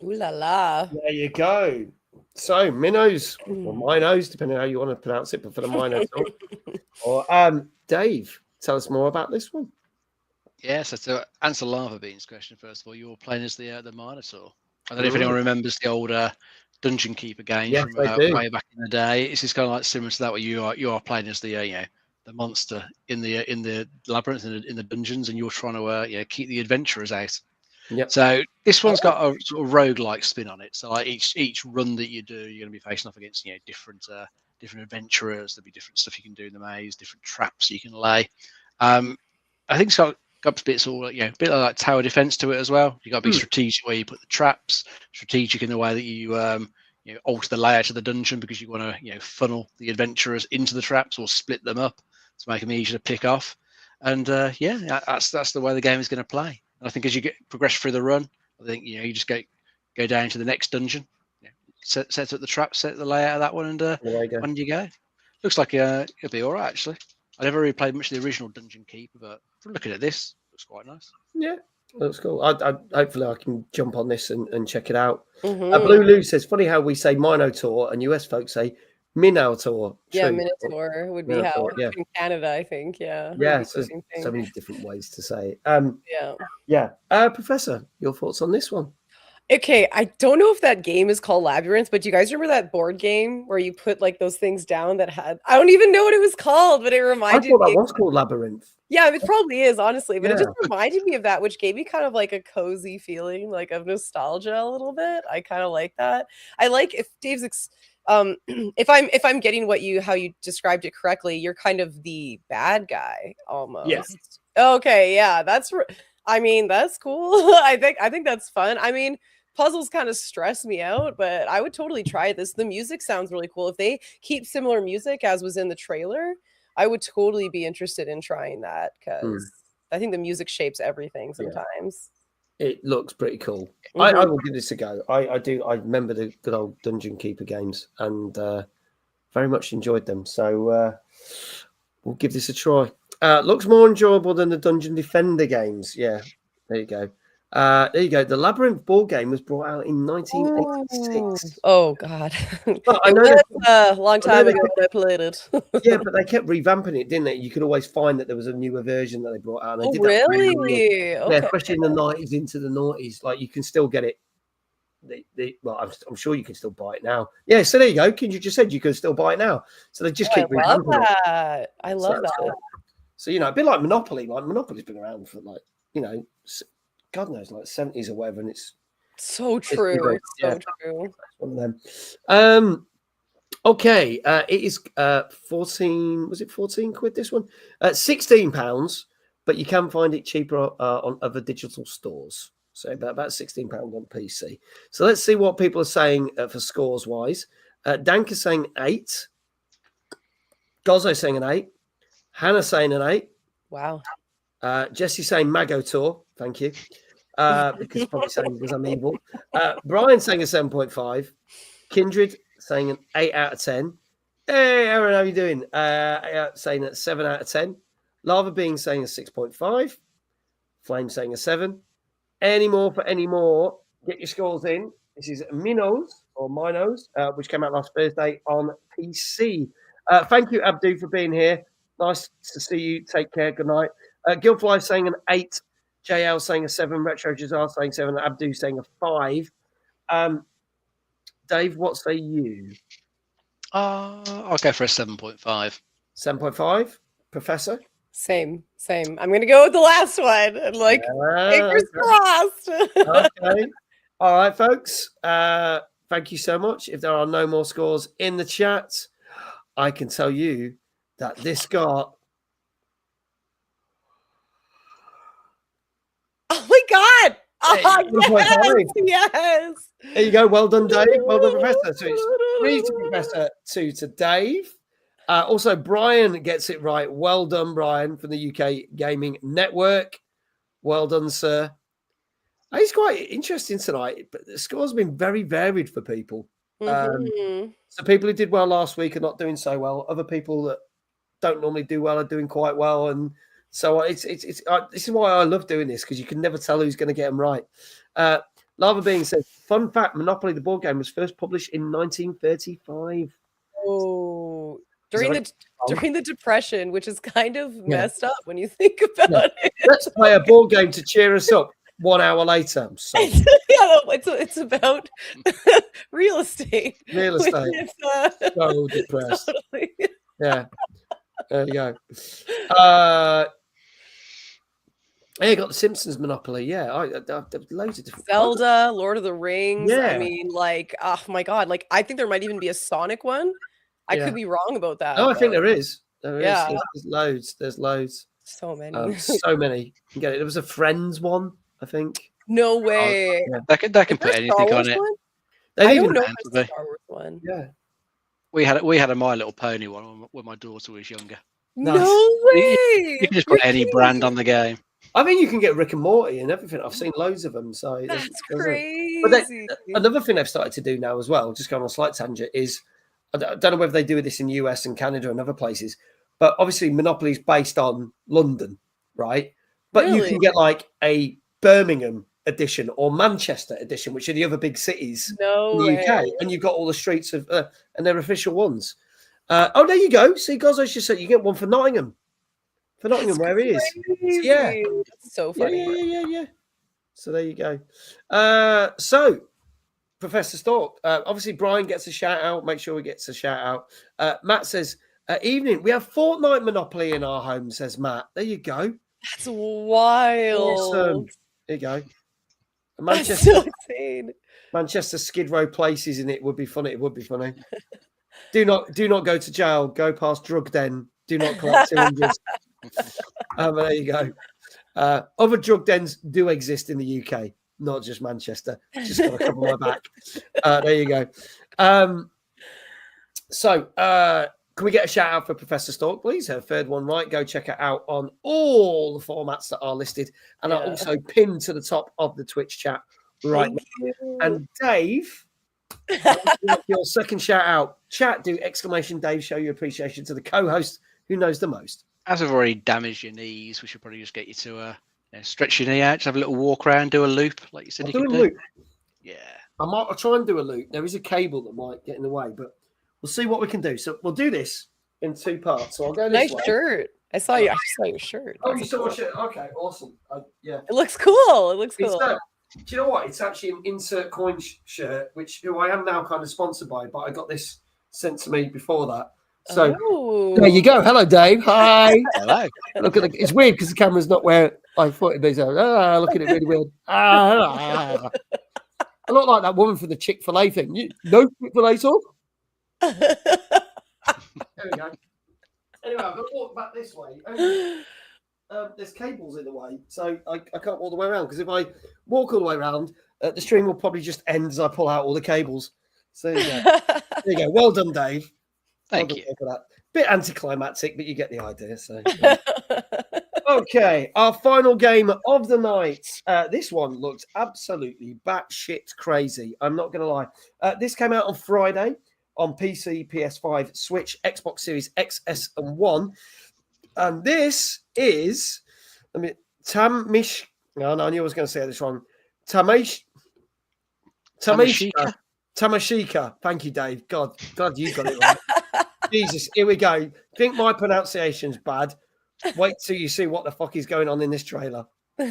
Ooh la la. There you go. So, Minnows, or Minos, depending on how you want to pronounce it, but for the Minos. Or Dave, tell us more about this one. Yes, to answer Lava Bean's question, first of all, you're playing as the Minotaur. I don't know if anyone remembers the old Dungeon Keeper game from way back in the day. It's just kind of like similar to that, where you are playing as the the monster in the labyrinth, in the dungeons, and you're trying to keep the adventurers out. Yep. So this one's got a sort of roguelike spin on it. So like each run that you do, you're going to be facing off against different adventurers. There'll be different stuff you can do in the maze, different traps you can lay. I think it's got bits all a bit like tower defense to it as well. You got to be strategic where you put the traps, strategic in the way that you alter the layout of the dungeon, because you want to funnel the adventurers into the traps or split them up to make them easier to pick off. And that's the way the game is going to play. And I think as you progress through the run, I think you just go down to the next dungeon, set up the trap, set the layout of that one, and on you go. Looks like it'll be all right, actually. I never really played much of the original Dungeon Keeper, but from looking at this, it looks quite nice. Yeah, looks cool. Hopefully I can jump on this and check it out. Blue Lou says, funny how we say Minotaur and US folks say Minotaur. Yeah, Minotaur would be how in Canada, I think. Yeah. Yeah, so many different ways to say it. Professor, your thoughts on this one? Okay, I don't know if that game is called Labyrinth, but do you guys remember that board game where you put like those things down that had I don't even know what it was called, but it I reminded thought that me. was called Labyrinth. Yeah, it probably is, honestly, but it just Yeah. reminded me of that, which gave me kind of like a cozy feeling, like of nostalgia a little bit. I kind of like that. I like if Dave's if I'm getting how you described it correctly, you're kind of the bad guy almost. Okay, yeah, I mean, that's cool. I think that's fun. I mean, puzzles kind of stress me out, but I would totally try this. The music sounds really cool. If they keep similar music as was in the trailer, I would totally be interested in trying that because I think the music shapes everything sometimes. It looks pretty cool. Mhm. I will give this a go. I do. I remember the good old Dungeon Keeper games and very much enjoyed them. So we'll give this a try. Looks more enjoyable than the Dungeon Defender games. Yeah, there you go. There you go. The Labyrinth board game was brought out in 1986. Oh God, Well, I it know was they- a long I know time they ago kept- when I played it. Yeah, but they kept revamping it, didn't they? You could always find that there was a newer version that they brought out. And they Oh, did that really well. really? Yeah, Okay. especially in the 90s into the noughties. Like you can still get it. Well, I'm sure you can still buy it now. Yeah, so there you go. You just said you can still buy it now. So they just Oh, keep I love revamping it. that. I So love that's that. cool. So, a bit like Monopoly. Like Monopoly's been around for God knows, like 70s or whatever. And it's So it's true. great. So Yeah. true. One of them. Okay, it is 14. Was it 14 quid? This one, £16, but you can find it cheaper on other digital stores. So about £16 on PC. So let's see what people are saying for scores wise. Dank is saying 8. Gozzo saying an 8. Hannah saying an 8. Wow. Jesse saying Mago Tour. Thank you. Because probably saying because I'm evil. Brian saying a 7.5. Kindred saying an 8 out of 10. Hey, Aaron, how are you doing? Saying a 7 out of 10. Lava Being saying a 6.5. Flame saying a 7. Any more for any more? Get your scores in. This is Minos, which came out last Thursday on PC. Thank you, Abdu, for being here. Nice to see you. Take care. Good night. Guildfly saying an 8. JL saying a 7. Retro Jazar saying 7. Abdu saying a 5. Dave, what say you? I'll go for a 7.5. 7.5. Professor? Same. I'm gonna go with the last one. And fingers crossed. Okay. All right, folks. Thank you so much. If there are no more scores in the chat, I can tell you that this got. Oh my God! Oh, Hey, yes. There you go. Well done, Dave. Well done, Professor. So it's 3 to Professor, 2 to Dave. Also, Brian gets it right. Well done, Brian, from the UK Gaming Network. Well done, sir. It's quite interesting tonight, but the scores have been very varied for people. So people who did well last week are not doing so well. Other people that don't normally do well are doing quite well, and so it's this is why I love doing this, because you can never tell who's going to get them right. Lava Being says, fun fact: Monopoly the board game was first published in 1935. Oh, during the Depression, which is kind of messed up when you think about it. Let's play a board game to cheer us up. 1 hour later, so it's about real estate. Real estate. So depressed. Totally. Yeah. There you go. Yeah, you got the Simpsons Monopoly. Yeah, loads of different. Zelda, Lord of the Rings. Yeah. I mean, oh my God! I think there might even be a Sonic one. I could be wrong about that. No, I think there is. There is. Yeah. There's loads. There's loads. So many. So many. You can get it. There was a Friends one, I think. No way. Yeah. They can put anything on it. They I even don't know if Fancy. it's a Star Wars one. Yeah. We had a My Little Pony one when my daughter was younger. Nice. No way. You can just put any brand on the game. I mean, you can get Rick and Morty and everything. I've seen loads of them. So That's there's crazy. But another thing they've started to do now as well, just going on a slight tangent, is I don't know whether they do this in the US and Canada and other places, but obviously Monopoly is based on London, right? But you can get like a Birmingham edition or Manchester edition, which are the other big cities in the UK, and you've got all the streets of and they're official ones. Oh, there you go. See, guys, I just said you get one for Nottingham. For Nottingham, where he is. So, yeah. That's so funny. Yeah. So there you go. So Professor Stork, obviously Brian gets a shout out. Make sure he gets a shout out. Matt says, evening. We have Fortnite Monopoly in our home, says Matt. There you go. That's wild. Awesome. There you go. That's so insane. Manchester Skid Row places in it would be funny. It would be funny. Do not go to jail. Go past drug den. Do not collect 200. There you go. Other drug dens do exist in the UK, not just Manchester. Just got to cover my back. There you go. So can we get a shout out for Professor Stork, please? Her third one, right? Go check it out on all the formats that are listed and are also pinned to the top of the Twitch chat right now. And Dave, your second shout out. Chat, do exclamation Dave, show your appreciation to the co-host who knows the most. As I've already damaged your knees, we should probably just get you to stretch your knee out, just have a little walk around, do a loop, like you said you could do. Loop. Yeah. I'll try and do a loop. There is a cable that might get in the way, but we'll see what we can do. So we'll do this in two parts. So I'll go this way. Nice shirt. I saw your shirt. Oh, you saw my shirt? Okay, awesome. Yeah. It looks cool. Do you know what? It's actually an insert coin shirt, who I am now kind of sponsored by, but I got this sent to me before that. So there you go. Hello, Dave. Hi. Hello. Look at it's weird because the camera's not where I thought it'd be. So, look at it really weird. I look like that woman for the Chick-fil-A thing. No Chick-fil-A talk. There we go. Anyway, I've got to walk back this way. There's cables in the way, so I can't walk the way around, because if I walk all the way around, the stream will probably just end as I pull out all the cables. So there you go. There you go. Well done, Dave. Thank you for that. Bit anticlimactic, but you get the idea. So okay, our final game of the night. This one looked absolutely batshit crazy. I'm not going to lie. This came out on Friday on PC, PS5, Switch, Xbox Series X, S, and One. And this is, Tamashika. No, I knew I was going to say this wrong. Tamashika. Tamashika. Thank you, Dave. God, you got it right. Jesus, here we go. Think my pronunciation's bad. Wait till you see what the fuck is going on in this trailer. あ、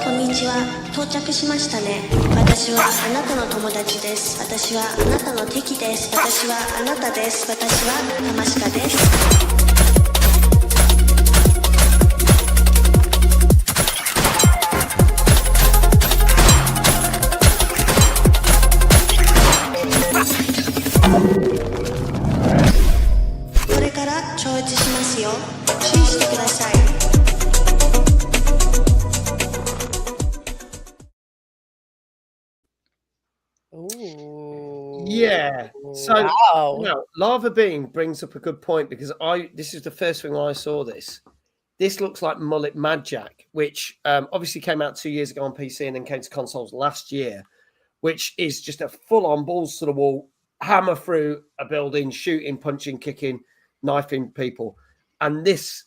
こんにちは。到着しましたね。私はあなたの友達です。私はあなたの敵です。私はあなたです。私はタマシカです。これから超越しますよ。注意してください。Yeah. So now, Lava Bean brings up a good point, because this is the first thing I saw this. This looks like Mullet Mad Jack, which obviously came out 2 years ago on PC and then came to consoles last year, which is just a full-on balls to the wall, hammer through a building, shooting, punching, kicking, knifing people. And this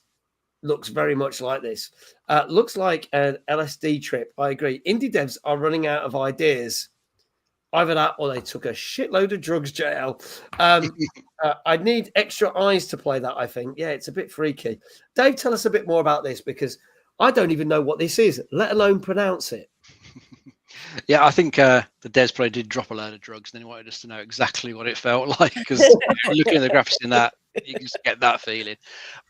looks very much like this. Looks like an LSD trip. I agree. Indie devs are running out of ideas. Either that or they took a shitload of drugs, JL. I'd need extra eyes to play that, I think. Yeah, it's a bit freaky. Dave, tell us a bit more about this, because I don't even know what this is, let alone pronounce it. Yeah, I think the devs probably did drop a load of drugs, and they wanted us to know exactly what it felt like, because looking at the graphics in that, you can just get that feeling.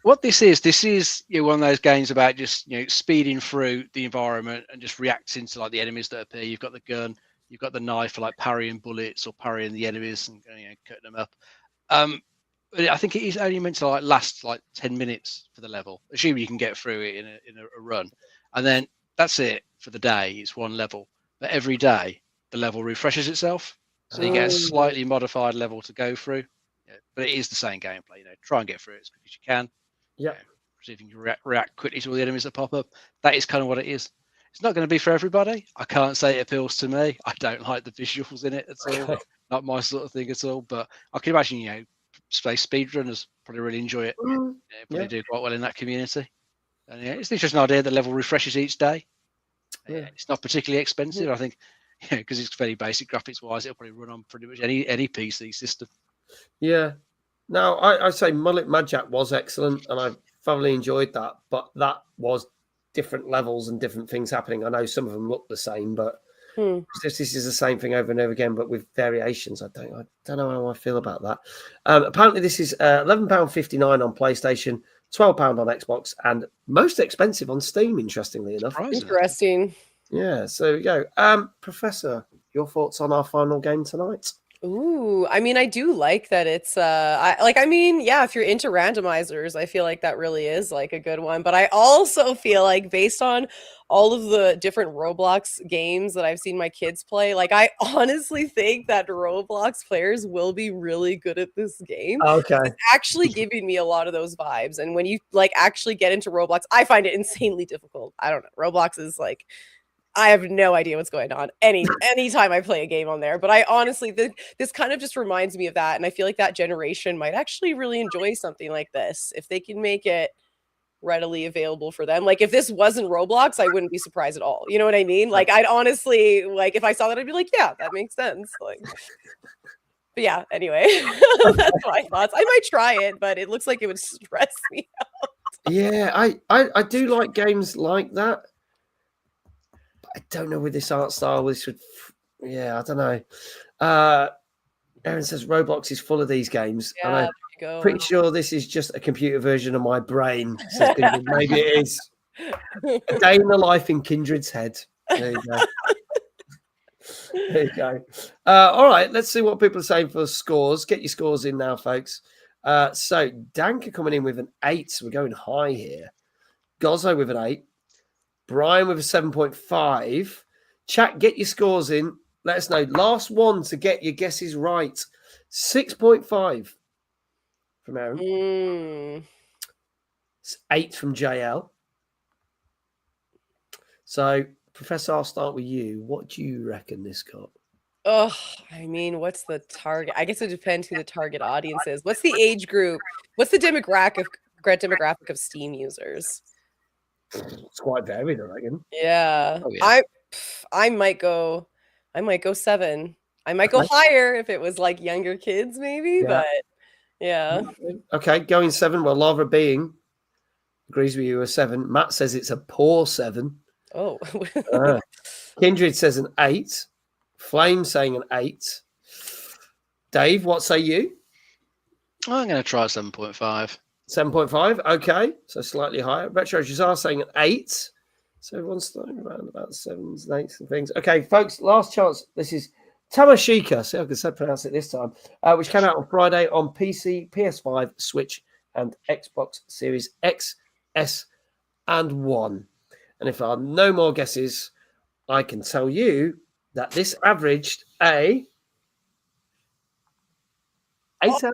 What this is one of those games about just speeding through the environment and just reacting to like the enemies that appear. You've got the gun, you've got the knife for like parrying bullets or parrying the enemies and cutting them up. But I think it is only meant to last 10 minutes for the level, assuming you can get through it in a run, and then that's it for the day. It's one level, but every day the level refreshes itself, so you get a slightly modified level to go through. Yeah, but it is the same gameplay. Try and get through it as quick as you can. Yeah, see if you can react quickly to all the enemies that pop up. That is kind of what it is. It's not going to be for everybody. I can't say it appeals to me. I don't like the visuals in it at all. Not my sort of thing at all. But I can imagine, space speedrunners probably really enjoy it. Probably do quite well in that community. And it's an interesting idea. The level refreshes each day. It's not particularly expensive. I think, because it's fairly basic graphics wise, it'll probably run on pretty much any PC system. Yeah. Now, I say Mullet Mad Jack was excellent, and I thoroughly enjoyed that. But that was different levels and different things happening. I know some of them look the same, but this is the same thing over and over again, but with variations. I don't know how I feel about that. Apparently, this is £11.59 on PlayStation, £12 on Xbox, and most expensive on Steam. Interestingly enough, Interesting. Yeah. So you go, Professor. Your thoughts on our final game tonight? Ooh, I mean, I do like that it's if you're into randomizers, I feel like that really is like a good one. But I also feel like based on all of the different Roblox games that I've seen my kids play, like I honestly think that Roblox players will be really good at this game. Okay. It's actually giving me a lot of those vibes. And when you like actually get into Roblox, I find it insanely difficult. I don't know. Roblox is like I have no idea what's going on anytime I play a game on there. But I honestly, this kind of just reminds me of that. And I feel like that generation might actually really enjoy something like this if they can make it readily available for them. Like if this wasn't Roblox, I wouldn't be surprised at all. You know what I mean? Like I'd honestly, like if I saw that, I'd be like, yeah, that makes sense. Like, but yeah, anyway, that's my thoughts. I might try it, but it looks like it would stress me out. Yeah, I do like games like that. I don't know with this art style. This would, I don't know. Aaron says Roblox is full of these games. Yeah, and I'm pretty sure this is just a computer version of my brain. Says Kindred. Maybe it is. A day in the life in Kindred's head. There you go. There you go. All right, let's see what people are saying for scores. Get your scores in now, folks. So Danka coming in with an 8. So we're going high here. Gozzo with an 8. Brian with a 7.5. Chat, get your scores in. Let us know. Last one to get your guesses right. 6.5 from Aaron. It's 8 from JL. So, Professor, I'll start with you. What do you reckon this got? Oh, I mean, what's the target? I guess it depends who the target audience is. What's the age group? What's the demographic of Steam users? It's quite varied, I reckon. Yeah. Oh, yeah. I might go 7. I might go higher if it was like younger kids, maybe, but yeah. Okay, going 7. Well, Lava Being agrees with you, a 7. Matt says it's a poor 7. Oh. Kindred says an 8. Flame saying an 8. Dave, what say you? I'm going to try 7.5. 7.5. Okay, so slightly higher. Retro Jazar saying an 8. So everyone's throwing around about 7s and 8s and things. Okay, folks, last chance. This is Tamashika, see if I can pronounce it this time, which came out on Friday on PC, PS5, Switch, and Xbox Series X, S, and 1. And if there are no more guesses, I can tell you that this averaged a 8 out of 10.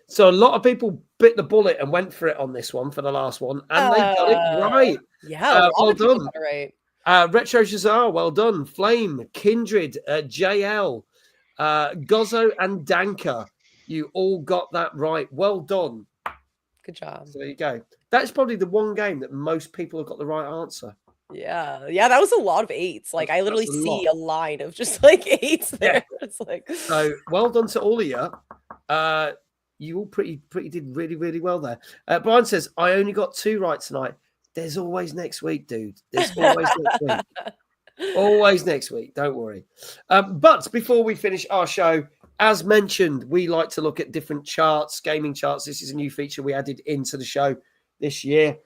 So a lot of people bit the bullet and went for it on this one for the last one, and they got it right. Yeah, well done. Right. Retro Shazar, well done. Flame, Kindred, JL, Gozzo, and Danka, you all got that right. Well done. Good job. So there you go. That's probably the one game that most people have got the right answer. Yeah, that was a lot of 8s. Like I literally see a line of just like 8s there. Yeah. It's like so well done to all of you. You all pretty did really, really well there. Brian says, I only got 2 right tonight. There's always next week, dude. There's always next week. Always next week. Don't worry. But before we finish our show, as mentioned, we like to look at different charts, gaming charts. This is a new feature we added into the show this year,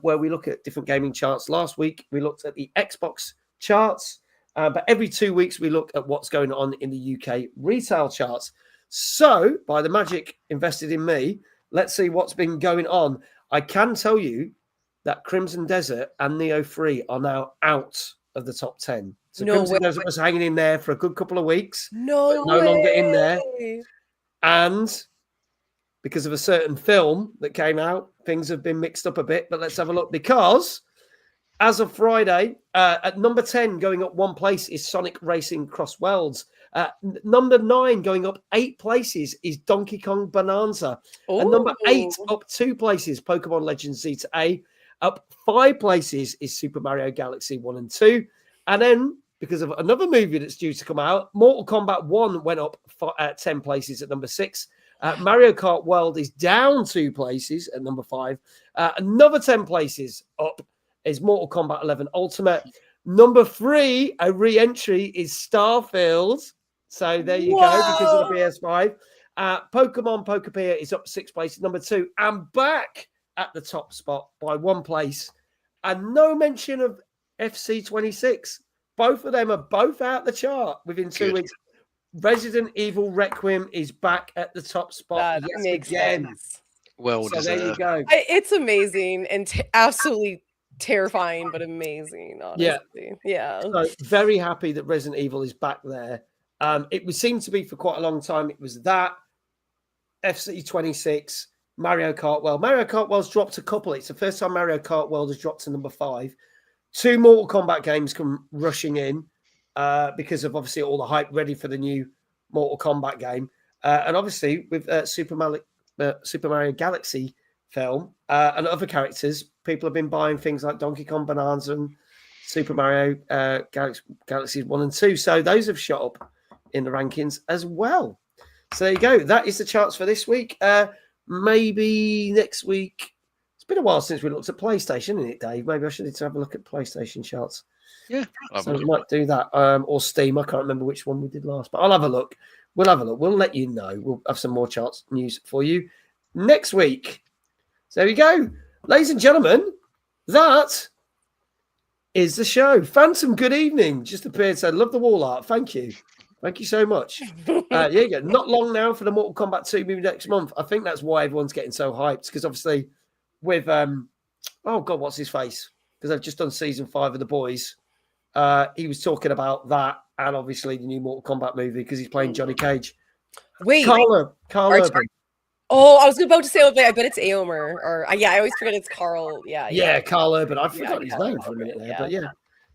where we look at different gaming charts. Last week, we looked at the Xbox charts, but every 2 weeks, we look at what's going on in the UK retail charts. So, by the magic invested in me, let's see what's been going on. I can tell you that Crimson Desert and Neo 3 are now out of the top 10. So Crimson Desert was hanging in there for a good couple of weeks. No longer in there. And because of a certain film that came out, things have been mixed up a bit. But let's have a look, because as of Friday, at number 10, going up 1 place, is Sonic Racing Cross Worlds. Number 9, going up 8 places, is Donkey Kong Bonanza. And number 8, up 2 places, Pokemon Legends Z-A. Up 5 places is Super Mario Galaxy 1 and 2. And then, because of another movie that's due to come out. Mortal Kombat 1 went up 10 places at number 6. Mario Kart World is down 2 places at number 5. Another 10 places up is Mortal Kombat 11 Ultimate. Number 3, a re-entry, is Starfield. So there you go, because of the PS5. Pokemon Pokepedia is up 6 places, number 2, and back at the top spot by 1 place. And no mention of FC26. Both of them are both out the chart within 2 weeks. Resident Evil Requiem is back at the top spot again. Well so deserved. There you go. It's amazing and absolutely terrifying, but amazing, honestly. Yeah. So very happy that Resident Evil is back there. It would seem to be for quite a long time. It was that, FC26, Mario Kart World. Mario Kart World's dropped a couple. It's the first time Mario Kart World has dropped to number 5. 2 Mortal Kombat games come rushing in because of obviously all the hype ready for the new Mortal Kombat game. And obviously with Super Mario Galaxy film and other characters, people have been buying things like Donkey Kong Bonanza and Super Mario Galaxy 1 and 2. So those have shot up in the rankings as well. So there you go. That is the charts for this week. Maybe next week. It's been a while since we looked at PlayStation, isn't it, Dave? Maybe I should need to have a look at PlayStation charts. Yeah. So we might do that. Or Steam. I can't remember which one we did last, but I'll have a look. We'll have a look. We'll let you know. We'll have some more charts news for you next week. So there we go. Ladies and gentlemen, that is the show. Phantom, good evening. Just appeared, said, love the wall art. Thank you. Thank you so much. Yeah, you go. Not long now for the Mortal Kombat 2 movie next month. I think that's why everyone's getting so hyped, because obviously with, oh God, what's his face? Because I've just done season 5 of The Boys. He was talking about that and obviously the new Mortal Kombat movie because he's playing Johnny Cage. Wait. Carl Urban. Oh, I was about to say, I bet it's Aomer. Or yeah, I always forget it's Carl. Yeah, Carl Urban. I forgot his name for a minute there, but yeah.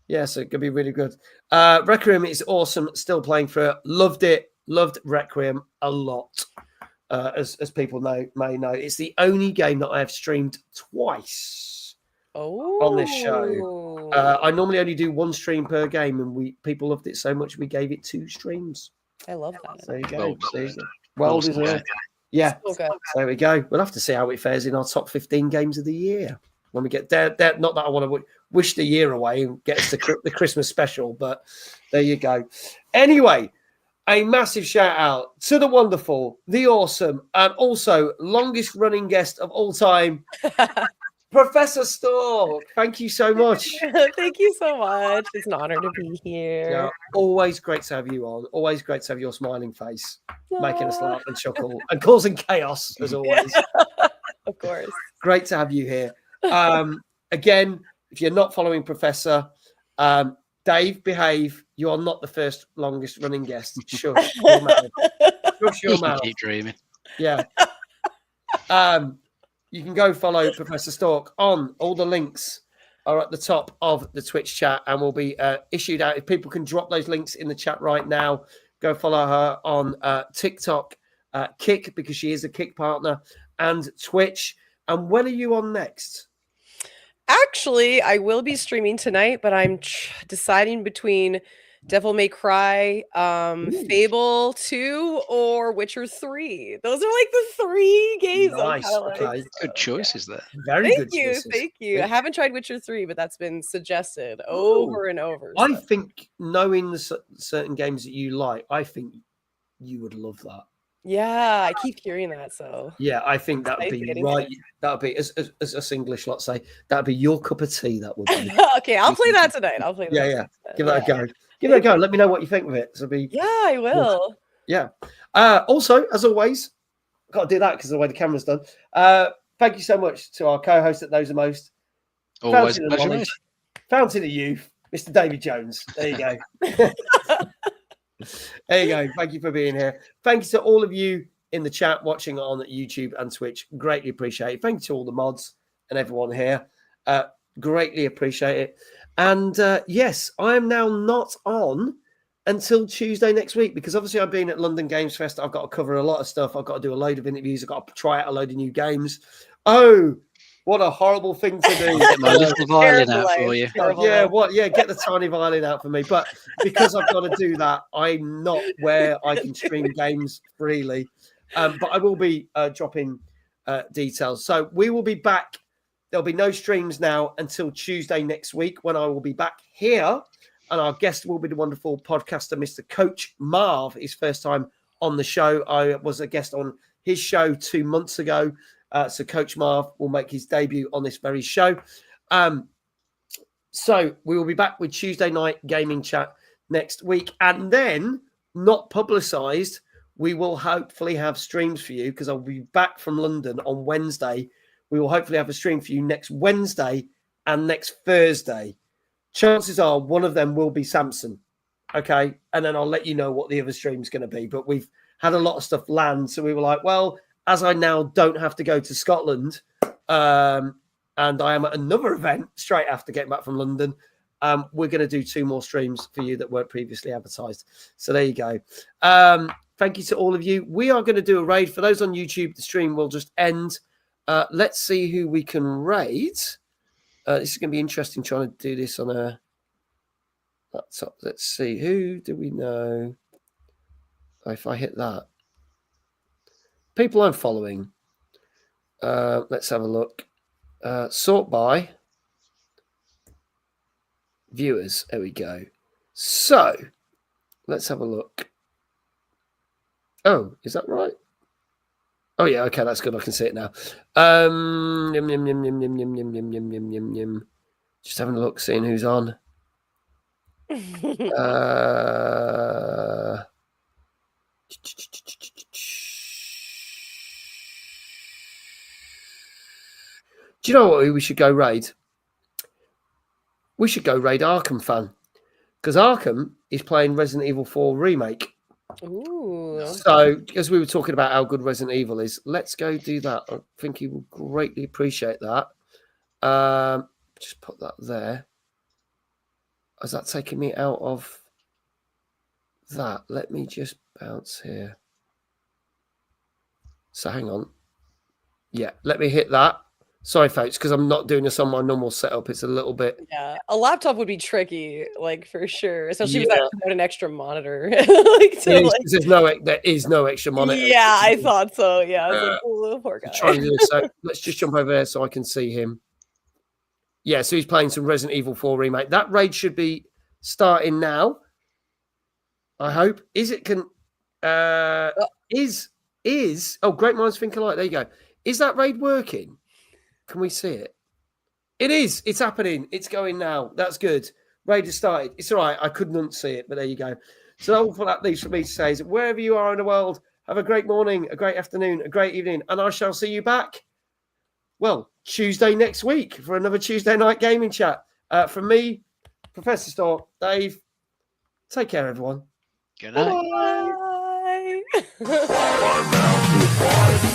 Yeah, so it could be really good. Requiem is awesome. Still playing through it. Loved it. Loved Requiem a lot. As people may know. It's the only game that I have streamed twice on this show. I normally only do 1 stream per game, and people loved it so much we gave it 2 streams. I love that. There you go. Well deserved. Yeah. So there we go. We'll have to see how it fares in our top 15 games of the year. When we get there, not that I want to wish the year away and get us to the Christmas special, but there you go. Anyway, a massive shout out to the wonderful, the awesome, and also longest running guest of all time, Professor Stalke. Thank you so much. Thank you so much. It's an honor to be here. Yeah, always great to have you on. Always great to have your smiling face, making us laugh and chuckle and causing chaos as always. Of course. Great to have you here. Again, if you're not following Professor, Dave, behave. You are not the first longest running guest. Shush your mouth. Shush your mouth. Keep dreaming. Yeah. You can go follow Professor Stalke on all the links are at the top of the Twitch chat and will be issued out. If people can drop those links in the chat right now, go follow her on TikTok, Kick, because she is a Kick partner, and Twitch. And when are you on next? Actually, I will be streaming tonight, but I'm deciding between Devil May Cry, Fable 2, or Witcher 3. Those are like the 3 games. Nice. Okay. Good choices there. Very good choices. Thank you. Yeah. I haven't tried Witcher 3, but that's been suggested over and over. I think knowing the certain games that you like, I think you would love that. Yeah, I keep hearing that. So yeah, I think that would be right. That would be as us English lot say. That would be your cup of tea. That would be. Okay, I'll play that tonight. I'll play that. Yeah. Give that a go. Give it a go. Let me know what you think of it. So I will. Yeah. Also, as always, got to do that because of the way the camera's done. Thank you so much to our co-host that knows the most. Always Fountain of Knowledge, Fountain of Youth, Mr. David Jones. There you go. There you go. Thank you for being here. Thank you to all of you in the chat watching on YouTube and Twitch. Greatly appreciate it. Thank you to all the mods and everyone here. Greatly appreciate it. And yes, I am now not on until Tuesday next week because obviously I've been at London Games Fest. I've got to cover a lot of stuff. I've got to do a load of interviews. I've got to try out a load of new games. Oh, What a horrible thing to do. Get my little violin out for you. Yeah, get the tiny violin out for me. But because I've got to do that, I'm not where I can stream games freely. But I will be dropping details. So we will be back. There'll be no streams now until Tuesday next week, when I will be back here. And our guest will be the wonderful podcaster, Mr. Coach Marv. His first time on the show. I was a guest on his show 2 months ago. So Coach Marv will make his debut on this very show. So we will be back with Tuesday night gaming chat next week. And then, not publicized, we will hopefully have streams for you, because I'll be back from London on Wednesday. We will hopefully have a stream for you next Wednesday and next Thursday. Chances are one of them will be Samson. Okay. And then I'll let you know what the other stream is going to be. But we've had a lot of stuff land. So we were like, well, as I now don't have to go to Scotland, and I am at another event straight after getting back from London, we're going to do 2 more streams for you that weren't previously advertised. So there you go. Thank you to all of you. We are going to do a raid. For those on YouTube, the stream will just end. Let's see who we can raid. This is going to be interesting trying to do this on a laptop. Let's see. Who do we know? If I hit that. People I'm following. Let's have a look. Sort by viewers. There we go. So let's have a look. Oh, is that right? Oh yeah, okay, that's good. I can see it now. Just having a look, seeing who's on. Do you know what we should go raid? We should go raid Arkham Fan, because Arkham is playing Resident Evil 4 Remake. Ooh. So, as we were talking about how good Resident Evil is, let's go do that. I think he will greatly appreciate that. Just put that there. Is that taking me out of that? Let me just bounce here. So, hang on. Yeah, let me hit that. Sorry, folks, because I'm not doing this on my normal setup. It's a little bit. Yeah, a laptop would be tricky, like for sure, especially if that had an extra monitor. There is no extra monitor. Yeah, I thought so. Yeah, I was like, oh, poor guy. Trying to do this, so let's just jump over there so I can see him. Yeah, so he's playing some Resident Evil 4 Remake. That raid should be starting now. I hope. Is it can? Is oh, great minds think alike. There you go. Is that raid working? Can we see it? It is. It's happening. It's going now. That's good. Raid has started. It's all right. I couldn't see it, but there you go. So all for that leaves for me to say is, wherever you are in the world, have a great morning, a great afternoon, a great evening, and I shall see you back, well, Tuesday next week for another Tuesday night gaming chat. From me, Professor Stork, Dave, take care, everyone. Good night. Bye.